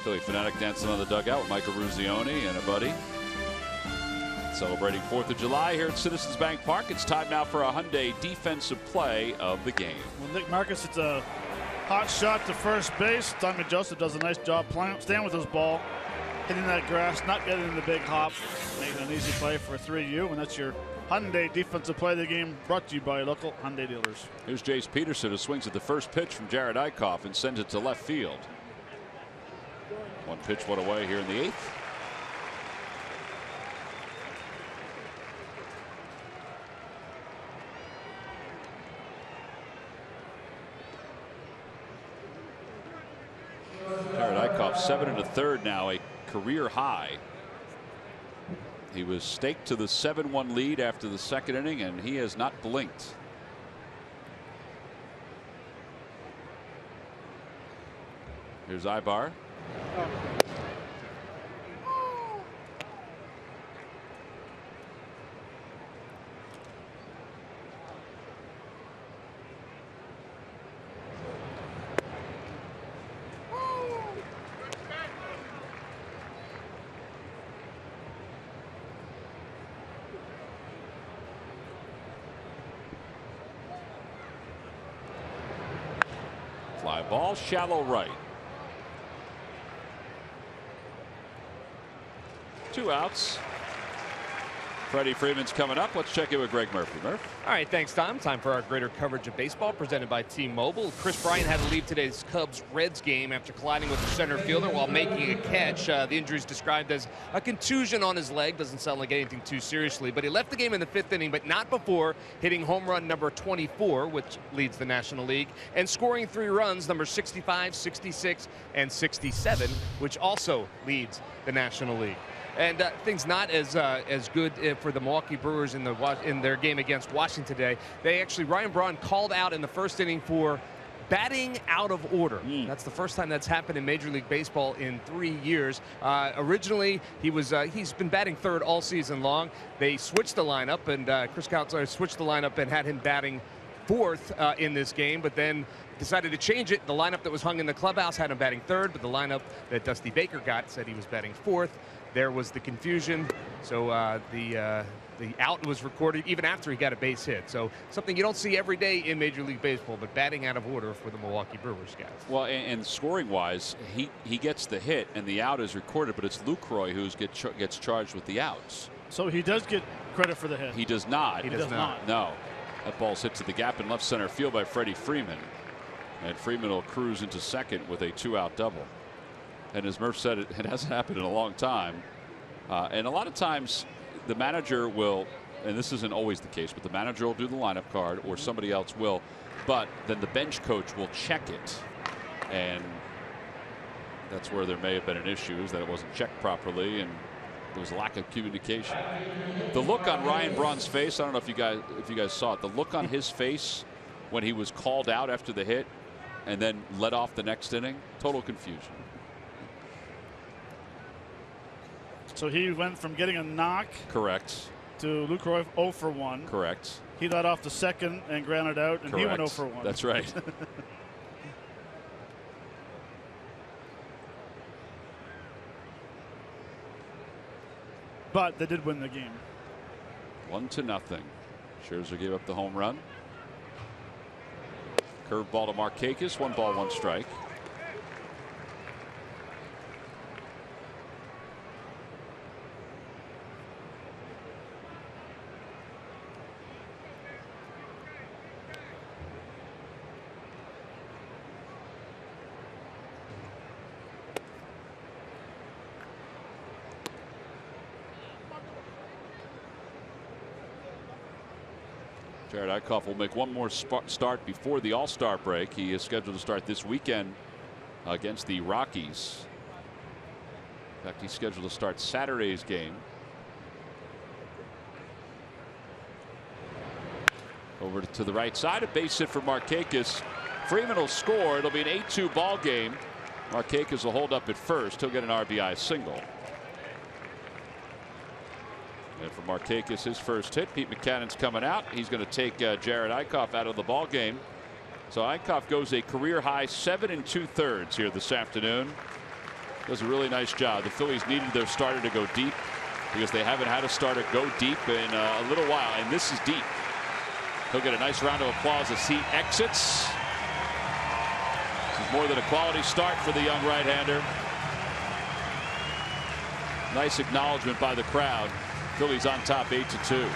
Philly Fanatic dancing on the dugout with Michael Ruzioni and a buddy. Celebrating 4th of July here at Citizens Bank Park. It's time now for a Hyundai defensive play of the game. Well, Nick Marcus, it's a hot shot to first base. Tommy Joseph does a nice job staying with his ball, hitting that grass, not getting the big hop, making an easy play for a 3U, and that's your Hyundai defensive play of the game, brought to you by local Hyundai dealers. Here's Jace Peterson, who swings at the first pitch from Jared Eickhoff and sends it to left field. One pitch, one away here in the 8th. Jared Eickhoff 7 1/3 now, a career high. He was staked to the 7-1 lead after the second inning, and he has not blinked. Here's Ibar. Fly ball, shallow right. 2 outs. Freddie Freeman's coming up. Let's check in with Greg Murphy. Murph. All right, thanks, Tom. Time for our greater coverage of baseball presented by T-Mobile. Chris Bryant had to leave today's Cubs-Reds game after colliding with the center fielder while making a catch. The injury is described as a contusion on his leg. Doesn't sound like anything too seriously, but he left the game in the 5th inning, but not before hitting home run number 24, which leads the National League, and scoring 3 runs, number 65, 66, and 67, which also leads the National League. And things not as good for the Milwaukee Brewers in their game against Washington today. Ryan Braun called out in the 1st inning for batting out of order. That's the first time that's happened in Major League Baseball in 3 years. Originally, he's been batting 3rd all season long. They switched the lineup, and Chris Counselor switched the lineup and had him batting 4th in this game, but then decided to change it. The lineup that was hung in the clubhouse had him batting 3rd, but the lineup that Dusty Baker got said he was batting 4th. There was the confusion. So the out was recorded even after he got a base hit. So something you don't see every day in Major League Baseball, but batting out of order for the Milwaukee Brewers guys. Well, and scoring-wise, he gets the hit and the out is recorded, but it's Lucroy who gets charged with the outs. So he does get credit for the hit. He does not. He does not. No. That ball's hit to the gap in left center field by Freddie Freeman. And Freeman will cruise into second with a 2-out double. And as Murph said, it hasn't happened in a long time. And a lot of times the manager will, and this isn't always the case, but the manager will do the lineup card or somebody else will, but then the bench coach will check it. And that's where there may have been an issue, is that it wasn't checked properly and there was a lack of communication. The look on Ryan Braun's face, I don't know if you guys saw it, the look on his face when he was called out after the hit and then led off the next inning, total confusion. So he went from getting a knock. Correct. To Lucroy 0 for 1. Correct. He led off the second and grounded out, and Correct. he went 0 for 1. That's right. But they did win the game. 1-0. Scherzer gave up the home run. Curveball to Markakis. 1 ball, 1 strike. Jared Eichhoff will make one more start before the All-Star break. He is scheduled to start this weekend against the Rockies. In fact, he's scheduled to start Saturday's game. Over to the right side, a base hit for Markakis. Freeman will score. It'll be an 8-2 ball game. Markakis will hold up at first. He'll get an RBI single. And for Markakis, his first hit. Pete Maccannon's coming out. He's going to take Jared Eichhoff out of the ball game. So Eichhoff goes a career high 7 2/3 here this afternoon. Does a really nice job. The Phillies needed their starter to go deep because they haven't had a starter go deep in a little while, and this is deep. He'll get a nice round of applause as he exits. This is more than a quality start for the young right-hander. Nice acknowledgement by the crowd. Phillies on top 8-2.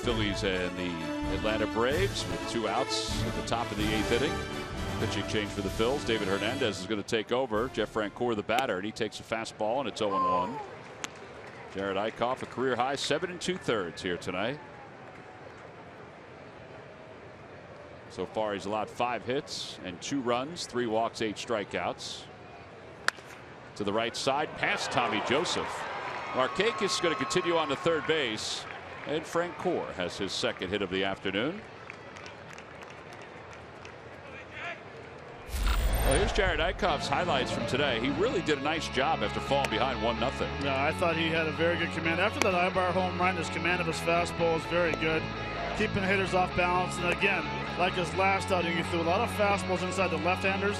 Phillies and the Atlanta Braves with 2 outs at the top of the 8th inning. Pitching change for the Phils. David Hernandez is going to take over. Jeff Francoeur, the batter, and he takes a fastball, and it's 0-1. Jared Eickhoff, a career high 7 2/3 here tonight. So far, he's allowed 5 hits and 2 runs, 3 walks, 8 strikeouts. To the right side, past Tommy Joseph. Markakis is going to continue on to third base, and Francoeur has his second hit of the afternoon. Well, here's Jared Eickhoff's highlights from today. He really did a nice job after falling behind 1-0. Yeah, I thought he had a very good command. After that Ibar home run, his command of his fastball is very good. Keeping hitters off balance. And again, like his last outing, he threw a lot of fastballs inside the left-handers.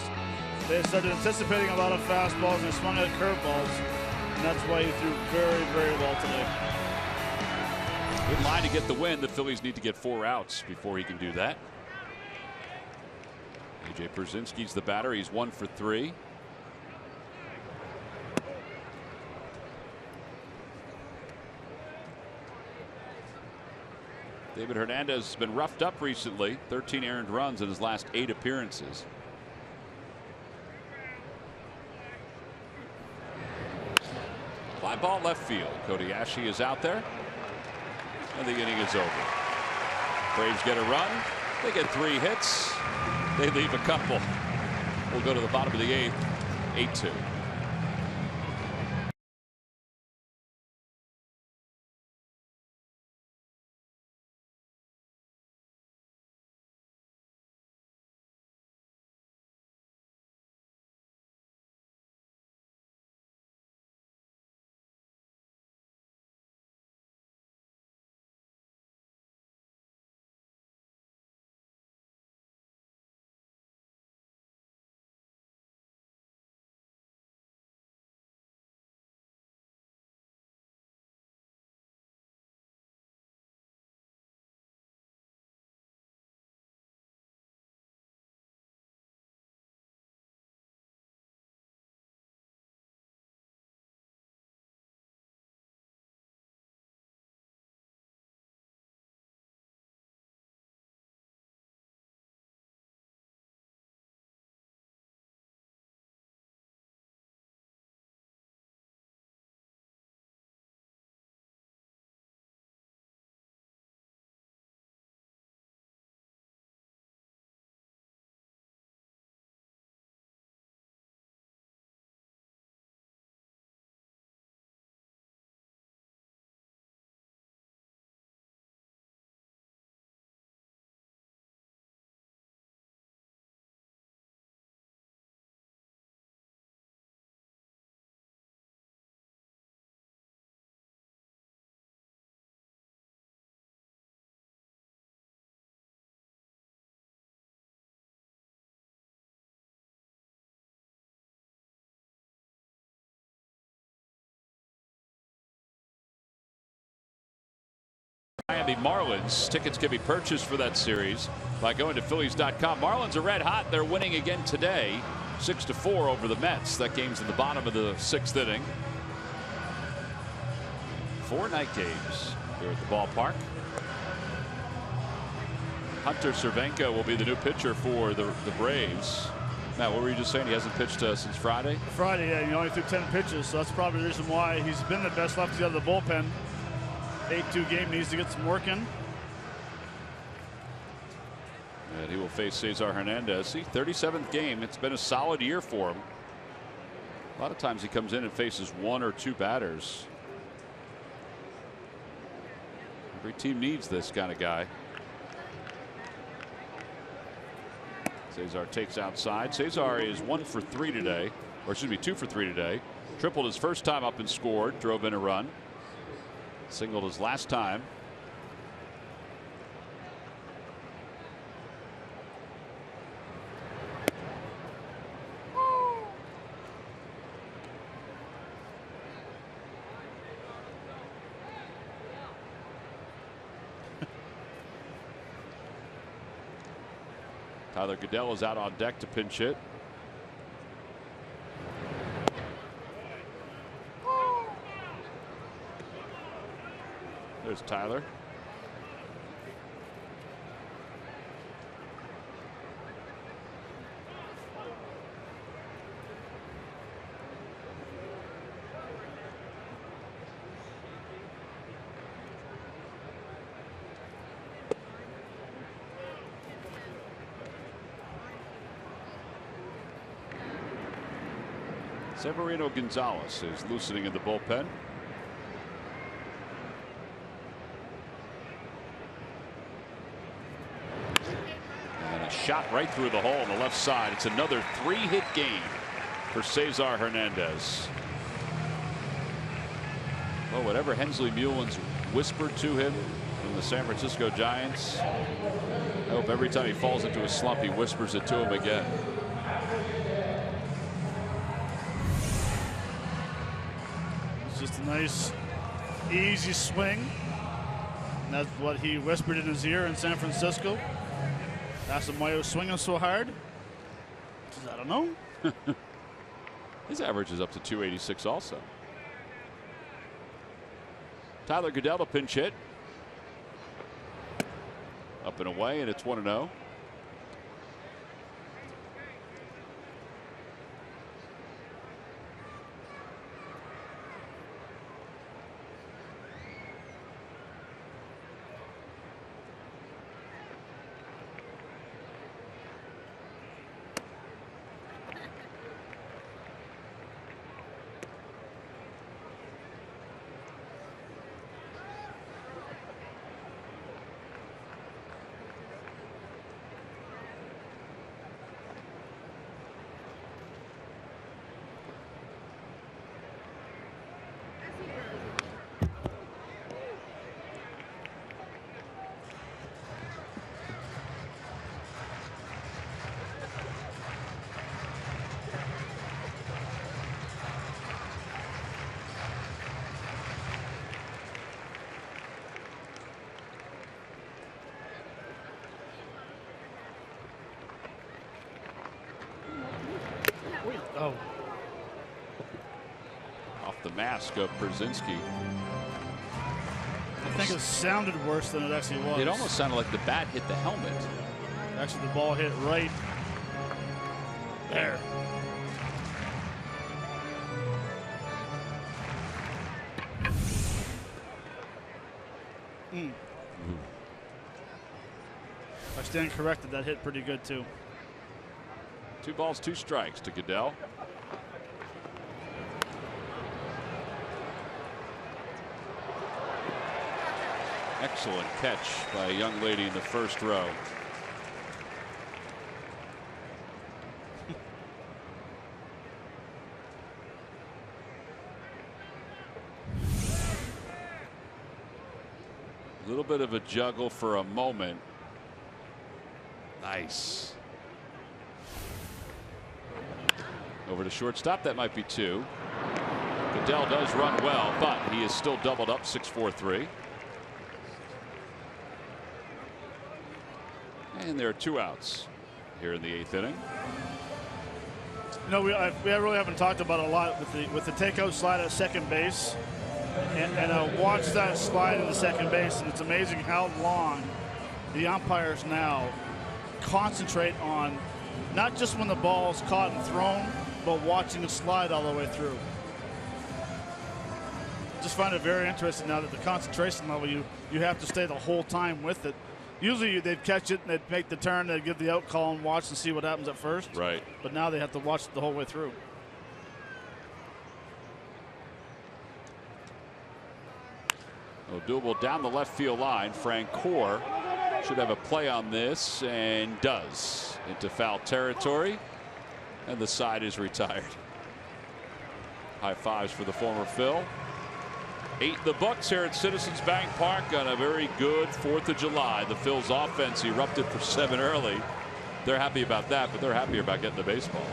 They started anticipating a lot of fastballs and swung at curveballs. And that's why he threw very, very well today. Good line to get the win. The Phillies need to get 4 outs before he can do that. A.J. Pierzynski's the batter. He's 1 for 3. David Hernandez has been roughed up recently. 13 earned runs in his last 8 appearances. Fly ball left field. Cody Ashley is out there, and the inning is over. Braves get a run. They get 3 hits. They leave a couple. We'll go to the bottom of the 8th, 8-2. Miami Marlins. Tickets can be purchased for that series by going to Phillies.com. Marlins are red hot. They're winning again today, 6-4 over the Mets. That game's in the bottom of the 6th inning. 4 night games here at the ballpark. Hunter Cervenka will be the new pitcher for the Braves. Matt, what were you just saying? He hasn't pitched since Friday? Friday, yeah. He only threw 10 pitches, so that's probably the reason why he's been the best lefty out of the bullpen. 8-2 game, needs to get some work in. And he will face Cesar Hernandez. See, 37th game. It's been a solid year for him. A lot of times he comes in and faces 1 or 2 batters. Every team needs this kind of guy. Cesar takes outside. Cesar is 1 for 3 today, or excuse me, 2 for 3 today. Tripled his first time up and scored, drove in a run. Singled his last time. Tyler Goodell is out on deck to pinch hit. There's Tyler. Severino Gonzalez is loosening in the bullpen. And a shot right through the hole on the left side. It's another 3-hit game for Cesar Hernandez. Well, whatever Hensley Mullins whispered to him from the San Francisco Giants, I hope every time he falls into a slump, he whispers it to him again. It's just a nice, easy swing. And that's what he whispered in his ear in San Francisco. Asked him why he was swinging so hard. He says, I don't know. His average is up to 286 also. Tyler Goodell to pinch hit. Up and away, and it's 1-0. Oh. Off the mask of Brzezinski. I think it sounded worse than it actually was. It almost sounded like the bat hit the helmet. Actually, the ball hit right there. I stand corrected. That hit pretty good, too. 2 balls, 2 strikes to Goodell. Excellent catch by a young lady in the first row. A little bit of a juggle for a moment. Nice. Over to shortstop. That might be 2. Goodell does run well, but he is still doubled up 6-4-3. And there are 2 outs here in the 8th inning. You know, we really haven't talked about it a lot with the takeout slide at second base. And I watched that slide in the second base, and it's amazing how long the umpires now concentrate on not just when the ball is caught and thrown, but watching the slide all the way through. Just find it very interesting now that the concentration level, you have to stay the whole time with it. Usually they'd catch it and they'd make the turn, they'd give the out call and watch and see what happens at first. Right. But now they have to watch it the whole way through. Odubel down the left field line. Francoeur should have a play on this, and does. Into foul territory, and the side is retired. High fives for the former Phil. 8 the books here at Citizens Bank Park on a very good 4th of July. The Phil's offense erupted for 7 early. They're happy about that, but they're happier about getting the baseball.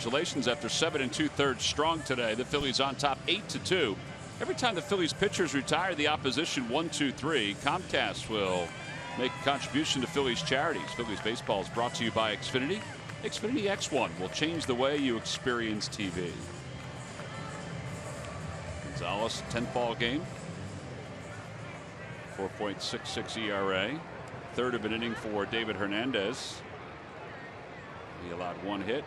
Congratulations, after 7 2/3 strong today, the Phillies on top 8-2. Every time the Phillies pitchers retire, the opposition 1-2-3. Comcast will make a contribution to Phillies charities. Phillies baseball is brought to you by Xfinity. Xfinity X1 will change the way you experience TV. Gonzalez, 10th ball game. 4.66 ERA. Third of an inning for David Hernandez. He allowed 1 hit.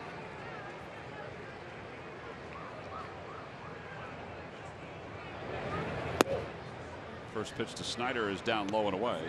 First pitch to Snyder is down low and away.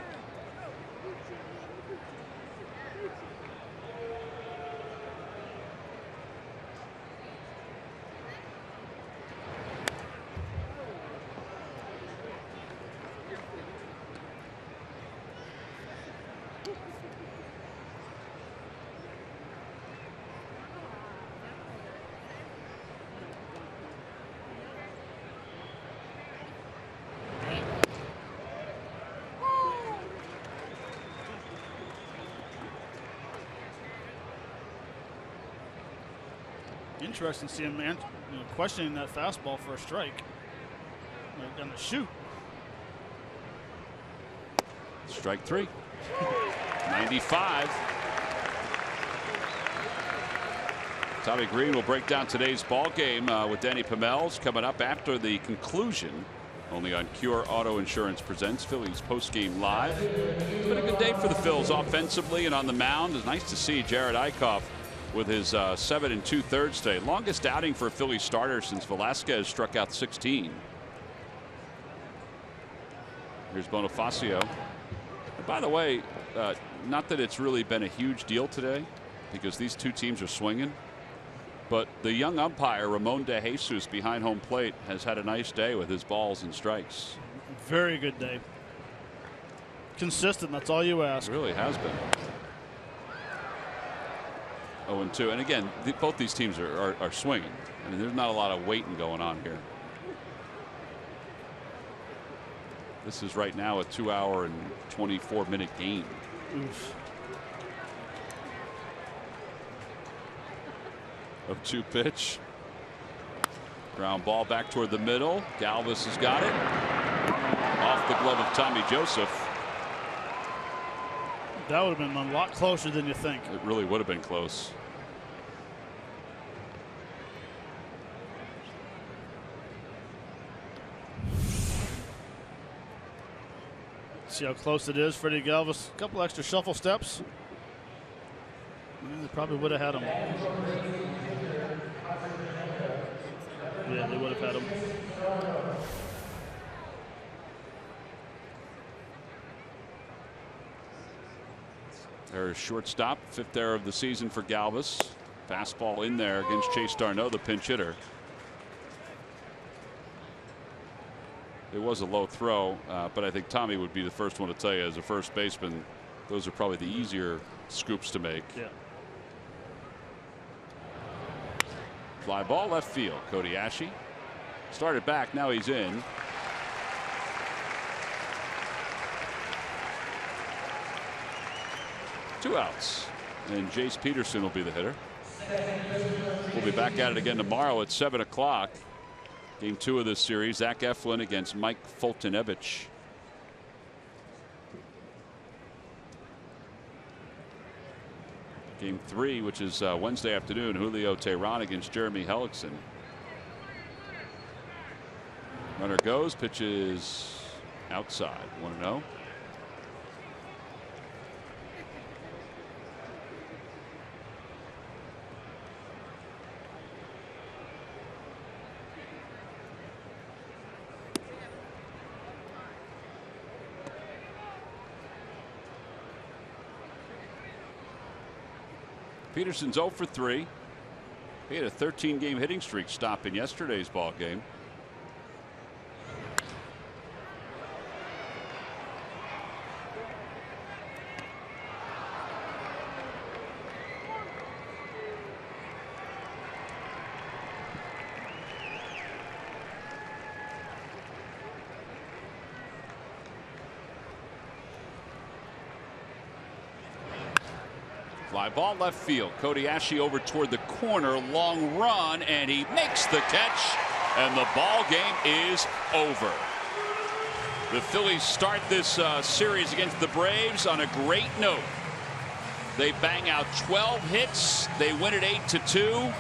Interesting to see him questioning that fastball for a strike. They're going to shoot. Strike 3. 95. Tommy Green will break down today's ball game with Danny Pimels coming up after the conclusion. Only on Cure Auto Insurance presents Phillies postgame live. It's been a good day for the Phils offensively and on the mound. It's nice to see Jared Eichhoff with his 7 2/3 today. Longest outing for a Phillies starter since Velasquez struck out 16. Here's Bonifacio. And by the way, not that it's really been a huge deal today because these two teams are swinging, but the young umpire Ramon De Jesus behind home plate has had a nice day with his balls and strikes. Very good day. Consistent, that's all you ask. It really has been. 0-2, and again, both these teams are swinging. I mean, there's not a lot of waiting going on here. This is right now a 2-hour and 24-minute game. Oof. 0-2 pitch. Ground ball back toward the middle. Galvis has got it. Off the glove of Tommy Joseph. That would have been a lot closer than you think. It really would have been close. See how close it is. Freddie Galvis, a couple extra shuffle steps. They probably would have had him. Yeah, they would have had him. There's shortstop, 5th error of the season for Galvis. Fastball in there against Chase Darno, the pinch hitter. It was a low throw, but I think Tommy would be the first one to tell you, as a first baseman, those are probably the easier scoops to make. Yeah. Fly ball left field. Cody Ashe started back. Now he's in. Two outs, and Jace Peterson will be the hitter. We'll be back at it again tomorrow at 7 o'clock. Game 2 of this series. Zach Eflin against Mike Foltynewicz. Game 3, which is Wednesday afternoon. Julio Teheran against Jeremy Hellickson. Runner goes. Pitches outside. 1-0. Peterson's 0 for 3. He had a 13-game hitting streak stop in yesterday's ball game. Fly ball left field. Cody Ashley over toward the corner. Long run, and he makes the catch, and the ball game is over. The Phillies start this series against the Braves on a great note. They bang out 12 hits. They win it 8-2.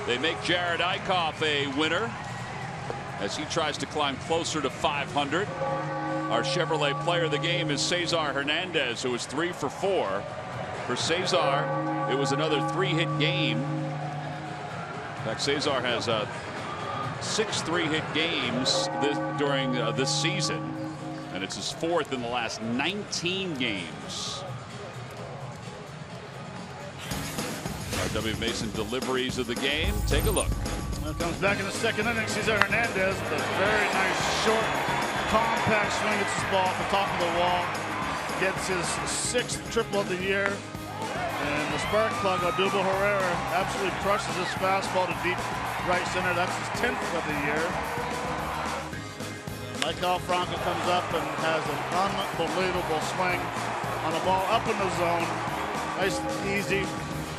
They make Jared Eickhoff a winner as he tries to climb closer to 500. Our Chevrolet player of the game is Cesar Hernandez, who is 3 for 4. For Cesar, it was another 3-hit game. In fact, Cesar has 6 3-hit games during this season, and it's his 4th in the last 19 games. Our W. Mason deliveries of the game. Take a look. Well, comes back in the second inning. Cesar Hernandez with a very nice, short, compact swing. Hits his ball off the top of the wall. Gets his 6th triple of the year. And the spark plug, Odubel Herrera, absolutely crushes his fastball to deep right center. That's his 10th of the year. Maikel Franco comes up and has an unbelievable swing on a ball up in the zone. Nice and easy.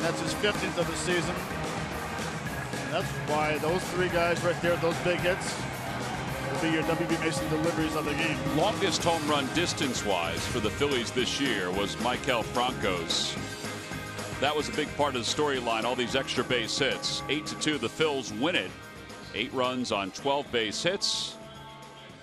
That's his 15th of the season. And that's why those 3 guys right there, those big hits, will be your WB Mason deliveries of the game. Longest home run distance-wise for the Phillies this year was Maikel Franco's. That was a big part of the storyline, all these extra base hits. 8-2, the Phils win it. 8 runs on 12 base hits.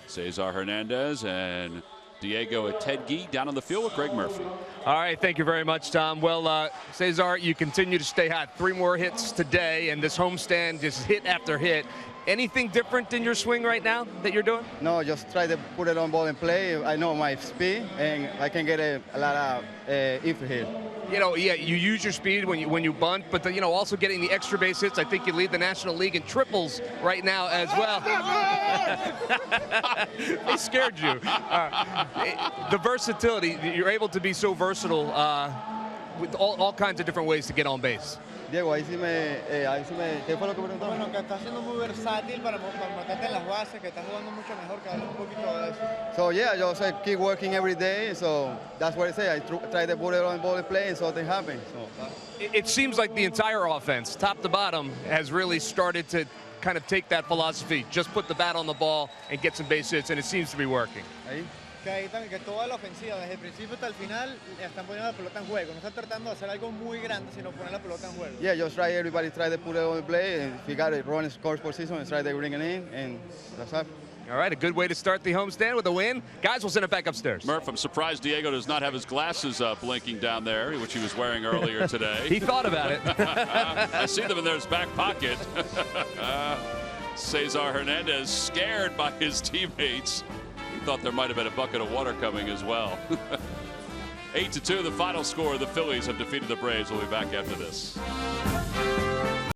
Cesar Hernandez and Diego Atedgi down on the field with Greg Murphy. All right, thank you very much, Tom. Well, Cesar, you continue to stay hot. 3 more hits today, and this homestand just hit after hit. Anything different in your swing right now that you're doing? No, just try to put it on ball and play. I know my speed, and I can get a lot of infield here. You know, yeah, you use your speed when you bunt, but you know, also getting the extra base hits. I think you lead the National League in triples right now as well. They scared you. The versatility, you're able to be so versatile with all kinds of different ways to get on base. Diego, ahí sí ¿qué fue lo que preguntó? Bueno, que está siendo muy versátil para matarte en las bases, que está jugando mucho mejor, que habla un poquito de eso. So yeah, just keep working every day. So that's what I say. I try to put it on ball and play, and something happens. So. It seems like the entire offense, top to bottom, has really started to kind of take that philosophy. Just put the bat on the ball and get some base hits, and it seems to be working. Ahí. Que toda la ofensiva, desde el principio hasta el final, están poniendo la pelota en juego. No están tratando de hacer algo muy grande, sino poner la pelota en juego. Yeah, just everybody try to put it on the play, and if you got it, run score position, and try to bring it in, and that's it. All right, a good way to start the homestand with a win. Guys, we'll send it back upstairs. Murph, I'm surprised Diego does not have his glasses blinking down there, which he was wearing earlier today. He thought about it. I see them in his back pocket. Cesar Hernandez scared by his teammates. He thought there might have been a bucket of water coming as well. 8-2, the final score. The Phillies have defeated the Braves. We'll be back after this.